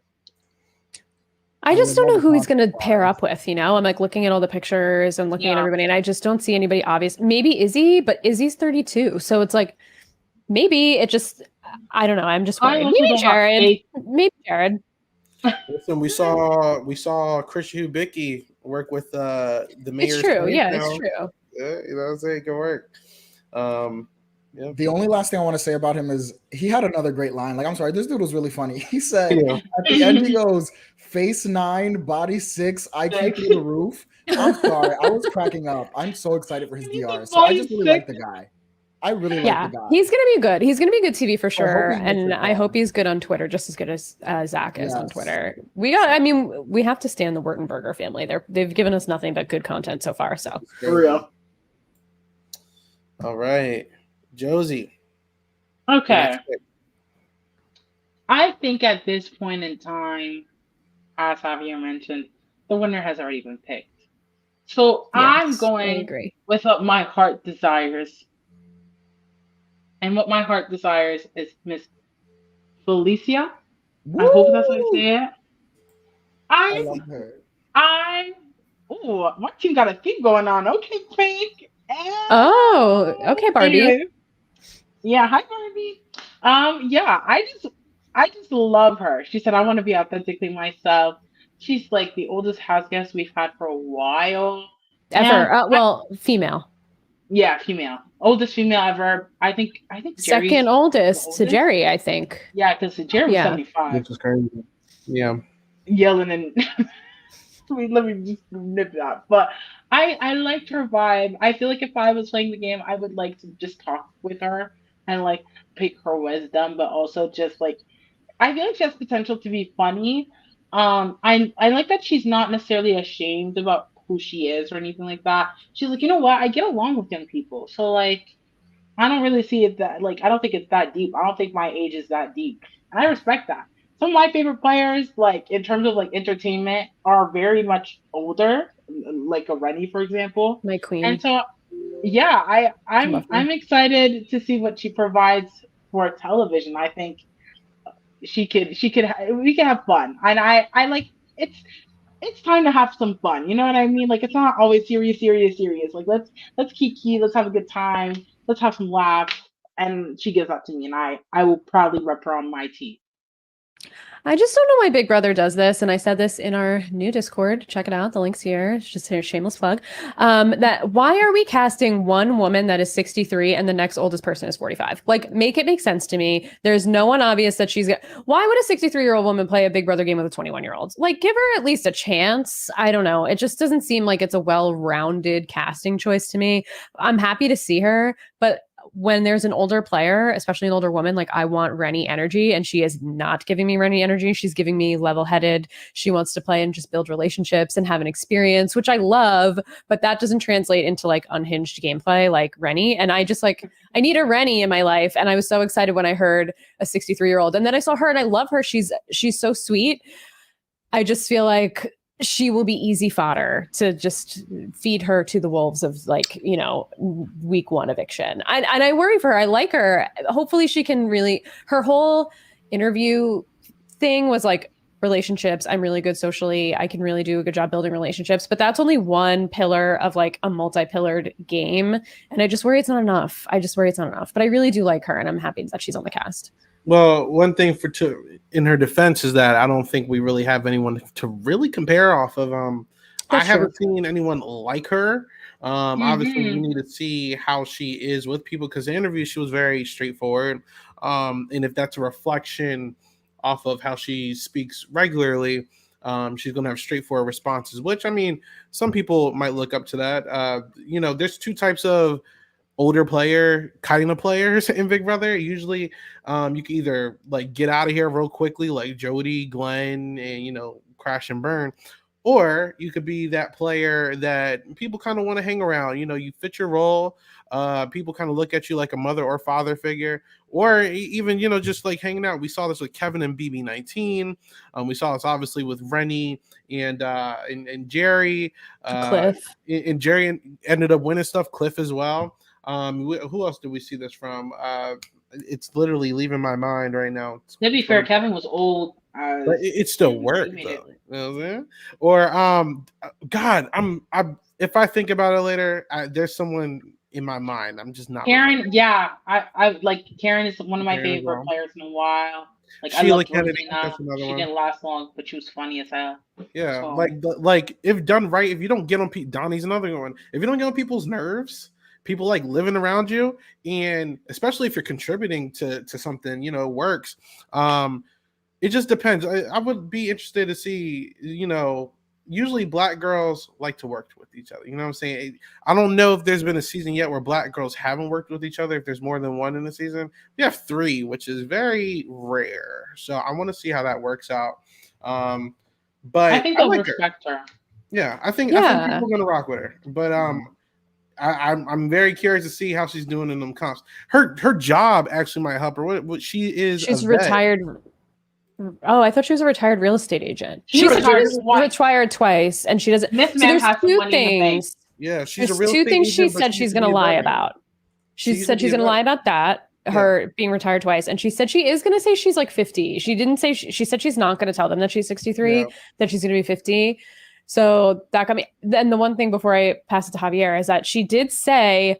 I just don't know who he's going to pair up with. I'm like looking at all the pictures and looking at everybody, and I just don't see anybody obvious. Maybe Izzy, but Izzy's 32, so it's like maybe it just. I don't know. I'm just worried. Maybe Jared. Listen, we saw Chris Hubicki work with the mayor's. It's true. Yeah, it's true. Yeah, what I'm saying? It can work. Yeah. The only last thing I want to say about him is he had another great line. Like, I'm sorry, this dude was really funny. He said at the end, he goes, "Face 9, body 6, IQ through the roof." I'm sorry, I was cracking up. I'm so excited for his DR. So I just really like the guy. I really like the guy. He's gonna be good. He's gonna be good TV for sure, and I hope he's good on Twitter, just as good as Zach is on Twitter. We have to stand the Wurtenberger family. They've given us nothing but good content so far. So for real. All right. Josie. Okay. I think at this point in time, as Javier mentioned, the winner has already been picked. So I'm going with what my heart desires. And what my heart desires is Miss Felicia. Woo! I hope that's how you say it. I love her. My team got a theme going on. Okay, Craig. Okay, Barbie. Anyway. Yeah, hi Barbie. I just love her. She said, "I want to be authentically myself." She's like the oldest house guest we've had for a while. Ever. Female. Yeah, female. Oldest female ever. I think Jerry's second oldest to Jerry, I think. Yeah, because Jerry was 75. Which is crazy. Yeah. Yelling and Let me just nip that. But I liked her vibe. I feel like if I was playing the game, I would like to just talk with her and like pick her wisdom, but also just like I feel like she has potential to be funny. I like that she's not necessarily ashamed about who she is or anything like that. She's like, you know what? I get along with young people, so like I don't really see it that like I don't think it's that deep. I don't think my age is that deep, and I respect that. Some of my favorite players, like in terms of like entertainment, are very much older, like a Rennie, for example. My And queen. so, yeah, Love her. I'm excited to see what she provides for television. I think we can have fun, and I like it's time to have some fun. You know what I mean? Like it's not always serious. Like let's kiki, let's have a good time, let's have some laughs. And she gives that to me, and I will proudly rep her on my team. I just don't know why Big Brother does this. And I said this in our new Discord. Check it out. The link's here. It's just a shameless plug. That why are we casting one woman that is 63 and the next oldest person is 45? Like, make it make sense to me. There's no one obvious that why would a 63-year-old woman play a Big Brother game with a 21-year-old? Like, give her at least a chance. I don't know. It just doesn't seem like it's a well-rounded casting choice to me. I'm happy to see her, but when there's an older player, especially an older woman, like I want Rennie energy, and she is not giving me Rennie energy. She's giving me level-headed. She wants to play and just build relationships and have an experience, which I love, but that doesn't translate into like unhinged gameplay like Rennie. And I just like, I need a Rennie in my life. And I was so excited when I heard a 63-year-old, and then I saw her and I love her. She's so sweet. I just feel like she will be easy fodder to just feed her to the wolves of like, you know, week one eviction. And I worry for her. I like her. Hopefully she can really, her whole interview thing was like relationships. I'm really good socially. I can really do a good job building relationships, but that's only one pillar of like a multi-pillared game. And I just worry it's not enough. But I really do like her, and I'm happy that she's on the cast. Well, one thing in her defense is that I don't think we really have anyone to really compare off of. I haven't seen anyone like her. Obviously, we need to see how she is with people, because the interview, she was very straightforward. And if that's a reflection off of how she speaks regularly, she's going to have straightforward responses, which, I mean, some people might look up to that. You know, there's two types of older player kind of players in Big Brother. Usually you can either like get out of here real quickly like Jody, Glenn, and you know, crash and burn, or you could be that player that people kind of want to hang around. You know, you fit your role, people kind of look at you like a mother or father figure, or even, you know, just like hanging out. We saw this with Kevin and BB19. We saw this obviously with Rennie and Jerry, Cliff, and Jerry ended up winning stuff, Cliff as well. Who else did we see this from? It's literally leaving my mind right now. To be fair, Kevin was old. But it still worked though. You know what I'm saying? Or God, if I think about it later, there's someone in my mind. I'm just not. Karen, remembering. yeah, I like Karen is one of my favorite players in a while. Like I loved Rosina. She didn't last long, but she was funny as hell. Yeah, so. like if done right, if you don't get on Donnie's another one. If you don't get on people's nerves, people like living around you, and especially if you're contributing to something, you know, works. It just depends. I would be interested to see, you know, usually black girls like to work with each other. You know what I'm saying? I don't know if there's been a season yet where black girls haven't worked with each other. If there's more than one in the season, we have 3, which is very rare. So I want to see how that works out. But I think they'll respect her. Yeah, I think people are gonna rock with her. But I'm very curious to see how she's doing in them comps. Her job actually might help her. What she's retired. Oh, I thought she was a retired real estate agent. She's retired twice, and she doesn't. This man has 2 things. Yeah, she's a real estate agent. 2 things she said she's going to lie about. She said she's going to lie about that, her being retired twice, and she said she is going to say she's like 50. She didn't say she said she's not going to tell them that she's 63, that she's going to be 50. So that got me. Then the one thing before I pass it to Javier is that she did say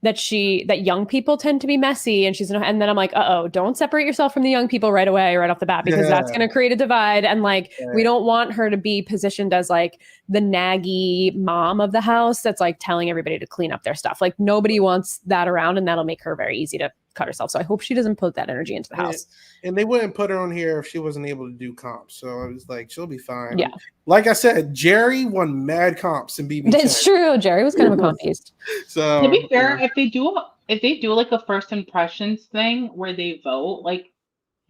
that young people tend to be messy, and and then I'm like, don't separate yourself from the young people right away, right off the bat, because that's going to create a divide. And like, we don't want her to be positioned as like the naggy mom of the house that's like telling everybody to clean up their stuff. Like nobody wants that around, and that'll make her very easy to cut herself. So I hope she doesn't put that energy into the house. And they wouldn't put her on here if she wasn't able to do comps. So I was like, she'll be fine. Yeah. Like I said, Jerry won mad comps in BB. That's true. Jerry was kind of a comp beast. So to be fair, if they do like a first impressions thing where they vote like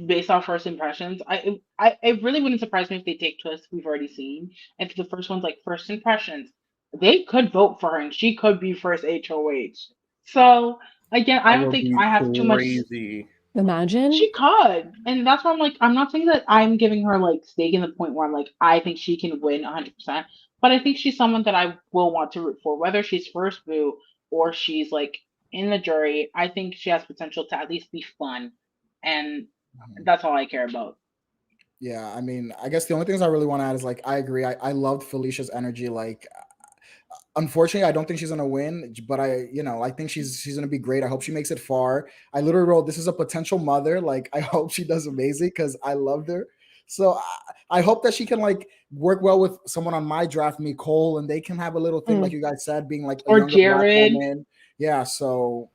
based off first impressions, it really wouldn't surprise me if they take twists we've already seen. If the first one's like first impressions, they could vote for her and she could be first HOH. So again, I don't think I have too much. Imagine She could, and that's why I'm like, I'm not saying that I'm giving her like stake in the point where I'm like, I think she can win 100%, but I think she's someone that I will want to root for, whether she's first boo or she's like in the jury. I think she has potential to at least be fun, and that's all I care about. Yeah, I mean, I guess the only things I really want to add is like, I agree. I loved Felicia's energy. Like, unfortunately, I don't think she's gonna win, but I think she's gonna be great. I hope she makes it far. I literally wrote, "This is a potential mother." Like, I hope she does amazing because I loved her. So I hope that she can like work well with someone on my draft, me, Cole, and they can have a little thing like you guys said, being like a or younger Jared. Black woman. Yeah, so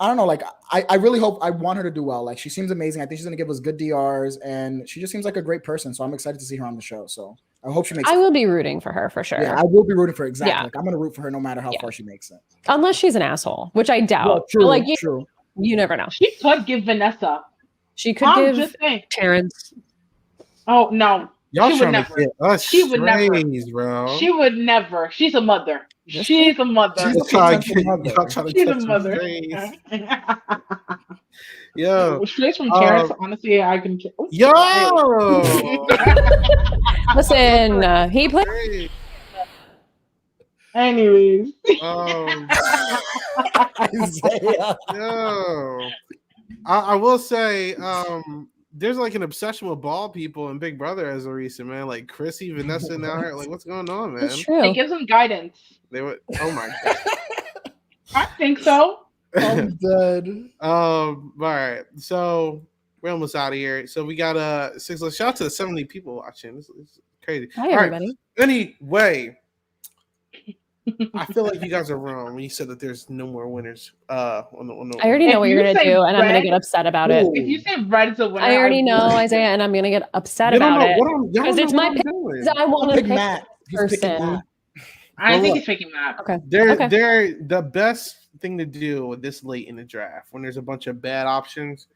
I don't know. Like, I really hope, I want her to do well. Like, she seems amazing. I think she's gonna give us good DRs, and she just seems like a great person. So I'm excited to see her on the show. So I hope she makes. I will be rooting for her for sure. Yeah, I will be rooting for her. Exactly. Yeah. Like, I'm gonna root for her no matter how far she makes it. Unless she's an asshole, which I doubt. Well, true, But, like, true. You never know. She could give Vanessa. She could give Terrence. Oh no. Y'all she would trying never. to get us She would never. bro. She would never. She's a mother. She's a mother. She's a mother. Yo. Straight from Terrence, honestly, I can. Yo. Listen, he played. Anyways. Yo. I will say, there's like an obsession with bald people in Big Brother as a recent, man. Like Chrissy, Vanessa, now her. Like, what's going on, man? That's true. It gives them guidance. They were. Oh my god. I think so. I'm dead. All right. So we're almost out of here. So we got shout out to the 70 people watching. This is crazy. Hi, everybody. Right. Anyway, I feel like you guys are wrong when you said that there's no more winners. On the I already know what you're gonna do, and I'm gonna get upset about it. If you say red is a winner, I already know, Isaiah, and I'm gonna get upset about it because it's my pick. I want to pick Matt. person. I think he's picking Matt. Okay. They're the best thing to do this late in the draft when there's a bunch of bad options.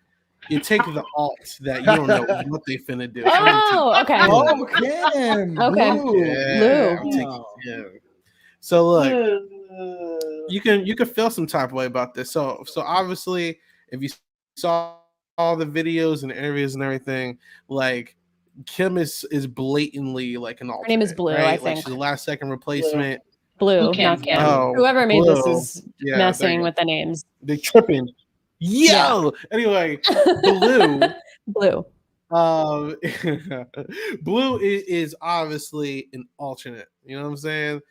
You take the alt that you don't know what they finna do. Oh, okay. Oh, Kim. Okay. Yeah, Blue. So look, you can feel some type of way about this. So obviously, if you saw all the videos and interviews and everything, like Kim is blatantly like an alternate. Her name is Blue, right? I Like think. she's the last second replacement. Blue, Kim. not Kim. Oh, Whoever made Blue. this is messing with the names. They're tripping. Yo. Anyway, Blue. Blue. Blue is obviously an alternate. You know what I'm saying?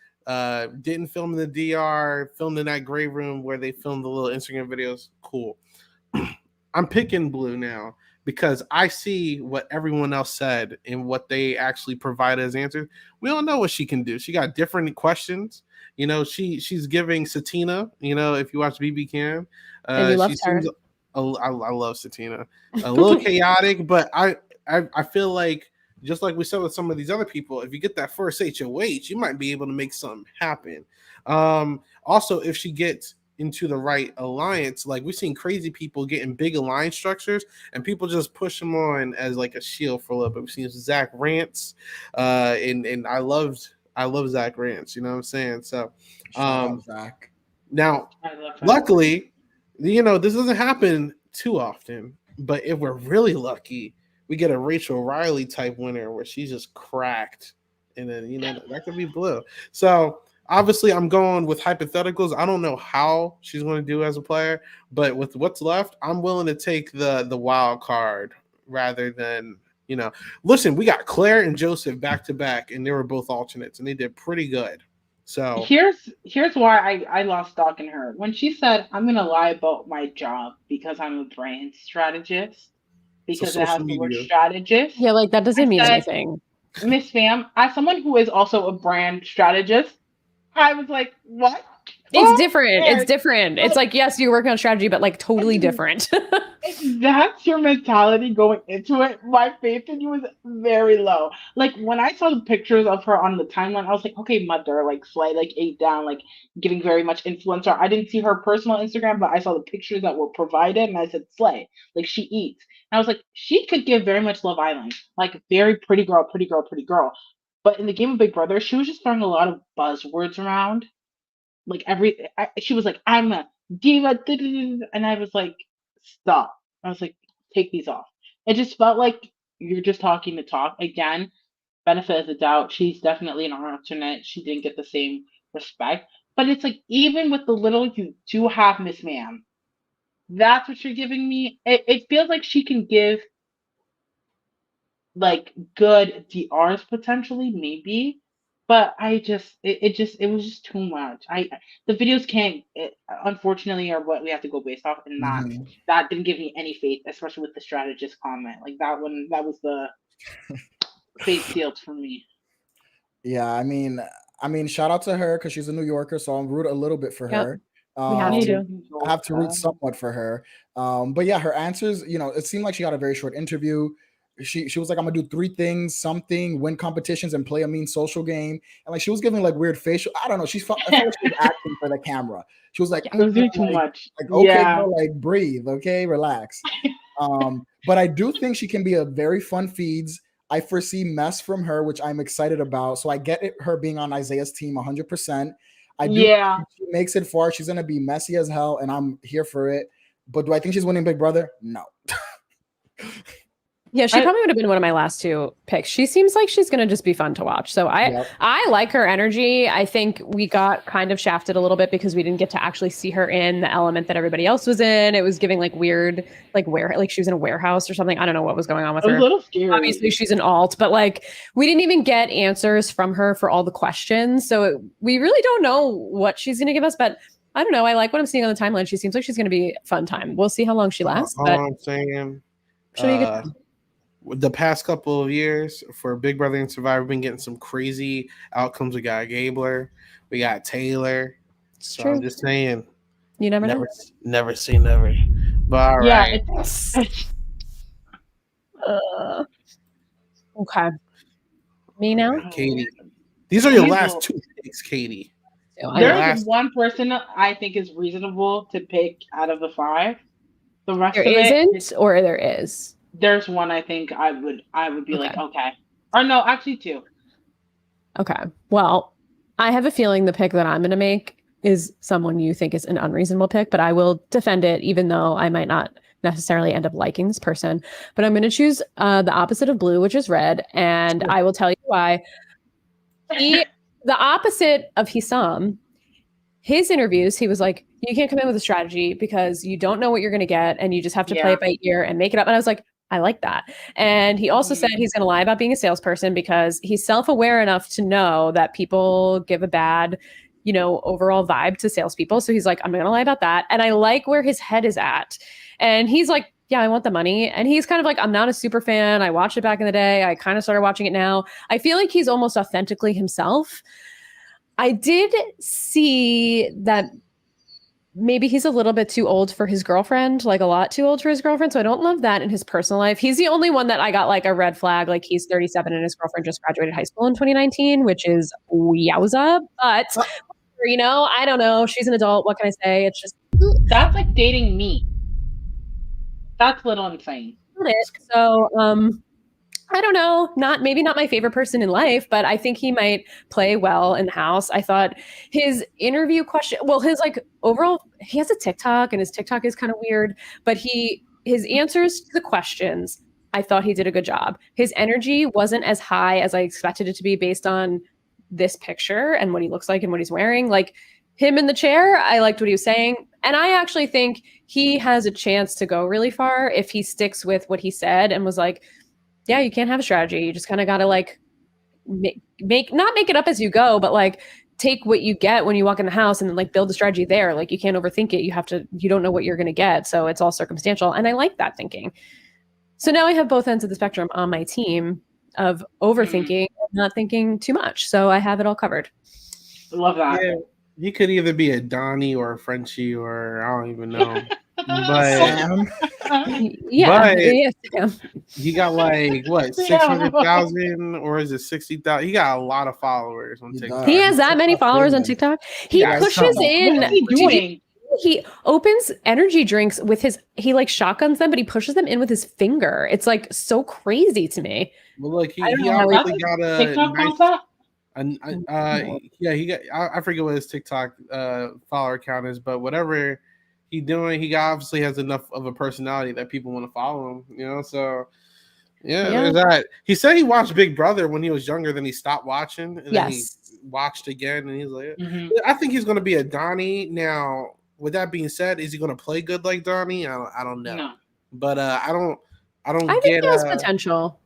Didn't film in the DR, filmed in that gray room where they filmed the little Instagram videos. Cool. I'm picking Blue now because I see what everyone else said and what they actually provide as answers. We don't know what she can do. She got different questions. You know, she's giving Satina. You know, if you watch BB Cam, she seems. I love Satina. A little chaotic, but I feel like, just like we said with some of these other people, if you get that first HOH, you might be able to make something happen. Also, if she gets into the right alliance, like we've seen crazy people getting big alliance structures and people just push them on as like a shield for a little bit. We've seen Zach Rants, and I love Zach Rants, you know what I'm saying? So Zach. Now, luckily, you know, this doesn't happen too often, but if we're really lucky, we get a Rachel Riley type winner where she's just cracked, and then, you know, that could be Blue. So obviously I'm going with hypotheticals. I don't know how she's going to do as a player, but with what's left, I'm willing to take the wild card rather than, you know, listen, we got Claire and Joseph back to back, and they were both alternates, and they did pretty good. So here's why I lost stock in her. When she said, I'm gonna lie about my job because I'm a brand strategist, because it has the word strategist. Yeah, like that doesn't mean anything. Miss Pham, as someone who is also a brand strategist, I was like, what? It's different. It's different. It's like, yes, you're working on strategy, but like totally different. If that's your mentality going into it, my faith in you is very low. Like when I saw the pictures of her on the timeline, I was like, okay, mother, like slay, like ate down, like getting very much influencer. I didn't see her personal Instagram, but I saw the pictures that were provided, and I said, slay, like she eats. And I was like, she could give very much Love Island, like very pretty girl, pretty girl, pretty girl. But in the game of Big Brother, she was just throwing a lot of buzzwords around. Like she was like, I'm a diva, and I was like, stop. I was like, take these off. It just felt like you're just talking to talk. Again, benefit of the doubt, she's definitely an alternate. She didn't get the same respect. But it's like, even with the little you do have, Miss Ma'am, that's what you're giving me. It feels like she can give like good DRs potentially, maybe. But it was just too much. The videos can't, unfortunately, are what we have to go based off, and that didn't give me any faith, especially with the strategist comment. Like that one, that was the fate sealed for me. Yeah, I mean, shout out to her because she's a New Yorker, so I'm root a little bit for her. We have to. I have to root somewhat for her. But yeah, her answers, it seemed like she had a very short interview. She was like, I'm gonna do 3 things, something, win competitions, and play a mean social game. And like she was giving like weird facial. I don't know. I felt like she was acting for the camera. She was like, it was doing too much. Like, okay, girl, like breathe, okay, relax. But I do think she can be a very fun feeds. I foresee mess from her, which I'm excited about. So I get it, her being on Isaiah's team 100%. I do think she makes it far. She's gonna be messy as hell, and I'm here for it. But do I think she's winning Big Brother? No. Yeah, she probably would have been one of my last 2 picks. She seems like she's going to just be fun to watch. So I like her energy. I think we got kind of shafted a little bit because we didn't get to actually see her in the element that everybody else was in. It was giving like weird, like she was in a warehouse or something. I don't know what was going on with her. It was a little scary. Obviously, she's an alt, but like we didn't even get answers from her for all the questions. So we really don't know what she's going to give us. But I don't know. I like what I'm seeing on the timeline. She seems like she's going to be a fun time. We'll see how long she lasts. All I'm saying. The past couple of years for Big Brother and Survivor, we've been getting some crazy outcomes. We got Gabler, we got Taylor. So true. I'm just saying, you never know. Never say never. But all right. Okay. Me now, Katie. These are your last 2 picks, Katie. There's one person I think is reasonable to pick out of the 5. The rest there isn't, or there is. There's one I think I would be like, okay. Or no, actually 2. Okay. Well, I have a feeling the pick that I'm going to make is someone you think is an unreasonable pick, but I will defend it even though I might not necessarily end up liking this person. But I'm going to choose the opposite of blue, which is red. And I will tell you why. The opposite of Hisam, his interviews, he was like, you can't come in with a strategy because you don't know what you're going to get and you just have to play it by ear and make it up. And I was like, I like that. And he also said he's going to lie about being a salesperson because he's self-aware enough to know that people give a bad, overall vibe to salespeople. So he's like, I'm going to lie about that. And I like where his head is at. And he's like, yeah, I want the money. And he's kind of like, I'm not a super fan. I watched it back in the day. I kind of started watching it now. I feel like he's almost authentically himself. I did see that maybe he's a little bit too old for his girlfriend, like a lot too old for his girlfriend. So I don't love that in his personal life. He's the only one that I got like a red flag. Like he's 37 and his girlfriend just graduated high school in 2019, which is yowza. But, I don't know. She's an adult. What can I say? It's just. That's like dating me. That's a little insane. So, I don't know, maybe not my favorite person in life, but I think he might play well in the house. I thought his interview question, his like overall, he has a TikTok and his TikTok is kind of weird, but his answers to the questions, I thought he did a good job. His energy wasn't as high as I expected it to be based on this picture and what he looks like and what he's wearing. Like him in the chair, I liked what he was saying. And I actually think he has a chance to go really far if he sticks with what he said and was like, yeah, you can't have a strategy. You just kind of got to like not make it up as you go, but like take what you get when you walk in the house and then like build a strategy there. Like you can't overthink it. You don't know what you're going to get. So it's all circumstantial. And I like that thinking. So now I have both ends of the spectrum on my team of overthinking and not thinking too much. So I have it all covered. I love that. Yeah. He could either be a Donnie or a Frenchie or I don't even know. But Sam. But- yeah. Sam. he got like what Yeah. 600,000 or is it 60,000? He got a lot of followers on He TikTok. does. He has that many TikTok followers on famous. TikTok. He Yeah, pushes some. in. What is he Did you- doing? He opens energy drinks with he like shotguns them, but he pushes them in with his finger. It's like so crazy to me. Well, look, he I don't know how obviously That's got a TikTok nice. content? Yeah, he got. I forget what his TikTok follower count is, but whatever he doing, he obviously has enough of a personality that people want to follow him. You know, so yeah, Yeah. there's that. He said he watched Big Brother when he was younger, then he stopped watching, and then he Yes. watched again, and he's like, Mhm. I think he's going to be a Donnie. Now, with that being said, is he going to play good like Donnie? I don't know, No. but I don't I think get. he has potential.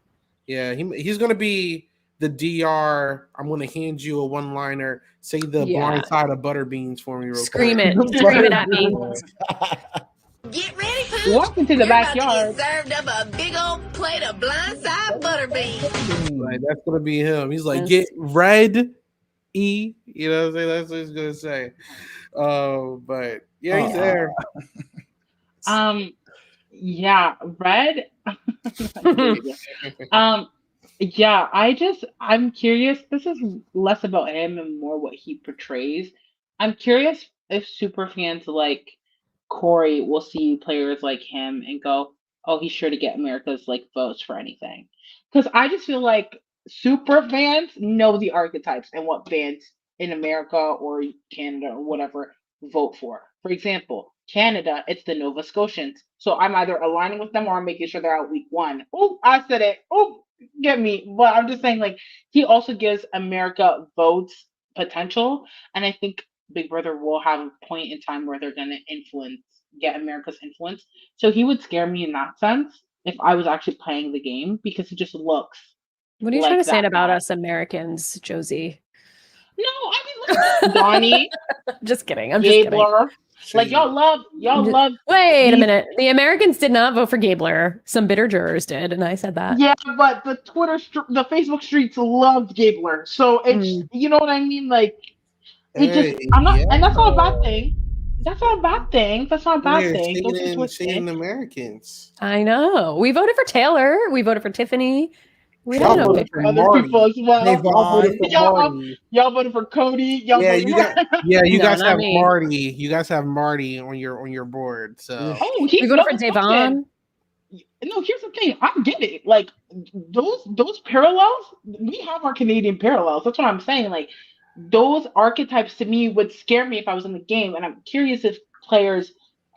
Yeah, he's going to be the DR. I'm going to hand you a one-liner. Say the Yeah. blind side of butter beans for me, real Scream quick. it. Scream it at me. Get ready, Pooch. Walk into the You're about to backyard. get served up a big old plate of blindside butter beans. Like that's going to be him. He's like, Yes. get red E. You know what I'm saying? That's what he's going to say. But yeah, he's there. Yeah, Red. Yeah, I'm curious. This is less about him and more what he portrays. I'm curious if super fans like Corey will see players like him and go, "Oh, he's sure to get America's like votes for anything." Because I just feel like super fans know the archetypes and what bands in America or Canada or whatever vote for. For example, Canada, it's the Nova Scotians. So I'm either aligning with them or I'm making sure they're out week one. Oh, I said it. Oh, get me. But I'm just saying, like, he also gives America votes potential. And I think Big Brother will have a point in time where they're going to get America's influence. So he would scare me in that sense if I was actually playing the game because he just looks. What are you like trying to say that about guy. us Americans, Josie? No, I mean, look at Donnie, Just kidding. I'm just kidding. Gabler. Like y'all love. Wait a these- minute. The Americans did not vote for Gabler. Some bitter jurors did, and I said that. Yeah, but the the Facebook streets loved Gabler. So it's you know what I mean. Like it just I'm not, and that's not a bad thing. That's not a bad thing. That's not a bad thing. Don't get twisted. Shading Americans. I know. We voted for Taylor. We voted for Tiffany. We Y'all don't know. voted for Other Marty. people as well. Hey, Vaughn. Y'all voted for Cody. Y'all Yeah, voted you for got. Yeah, you No, guys not have me. Marty. You guys have Marty on your board. So Oh, he's We voted for Nova Davon. Scotian. No, here's the thing. I get it. Like those parallels, we have our Canadian parallels. That's what I'm saying. Like those archetypes to me would scare me if I was in the game. And I'm curious if players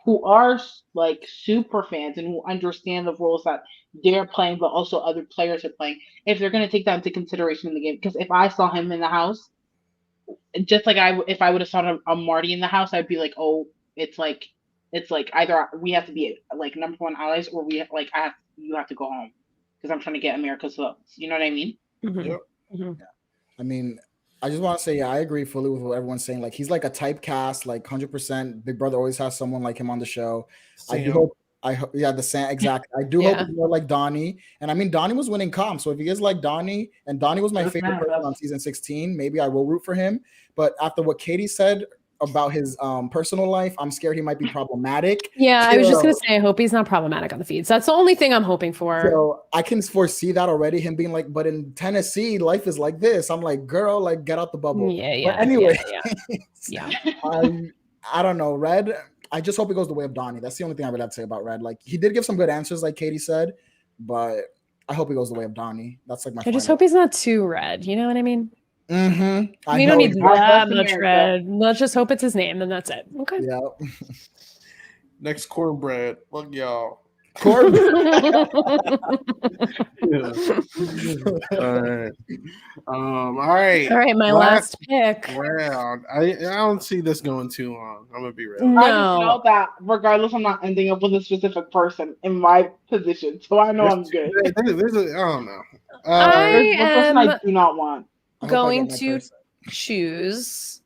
who are like super fans and who understand the roles that they're playing, but also other players are playing, if they're going to take that into consideration in the game. Because if I saw him in the house, just like if I would have saw a Marty in the house, I'd be like, oh, it's like either we have to be like number one allies, or you have to go home because I'm trying to get America's votes. You know what I mean? Mhm. Yep. Mhm. I mean, I just want to say, yeah, I agree fully with what everyone's saying. Like, he's like a typecast, like 100%. Big Brother always has someone like him on the show. I do hope, yeah, the same, exactly. I do hope Yeah. he's more like Donnie. And I mean, Donnie was winning comp. So if he is like Donnie, and Donnie was my favorite person on season 16, maybe I will root for him. But after what Katie said about his personal life, I'm scared he might be problematic. Yeah, I was just gonna say, I hope he's not problematic on the feeds. That's the only thing I'm hoping for. So I can foresee that already. Him being like, but in Tennessee, life is like this. I'm like, girl, like get out the bubble. Yeah. But anyway, Yeah. I don't know. Red, I just hope it goes the way of Donnie. That's the only thing I would have to say about Red. Like he did give some good answers, like Katie said, but I hope it goes the way of Donnie. That's like my. I just hope he's not too red. You know what I mean? Mm-hmm. We don't need that much America. red. Let's just hope it's his name, and that's it. Okay. Yeah. Next cornbread. Look, y'all. All right. All right. All right, my last pick. round. I don't see this going too long. I'm gonna be real. No. I just know that regardless, I'm not ending up with a specific person in my position, so I know I'm good. I don't know. There's one person am I do not want. I hope I going get my to person. choose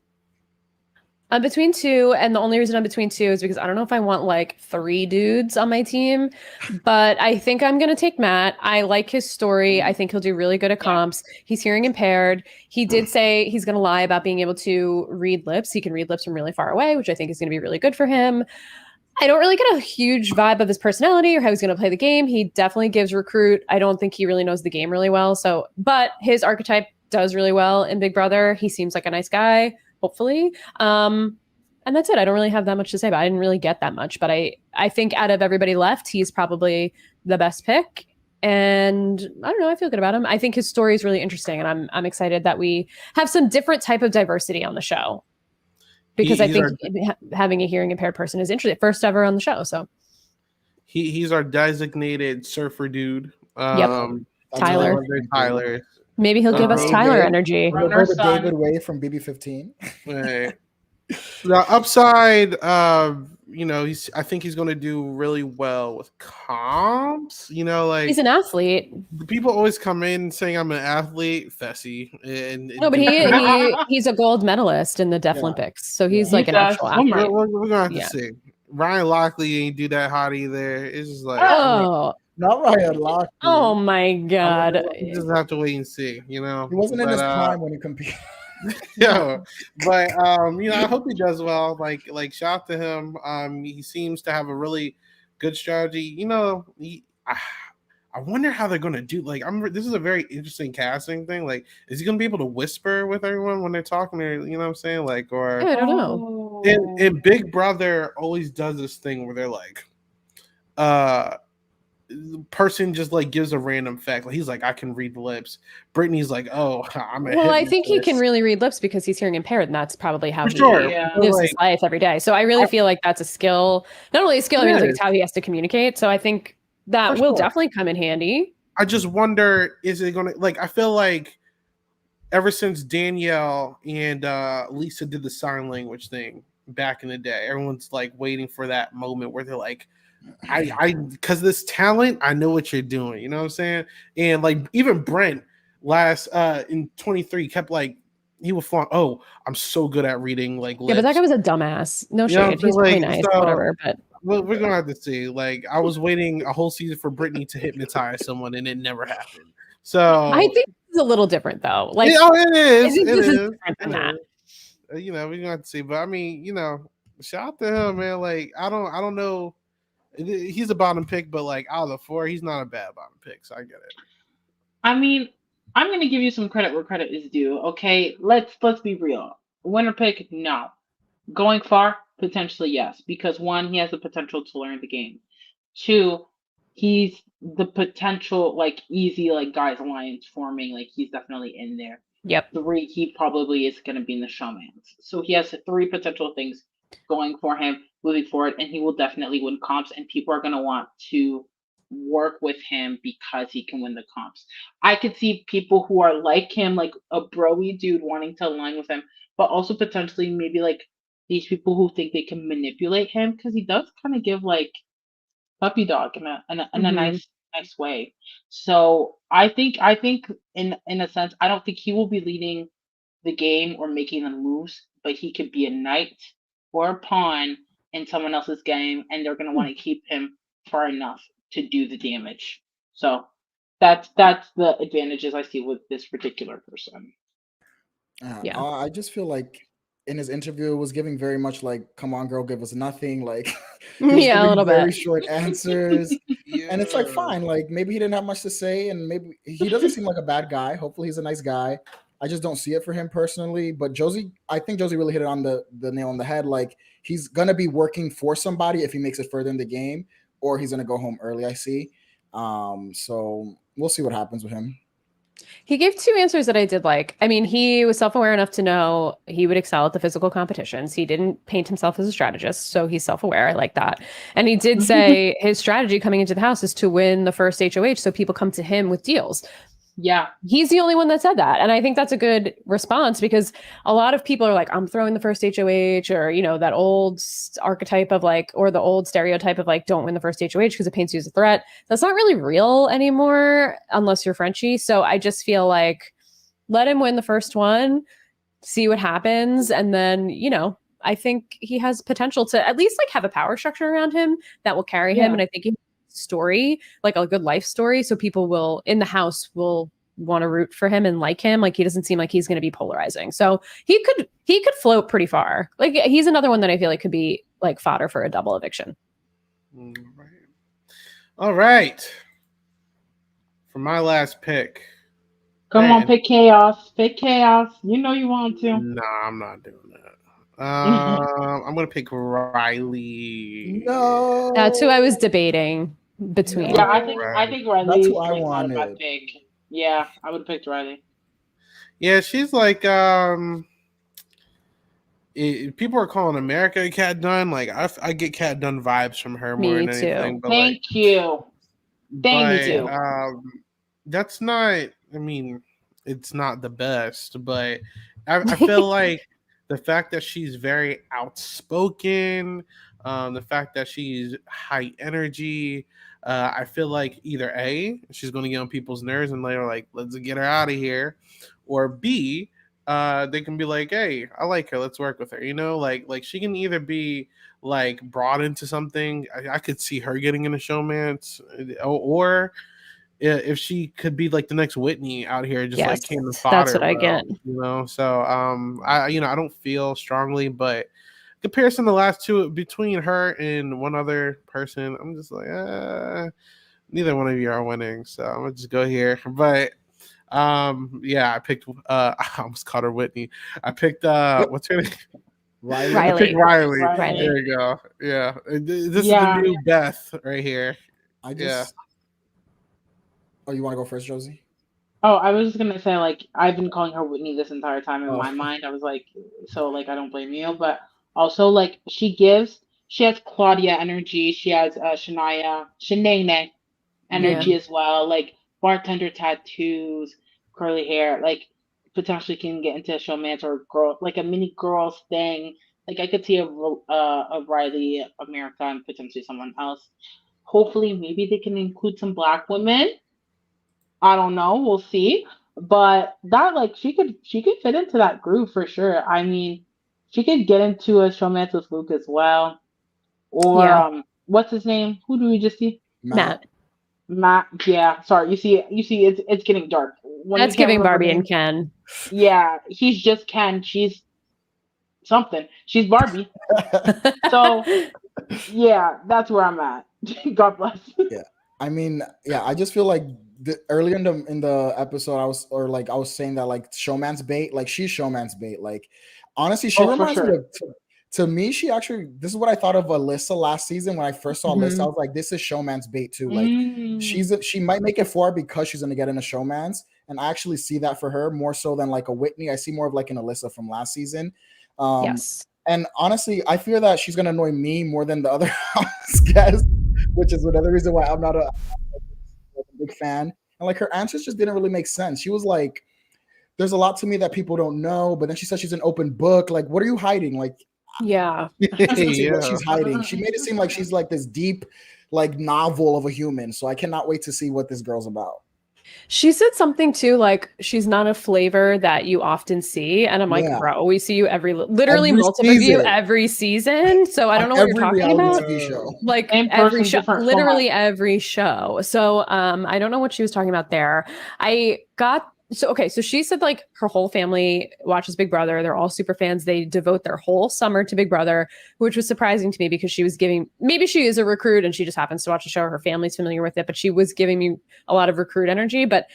I'm between two, and the only reason I'm between two is because I don't know if I want like 3 dudes on my team, but I think I'm gonna take Matt. I like his story. I think he'll do really good at comps. He's hearing impaired. He did say he's gonna lie about being able to read lips. He can read lips from really far away, which I think is gonna be really good for him. I don't really get a huge vibe of his personality or how he's going to play the game. He definitely gives recruit. I don't think he really knows the game really well. So, but his archetype does really well in Big Brother. He seems like a nice guy, hopefully. And that's it. I don't really have that much to say about it. I didn't really get that much, but I think out of everybody left, he's probably the best pick. And I don't know, I feel good about him. I think his story is really interesting, and I'm excited that we have some different type of diversity on the show. Because I think having a hearing impaired person is interesting. First ever on the show. So he's our designated surfer dude. Tyler. Tyler. Maybe he'll give us Tyler energy. Remember David Way from BB15? Right. The upside, I think he's going to do really well with comps. Like he's an athlete. People always come in saying I'm an athlete, Fessy. No, but he's a gold medalist in the Deaf Olympics, so he's like an actual athlete. We're gonna have to see. Ryan Lockley ain't do that hot either. It's just like not Ryan Lockley. Oh my god! You just have to wait and see. He wasn't in his prime when he competed. Yeah, but I hope he does well. Like shout out to him. He seems to have a really good strategy. I wonder how they're gonna do. This is a very interesting casting thing. Like, is he gonna be able to whisper with everyone when they're talking? Or you know what I'm saying? I don't know. And Big Brother always does this thing where they're like, the person just gives a random fact. Like he's like, I can read lips. Brittany's like, oh, I'm a well, I think he can really read lips because he's hearing impaired, and that's probably how he lives his life every day. So I really feel like that's a skill. Not only a skill, it's how he has to communicate. So I think that will definitely come in handy. I just wonder, is it gonna I feel like ever since Danielle and Lisa did the sign language thing back in the day, everyone's waiting for that moment where they're like, I because this talent, I know what you're doing. You know what I'm saying? And even Brent last in 23 kept he would flaunt, oh, I'm so good at reading lips. Yeah, but that guy was a dumbass. No shade. He's really nice, whatever. But we're gonna have to see. I was waiting a whole season for Brittany to hypnotize someone, and it never happened. So I think it's a little different, though. It is. It is different than that. We're gonna have to see. But I mean, shout out to him, man. I don't know. He's a bottom pick, but out of the 4, he's not a bad bottom pick. So I get it. I mean, I'm gonna give you some credit where credit is due. Okay, let's be real. Winner pick, no. Going far, potentially yes, because 1, he has the potential to learn the game. 2, he's the potential easy guys alliance forming. He's definitely in there. Yep. 3, he probably is going to be in the showmans. So he has 3 potential things going for him moving forward, and he will definitely win comps, and people are going to want to work with him because he can win the comps. I could see people who are like him, a broy dude, wanting to align with him, but also potentially maybe these people who think they can manipulate him, because he does kind of give puppy dog in a nice way. So I think in a sense, I don't think he will be leading the game or making the moves, but he could be a knight or a pawn in someone else's game, and they're going to want to keep him far enough to do the damage. So that's the advantages I see with this particular person. I just feel like in his interview it was giving very much come on girl, give us nothing. A little very bit short answers. And it's fine, maybe he didn't have much to say, and maybe he doesn't seem like a bad guy. Hopefully he's a nice guy. I just don't see it for him personally. But I think Josie really hit it on the nail on the head. He's gonna be working for somebody if he makes it further in the game, or he's gonna go home early, I see. So we'll see what happens with him. He gave 2 answers that I did like. I mean, he was self-aware enough to know he would excel at the physical competitions. He didn't paint himself as a strategist, so he's self-aware. I like that. And he did say his strategy coming into the house is to win the first HOH so people come to him with deals. Yeah. He's the only one that said that. And I think that's a good response, because a lot of people are like, I'm throwing the first HOH, or, that old archetype of or the old stereotype of don't win the first HOH because it paints you as a threat. That's not really real anymore unless you're Frenchie. So I just feel let him win the first one, see what happens. And then, I think he has potential to at least like have a power structure around him that will carry him. Yeah. And I think he has a story, like a good life story. So people will in the house will want to root for him and like him. Like he doesn't seem like he's going to be polarizing. So he could float pretty far. Like he's another one that I feel like could be like fodder for a double eviction. All right. For my last pick. Come on, pick chaos. Pick chaos. You know you want to. Nah, I'm not doing that. I'm gonna pick Riley. No, That's who I was debating between. Yeah, I think Riley That's is who I like not a bad wanted. pick. Yeah, I would have picked Riley. Yeah, she's like people are calling America Cat Dunn. Like I get Cat Dunn vibes from her more Me than too. anything. But Thank you. Thank you. That's not. I mean, it's not the best, but I feel like the fact that she's very outspoken, the fact that she's high energy. I feel like either A, she's going to get on people's nerves and they're like, let's get her out of here, or B, they can be like, hey, I like her, let's work with her. You know, like she can either be like brought into something. I could see her getting in a showmance, or if she could be like the next Whitney out here, just like came to fodder. That's what I get. You know, so I don't feel strongly, but comparison to the last two between her and one other person, I'm just like, neither one of you are winning, so I'm gonna just go here. But yeah, I picked I almost called her Whitney. I picked what's her name? Riley. I picked Riley. Riley. There you go. Yeah, this is the new Beth right here. Oh, you want to go first, Josie? Oh, I was just gonna say, like, I've been calling her Whitney this entire time in my mind. I was like, so like I don't blame you, but also like she has Claudia energy, she has Shanae energy as well, like bartender tattoos, curly hair, like potentially can get into a showmance or girl, like a mini girls thing. Like I could see a Riley America and potentially someone else. Hopefully, maybe they can include some Black women. I don't know. We'll see. But that like she could fit into that group for sure. I mean, she could get into a showmance with Luke as well. Or what's his name? Who do we just see? Matt. Yeah. Sorry. You see it's getting dark. That's giving Barbie and Ken. Yeah, he's just Ken. She's something. She's Barbie. So yeah, that's where I'm at. God bless. Yeah. I mean, yeah, I just feel like earlier in the episode, I was saying that like showman's bait, like she's showman's bait. Like honestly, she reminds me of to me, she actually, this is what I thought of Alyssa last season when I first saw Alyssa. I was like, this is showman's bait too. Like she might make it far because she's gonna get in a showman's, and I actually see that for her more so than like a Whitney. I see more of like an Alyssa from last season. Yes. And honestly, I fear that she's gonna annoy me more than the other house guests, which is another reason why I'm not a big fan. And like her answers just didn't really make sense. She was like, there's a lot to me that people don't know, but then she said she's an open book. Like, what are you hiding? Like, yeah. What she's hiding. She made it seem like she's like this deep, like novel of a human. So I cannot wait to see what this girl's about. She said something too, like she's not a flavor that you often see, and I'm like, bro, we see you literally multiple of you every season. So I don't know what you're talking about. TV show. Like every show, literally every show. So I don't know what she was talking about there. So she said like her whole family watches Big Brother. They're all super fans. They devote their whole summer to Big Brother, which was surprising to me because she was maybe she is a recruit and she just happens to watch the show. Her family's familiar with it, but she was giving me a lot of recruit energy. But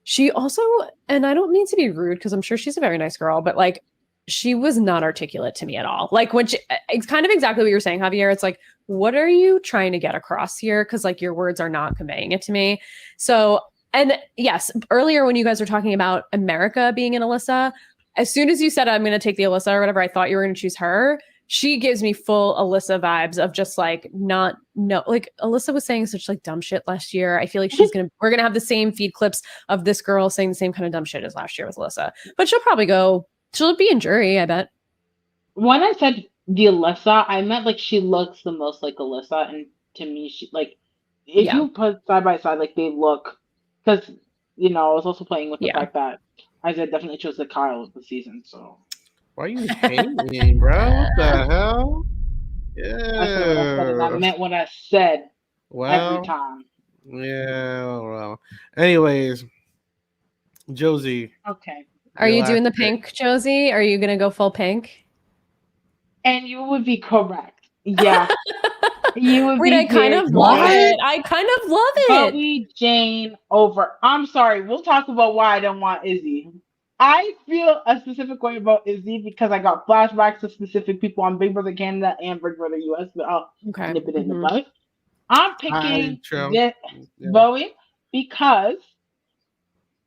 she also, and I don't mean to be rude because I'm sure she's a very nice girl, but like she was not articulate to me at all. Like it's kind of exactly what you're saying, Javier. It's like, what are you trying to get across here? Because like your words are not conveying it to me. So. And yes, earlier when you guys were talking about America being in Alyssa, as soon as you said, I'm going to take the Alyssa or whatever, I thought you were going to choose her. She gives me full Alyssa vibes of just like, like Alyssa was saying such like dumb shit last year. I feel like we're going to have the same feed clips of this girl saying the same kind of dumb shit as last year with Alyssa, but she'll be in jury, I bet. When I said the Alyssa, I meant like she looks the most like Alyssa. And to me, she like, if you put side by side, like they look. Because, I was also playing with the fact that Isaiah definitely chose the Kyle of the season. So, Why are you hating, bro? What the hell? I said what I said, and I Yeah. meant what I said every Well, time. yeah. Well. Anyways, Josie, Okay. Are your you last doing the pick. pink, Josie? Are you gonna go full pink? And you would be correct. Yeah, you would Wait, be I kind very of love What? it. correct. I kind of love it. Bowie Jane over. I'm sorry. We'll talk about why I don't want Izzy. I feel a specific way about Izzy because I got flashbacks to specific people on Big Brother Canada and Big Brother US, but I'll Okay. nip it in the Mhm. bud. I'm Hi, picking True. this Yeah. Bowie because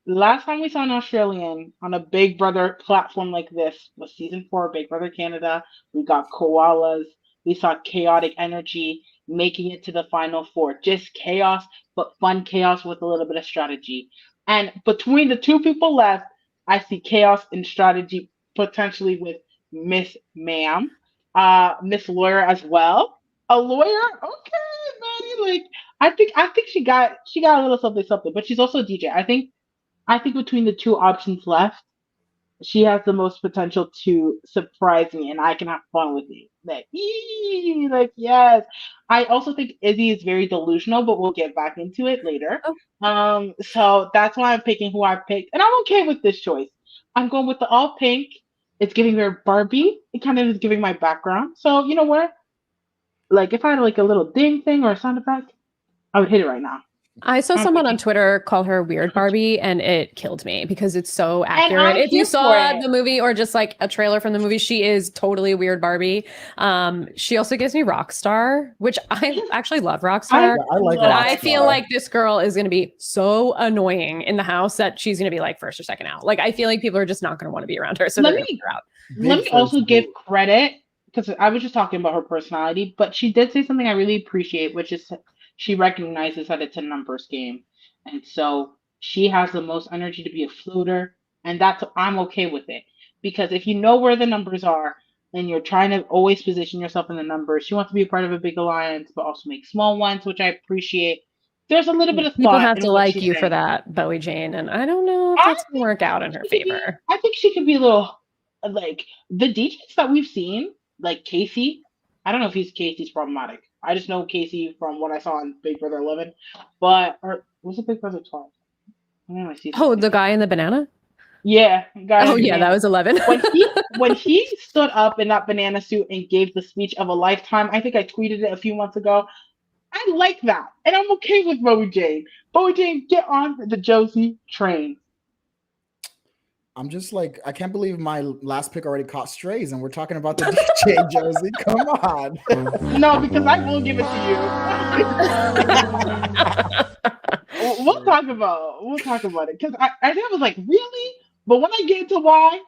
last time we saw an Australian on a Big Brother platform like this was season 4 of Big Brother Canada. We got koalas. We saw chaotic energy making it to the final four. Just chaos, but fun chaos with a little bit of strategy. And between the two people left, I see chaos and strategy potentially with Miss Ma'am, Miss Lawyer as well. A lawyer, okay, Maddie. Like I think she got a little something something, but she's also a DJ. I think between the two options left, she has the most potential to surprise me, and I can have fun with it. Like yes. I also think Izzy is very delusional, but we'll get back into it later. Oh, So that's why I'm picking who I picked, and I'm okay with this choice. I'm going with the all pink. It's giving her Barbie. It kind of is giving my background. So you know what? Like if I had like a little ding thing or a sound effect, I would hit it right now. I saw I'm someone on picking, Twitter call her Weird Barbie, and it killed me because it's so and accurate. I'm If you here for saw it. the movie or just like a trailer from the movie, she is totally Weird Barbie. She also gives me Rockstar, which I actually love Rockstar. I like But love I feel Rockstar. like this girl is going to be so annoying in the house that she's going to be like first or second out. Like I feel like people are just not going to want to be around her, so Let they're going to me put her out. let Big me also first give boot. credit because I was just talking about her personality, but she did say something I really appreciate, which is she recognizes that it's a numbers game, and so she has the most energy to be a floater, and that's I'm okay with it because if you know where the numbers are and you're trying to always position yourself in the numbers, she wants to be a part of a big alliance, but also make small ones, which I appreciate. There's a little bit of People thought have in to what like she's you for saying. that, Bowie Jane, and I don't know if I that's going to work I out in think her she could be. favor. I think she could be a little like the DJs that we've seen, like Casey. I don't know if Casey's problematic. I just know Casey from what I saw on Big Brother 11, but or was it Big Brother 12? I don't know. I see Oh, something. the guy in the banana? Yeah, guy Oh in yeah, that banana. was 11. When he stood up in that banana suit and gave the speech of a lifetime, I think I tweeted it a few months ago. I like that, and I'm okay with Bowie Jane. Bowie Jane, get on the Josie train. I'm just like, I can't believe my last pick already caught strays, and we're talking about the DJ Josie. Come on. No, because I will give it to you. We'll talk about it because I think I was like really, but when I get into why,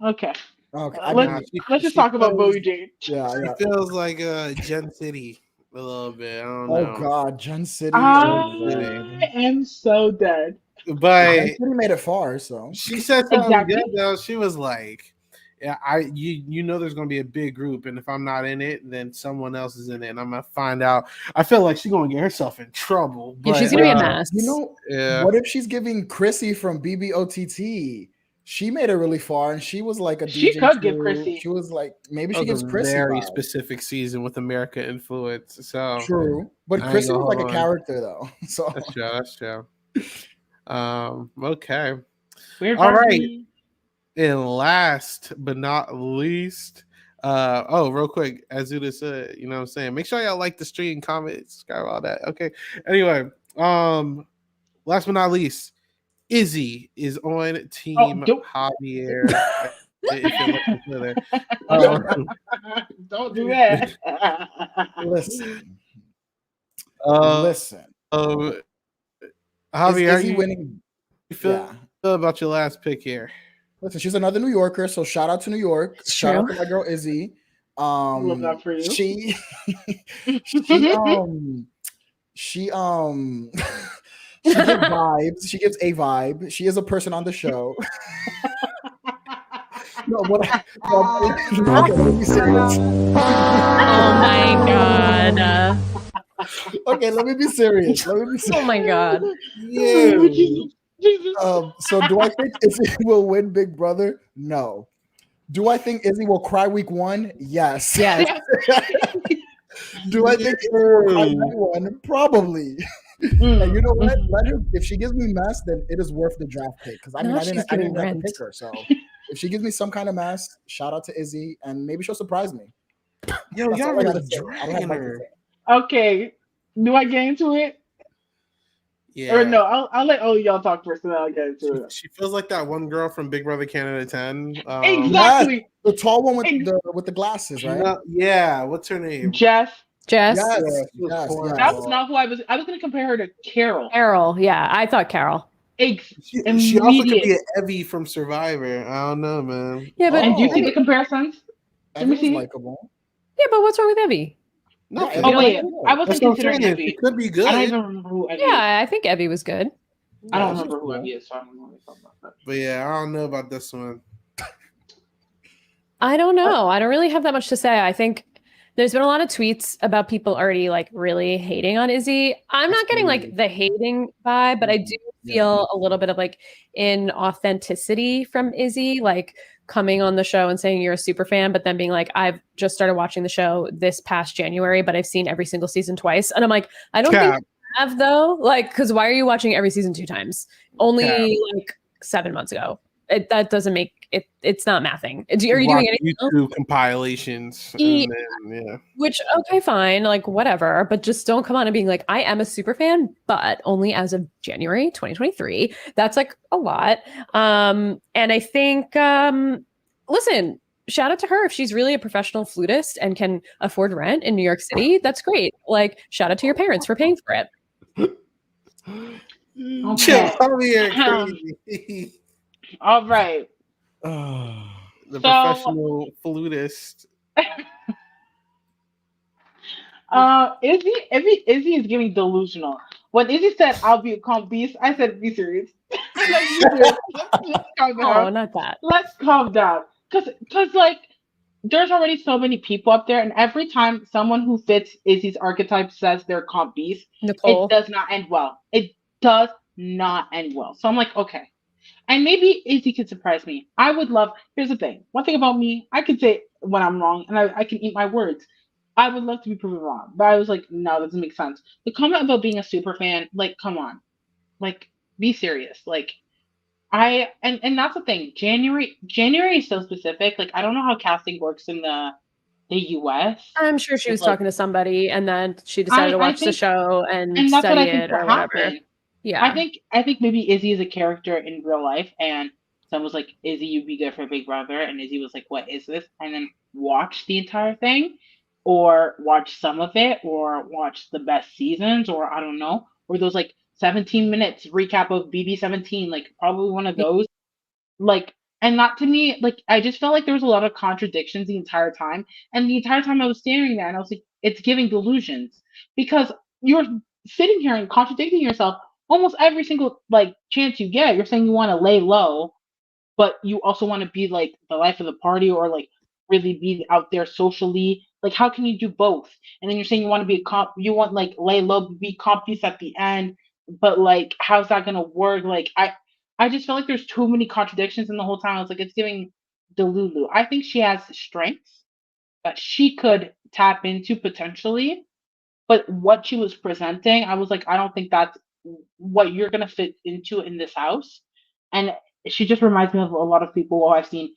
okay, Okay, I let's Nah, mean, let's just she talk about feels Bowie Jane. yeah, she yeah. feels like Gen City a little bit. I don't Oh know. God, Gen City. Oh Gen City. God, I am so dead. Gen But City made it far. So she said something good Exactly. though. She was like, "Yeah, you know there's gonna be a big group, and if I'm not in it, then someone else is in it, and I'm gonna find out." I feel like she's gonna get herself in trouble. Yeah, she's But gonna be a wait, mess. you know, yeah, what if she's giving Chrissy from BBOTT? She made it really far, and she was like a She DJ could give too. Chrissy. She was like, maybe that she was gives a Chrissy very vibes. specific season with America influence. So True, but I ain't Chrissy gonna was like a hold on. character though. So That's true. That's true. Okay. Weird All right. Barbie. And last but not least, real quick, as Zuda said, you know what I'm saying? Make sure y'all like the stream, comment, subscribe, all that. Okay. Anyway, last but not least, Izzy is on Oh, Team don't Javier. If you're looking further. Um, don't do that. listen, uh, listen. um, Is Javier, how Izzy you winning? feel Yeah. about your last pick here? Listen, she's another New Yorker, so shout out to New York. It's Shout out true. to my girl Izzy. Love that for you. She she she she gives vibes. She gives a vibe. She is a person on the show. No, okay, let me be serious. Oh my god. Okay, let me be serious. Let me be Oh serious. my god. Yeah. Jesus. So do I think Izzy will win Big Brother? No. Do I think Izzy will cry week 1? Yes. Yes. Do I think Izzy will cry week 1? Probably. And you know what? Let her. If she gives me mess, then it is worth the draft pick. Because I mean, Now I she's didn't giving have to rent. pick her. So if she gives me some kind of mess, shout out to Izzy, and maybe she'll surprise me. Yo, That's y'all all I gotta really say. I don't have dragging much to her. say. Okay, do I get into it? Yeah. Or no, I'll let all y'all talk first, and then I'll get into it. She feels like that one girl from Big Brother Canada 10. Exactly. The tall one with the glasses, right? No, yeah, what's her name? Jess. Jess. Yes, Yeah, she was yes, horrible. That was not who I was. I was going to compare her to Carol. Carol. Yeah, I thought Carol. She also could be an Evie from Survivor. I don't know, man. Yeah, but And do you see Evie, the comparisons? Let me Evie was see. likable. yeah, but what's wrong with Evie? Nothing. Evie Oh was wait, likable. I wasn't That's what I'm considering saying. Evie. She could be good. I don't even remember who Evie is. Yeah, I think Evie was good. I don't Yeah, remember who she's Evie is, so I don't know what you're talking about. But yeah, I don't know about this one. I don't know. I don't really have that much to say. I think there's been a lot of tweets about people already like really hating on Izzy. I'm not getting like the hating vibe, but I do feel a little bit of like inauthenticity from Izzy, like coming on the show and saying you're a super fan, but then being like, I've just started watching the show this past January, but I've seen every single season twice. And I'm like, I don't think you have though. Like, because why are you watching every season 2 times? Only like 7 months ago. That doesn't make it. It's not mathing. Are you doing anything YouTube else? compilations? And then, yeah. Which, okay, fine, like whatever, but just don't come on and being like, I am a super fan, but only as of January 2023. That's like a lot. And I think, listen, shout out to her if she's really a professional flutist and can afford rent in New York City. That's great. Like, shout out to your parents for paying for it. Okay. Chill, here crazy. All right. The professional flutist. Izzy is giving delusional. When Izzy said I'll be a calm beast, I said be serious. Let's be serious. Let's calm down. Oh, not that. Let's calm down. Cause like there's already so many people up there, and every time someone who fits Izzy's archetype says they're comp beast, Nicole. it does not end well. It does not end well. So I'm like, okay. And maybe Izzy could surprise me. I would love. Here's the thing. One thing about me, I could say when I'm wrong, and I can eat my words. I would love to be proven wrong, but I was like, no, that doesn't make sense. The comment about being a super fan, like, come on, like, be serious. Like, and that's the thing. January is so specific. Like, I don't know how casting works in the US. I'm sure she was Like, talking to somebody and then she decided to watch the think, show and and that's what study I think it will or whatever. happen. Yeah. I think maybe Izzy is a character in real life, and someone was like, Izzy, you'd be good for Big Brother, and Izzy was like, what is this? And then watch the entire thing, or watch some of it, or watch the best seasons, or I don't know, or those like 17 minutes recap of BB17, like probably one of those. Like, and that to me, like, I just felt like there was a lot of contradictions the entire time, and the entire time I was staring there, and I was like, it's giving delusions because you're sitting here and contradicting yourself almost every single like chance you get. You're saying you want to lay low, but you also want to be like the life of the party or like really be out there socially. Like, how can you do both? And then you're saying you want to be a comp, you want like lay low, be comp piece at the end, but like, how's that gonna work? Like, I just feel like there's too many contradictions in the whole time. I was like, it's giving Delulu. I think she has strengths that she could tap into potentially, but what she was presenting, I was like, I don't think that's what you're gonna fit into in this house. And she just reminds me of a lot of people who I've seen,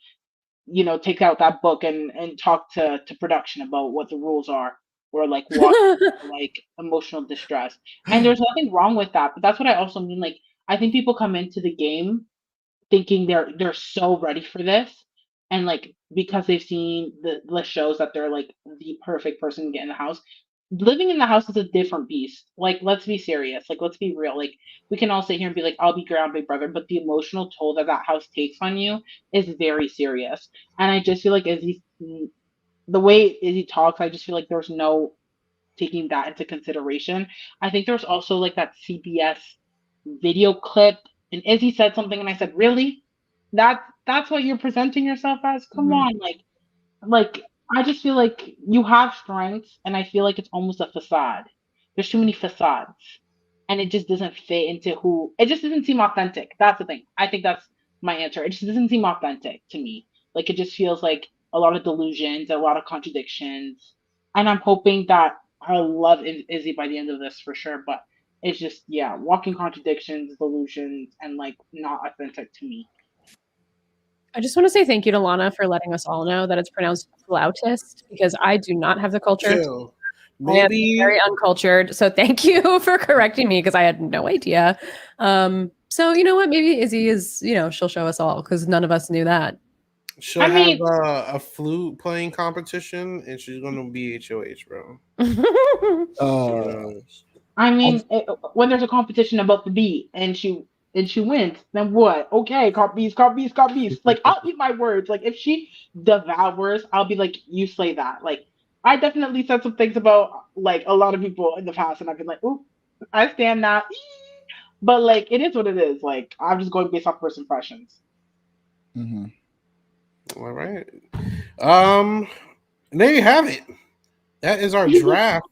take out that book and talk to production about what the rules are, or like walk like emotional distress. And there's nothing wrong with that, but that's what I also mean. Like, I think people come into the game thinking they're so ready for this, and like because they've seen the shows that they're like the perfect person to get in the house. Living in the house is a different beast. Like, let's be serious. Like, let's be real. Like, we can all sit here and be like, I'll be ground Big Brother, but the emotional toll that that house takes on you is very serious. And I just feel like the way Izzy talks, I just feel like there's no taking that into consideration. I think there's also like that CBS video clip, and Izzy said something, and I said, "Really? That's what you're presenting yourself as? Come on, like I just feel like you have strengths, and I feel like it's almost a facade. There's too many facades, and it just doesn't fit into who. It just doesn't seem authentic. That's the thing. I think that's my answer. It just doesn't seem authentic to me. Like it just feels like a lot of delusions, a lot of contradictions, and I'm hoping that I love Izzy by the end of this for sure. But it's just yeah, walking contradictions, delusions, and like not authentic to me. I just want to say thank you to Lana for letting us all know that it's pronounced flautist because I do not have the culture. Chill. I am Maybe very uncultured. So thank you for correcting me because I had no idea. So you know what? Maybe Izzy is, she'll show us all because none of us knew that. she'll I have mean, a flute playing competition, and she's gonna be HOH, bro. You Uh, know, I I'm- mean, when there's a competition about the beat and she wins, then what? Okay, cop beast, cop beast, cop beast. Like I'll eat my words. Like if she devours, I'll be like, you slay that. Like I definitely said some things about like a lot of people in the past, and I've been like, oop, I stand that. But like it is what it is. Like I'm just going based off first impressions. mhm. all right. Um, and there you have it. That is our draft.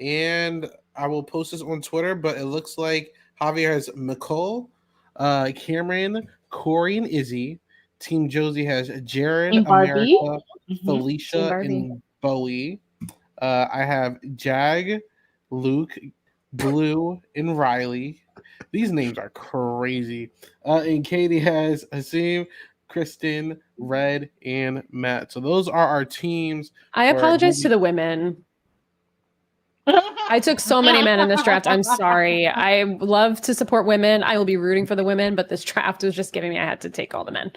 And I will post this on Twitter, but it looks like Javier has Nicole, Cameron, Corey, and Izzy. Team Josie has Jared, In Barbie. America, Hmm. Team Felicia, Barbie. and Bowie. I have Jag, Luke, Blue, and Riley. These names are crazy. And Katie has Hasim, Kristen, Red, and Matt. So those are our teams. I apologize to the women. I took so many men in this draft. I'm sorry. I love to support women. I will be rooting for the women, but this draft was just giving me I had to take all the men.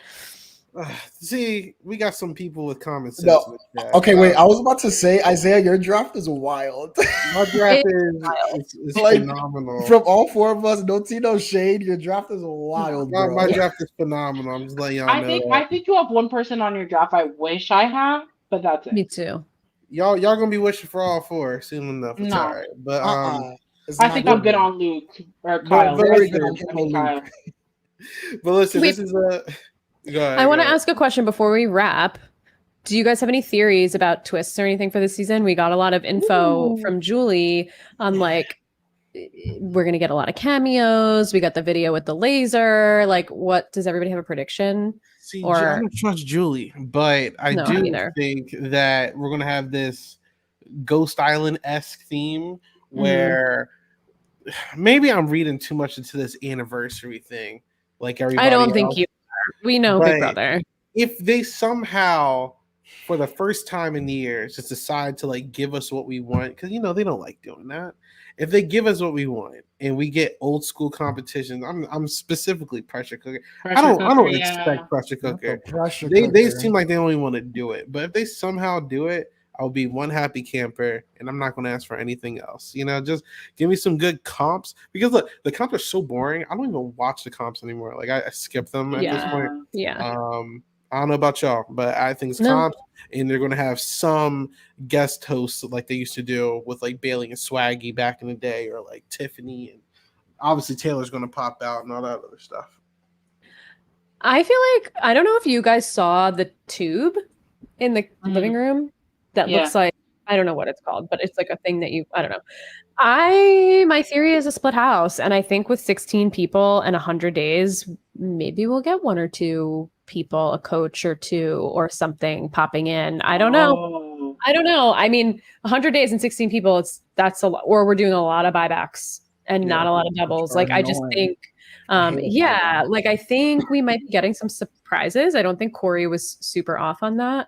See, we got some people with common sense. No. In the chat. Okay, wait. I was about to say, Isaiah, your draft is wild. My draft It's is Like, phenomenal. From all four of us, no tea, no shade. Your draft is wild, My, bro. my draft is phenomenal. I'm just letting y'all know I that. think you have one person on your draft I wish I have, but that's Me it. too. Y'all gonna be wishing for all four soon enough. It's all No. right. But It's I not think I'm good good. on Luke or But Kyle. Very listen, good on I him, mean Kyle. but listen, Wait. this is a. Go ahead. I want go to ahead. ask a question before we wrap. Do you guys have any theories about twists or anything for this season? We got a lot of info Ooh. from Julie on like we're gonna get a lot of cameos. We got the video with the laser. Like, what does everybody have a prediction? See, I Or don't trust Julie, but I no, do neither. think that we're gonna have this Ghost Island esque theme where maybe I'm reading too much into this anniversary thing, like I don't everybody think else. you are. We know Big But Brother. if they somehow, for the first time in years, just decide to like give us what we want, because they don't like doing that. If they give us what we want and we get old school competitions, I'm specifically pressure cooker. I Pressure cooker, don't yeah. expect pressure Not the cooker. pressure They cooker. seem like they only want to do it, but if they somehow do it, I'll be one happy camper, and I'm not going to ask for anything else. Just give me some good comps, because look, the comps are so boring. I don't even watch the comps anymore. Like I skip them at this point. Yeah. I don't know about y'all, but I think it's No. comps, and they're going to have some guest hosts like they used to do with like Bailey and Swaggy back in the day, or like Tiffany, and obviously Taylor's going to pop out and all that other stuff. I feel like I don't know if you guys saw the tube in the living room that Yeah. looks like I don't know what it's called, but it's like a thing that I don't know. My theory is a split house, and I think with 16 people and 100 days, maybe we'll get one or two people, a coach or two or something popping in. I don't know. Oh. I don't know. I mean, 100 days and 16 people, that's a lot. Or we're doing a lot of buybacks and not a lot of doubles. Like I just annoying. think I hate yeah, buybacks. like I think we might be getting some surprises. I don't think Corey was super off on that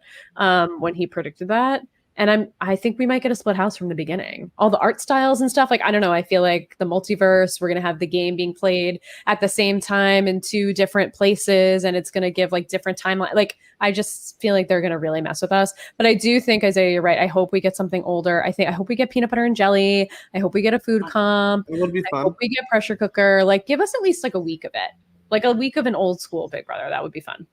when he predicted that. And I think we might get a split house from the beginning. All the art styles and stuff. Like, I don't know. I feel like the multiverse, we're gonna have the game being played at the same time in two different places, and it's gonna give like different timeline. Like, I just feel like they're gonna really mess with us. But I do think, Isaiah, you're right. I hope we get something older. I hope we get peanut butter and jelly. I hope we get a food comp. It would be I fun. hope we get pressure cooker. Like, give us at least like a week of it. Like a week of an old school Big Brother. That would be fun.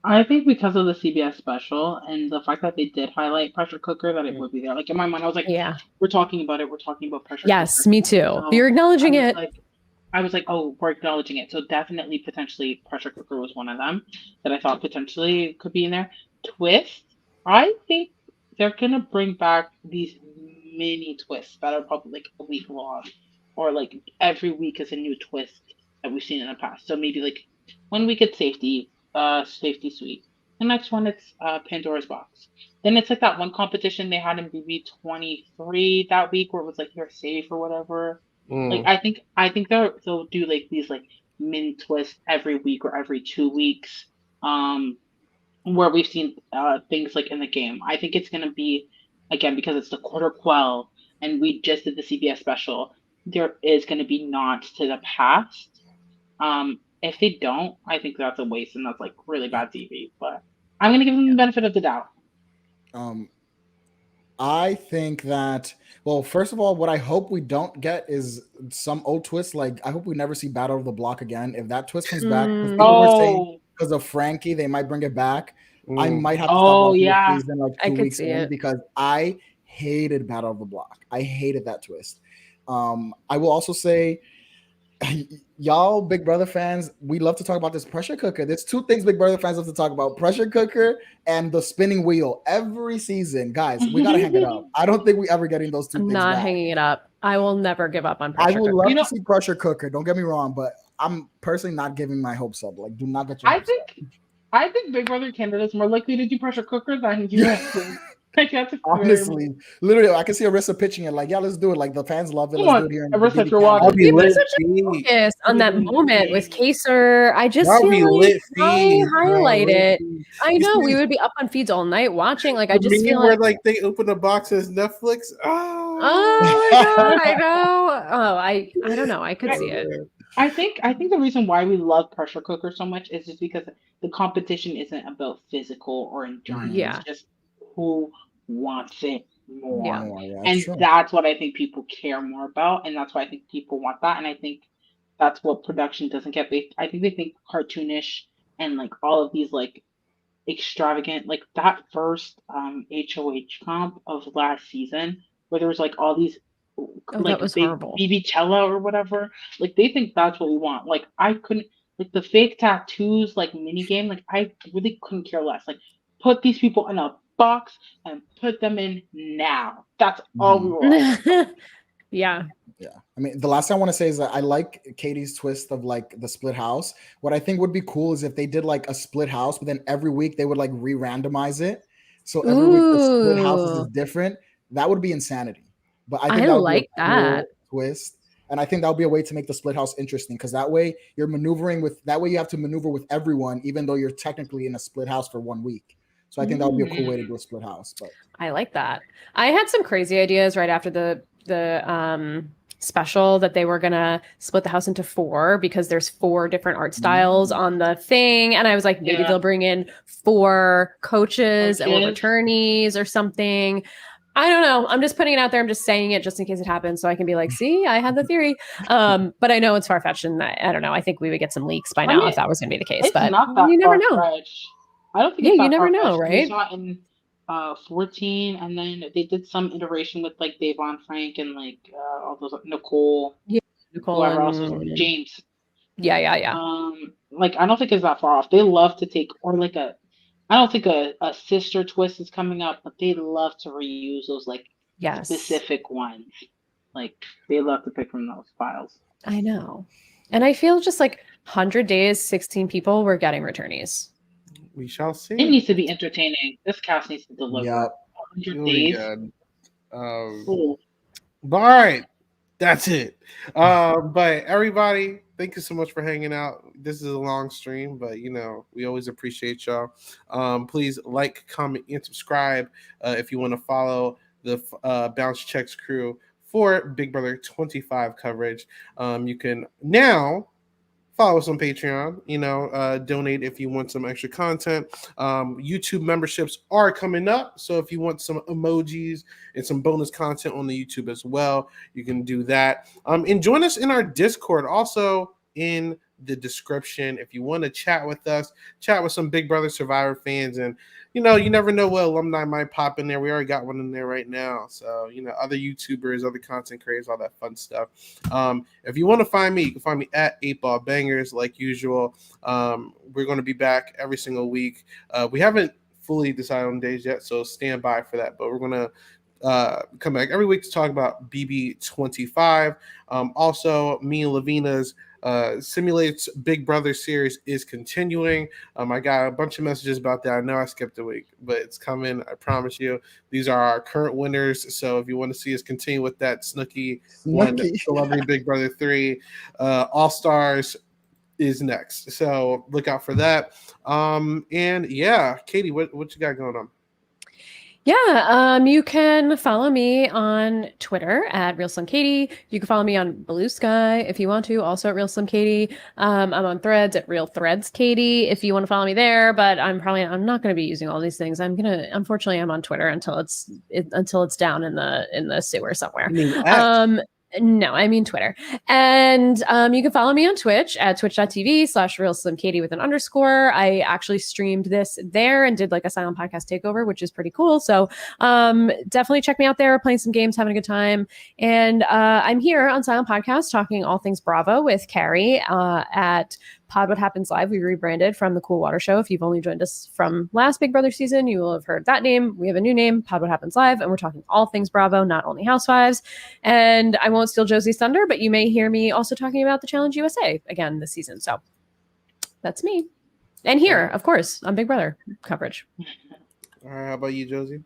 I think because of the CBS special and the fact that they did highlight pressure cooker, that it would be there. Like in my mind, I was like, Yeah. we're talking about it. We're talking about pressure Yes, cooker. me too. So You're acknowledging I was it. like, oh, we're acknowledging it. So definitely, potentially, pressure cooker was one of them that I thought potentially could be in there. Twist, I think they're gonna bring back these mini twists that are probably like a week long, or like every week is a new twist that we've seen in the past. So maybe like 1 week it's safety, Safety Suite. The next one it's Pandora's Box. Then it's like that one competition they had in BB23 that week where it was like you're safe or whatever. Like Mm. I think they'll do like these like mini twists every week or every 2 weeks. Where we've seen things like in the game. I think it's gonna be again because it's the quarter quell and we just did the CBS special. There is gonna be nods to the past. If they don't, I think that's a waste and that's like really bad TV. But I'm gonna give them the benefit of the doubt. Um, I think that, well, first of all, what I hope we don't get is some old twist. Like, I hope we never see Battle of the Block again. If that twist comes back, because people were saying Oh, because of Frankie, they might bring it back. I Mm. might have to stop oh watching the yeah. season like I 2 could weeks see in it. because I hated Battle of the Block. I hated that twist. I will also say, y'all Big Brother fans, we love to talk about this pressure cooker. There's two things Big Brother fans love to talk about: pressure cooker and the spinning wheel. Every season, guys, we gotta hang it up. I don't think we ever getting those two I'm things not back. hanging it up. I will never give up on I pressure would cooker. love You know, to see pressure cooker. Don't get me wrong, but I'm personally not giving my hopes up. Like, do not get your I hopes up. think I think Big Brother Canada is more likely to do pressure cooker than USA. Like that's very Honestly, literally, I can see Arissa pitching it like, yeah, let's do it. Like the fans love it. come Let's do on, it here in Arissa, if BB you're I'll Canada. be We put lit such a feet. focus on that moment with Kaser. I just I'll feel be like lit why feet. highlight it? Feet. I You know see we would be up on feeds all night watching. Like I the just feel meme like, where like they open a box as Netflix? Oh, oh my god, I know. Oh, I don't know. I could I, see it. I think the reason why we love pressure cooker so much is just because the competition isn't about physical or endurance. Mhm. It's Yeah, just who wants it yeah. more. More, yeah, that's And true. that's what I think people care more about. And that's why I think people want that. And I think that's what production doesn't get. I think they think cartoonish and like all of these like extravagant, like that first HOH comp of last season, where there was like all these Oh, that like was big horrible. BB or whatever. Like they think that's what we want. Like I couldn't like the fake tattoos like mini game. Like I really couldn't care less. Like put these people in a box and put them in now. That's all we Mhm. want. Yeah. Yeah. I mean, the last thing I want to say is that I like Katie's twist of like the split house. What I think would be cool is if they did like a split house, but then every week they would like re-randomize it. So every week the split houses is Ooh, different. That would be insanity. But I think I that would be a like that. cool twist. And I think that would be a way to make the split house interesting because that way you're maneuvering with that way you have to maneuver with everyone, even though you're technically in a split house for 1 week. So I think that would be a cool way to do a split house. But I like that. I had some crazy ideas right after the special that they were gonna split the house into four because there's four different art styles on the thing, and I was like, maybe Yeah. they'll bring in four coaches or Coaches. attorneys or something. I don't know. I'm just putting it out there. I'm just saying it just in case it happens, so I can be like, see, I had the theory. But I know it's far fetched, and I don't know. I think we would get some leaks by I now mean, if that was gonna be the case. it's But not that you never far know. fetched. I don't think Yeah, it's you that never far know, fetched. We right? saw it in 14, and then they did some iteration with like Davon Frank and like all those Nicole, Yeah, Nicole whoever else was and James. yeah. Like I don't think it's that far off. They love to take or like I don't think a sister twist is coming up, but they love to reuse those like Yes. specific ones. Like they love to pick from those files. I know. And I feel just like 100 days, 16 people, we're getting returnees. we shall It see. needs to be entertaining. This cast needs to deliver. yeah, 100 It'll be days. good. Ooh. But all right, that's it. But everybody, thank you so much for hanging out. This is a long stream, but you know we always appreciate y'all. Please like, comment, and subscribe if you want to follow the Bounce Checks crew for Big Brother 25 coverage. You can now follow us on Patreon, donate if you want some extra content. YouTube memberships are coming up, so if you want some emojis and some bonus content on the YouTube as well, you can do that. And join us in our Discord, also in the description. If you want to chat with us, chat with some Big Brother Survivor fans, and you never know what alumni might pop in there. We already got one in there right now, so other YouTubers, other content creators, all that fun stuff. If you want to find me, you can find me at 8Ball Bangers like usual. We're going to be back every single week. We haven't fully decided on days yet, so stand by for that. But we're going to come back every week to talk about BB25. Also, me and Lavina's Simulate's Big Brother series is continuing. I got a bunch of messages about that. I know I skipped a week, but it's coming. I promise you. These are our current winners. So if you want to see us continue with that Snooki one, Celebrity Big Brother 3, All Stars is next. So look out for that. And yeah, Katie, what you got going on? Yeah, you can follow me on Twitter at RealSlimKatie. You can follow me on Blue Sky if you want to, also at RealSlimKatie. I'm on Threads at RealThreadsKatie if you want to follow me there. But I'm not going to be using all these things. Unfortunately, I'm on Twitter until it's down in the sewer somewhere. No, I mean Twitter. And you can follow me on Twitch at twitch.tv/RealSlimKatie with an underscore. I actually streamed this there and did like a silent podcast takeover, which is pretty cool. So definitely check me out there, playing some games, having a good time. And I'm here on Silent Podcast talking all things Bravo with Carrie at Pod What Happens Live. We rebranded from the Cool Water Show. If you've only joined us from last Big Brother season, you will have heard that name. We have a new name, Pod What Happens Live, and we're talking all things Bravo, not only Housewives. And I won't steal Josie's thunder, but you may hear me also talking about the Challenge USA again this season. So that's me. And here, of course, on Big Brother coverage. All right, how about you, Josie?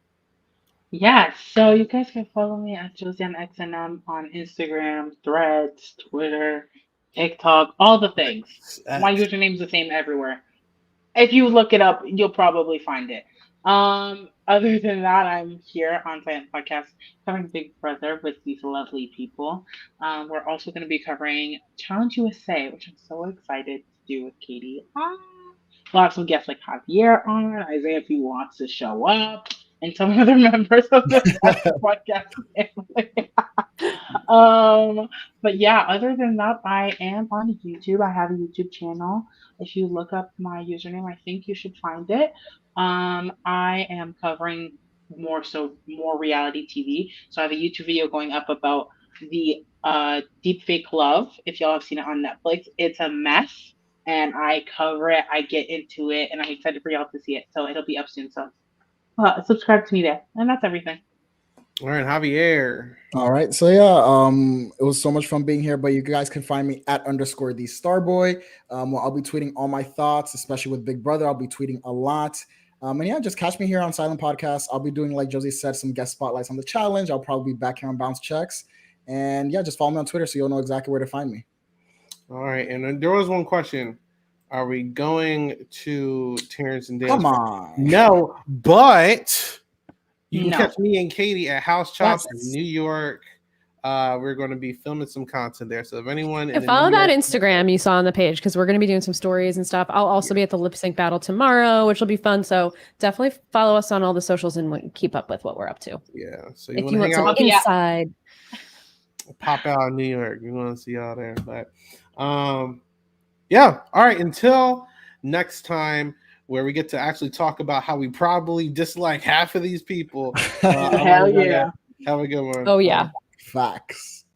Yeah, so you guys can follow me at JosianXNM on Instagram, Threads, Twitter, TikTok, all the things. My username's the same everywhere. If you look it up, you'll probably find it. Other than that, I'm here on Silent Podcast covering Big Brother with these lovely people. We're also going to be covering Challenge USA, which I'm so excited to do with Katie. We'll have some guests like Javier on, Isaiah if he wants to show up, and some other members of the podcast family. But yeah, other than that, I am on YouTube. I have a YouTube channel. If you look up my username, I think you should find it. I am covering more reality TV. So I have a YouTube video going up about the Deepfake Love. If y'all have seen it on Netflix, it's a mess, and I cover it. I get into it, and I'm excited for y'all to see it. So it'll be up soon. So subscribe to me there, and that's everything. All right, Javier. All right, so yeah, it was so much fun being here. But you guys can find me at _ the Starboy. Where I'll be tweeting all my thoughts, especially with Big Brother. I'll be tweeting a lot. And yeah, just catch me here on Silent Podcast. I'll be doing, like Josie said, some guest spotlights on the challenge. I'll probably be back here on Bounce Checks. And yeah, just follow me on Twitter so you'll know exactly where to find me. All right, and then there was one question. Are we going to Terrence and Dale's? Come on. No, but you can catch me and Katie at House Chops in New York. We're going to be filming some content there. So if anyone follow that Instagram you saw on the page, because we're going to be doing some stories and stuff. I'll also be at the lip sync battle tomorrow, which will be fun. So definitely follow us on all the socials and keep up with what we're up to. Yeah. So if you want some inside, pop out in New York. We want to see y'all there. But yeah. All right. Until next time, where we get to actually talk about how we probably dislike half of these people. Hell yeah. Have a good one. Oh yeah. Facts.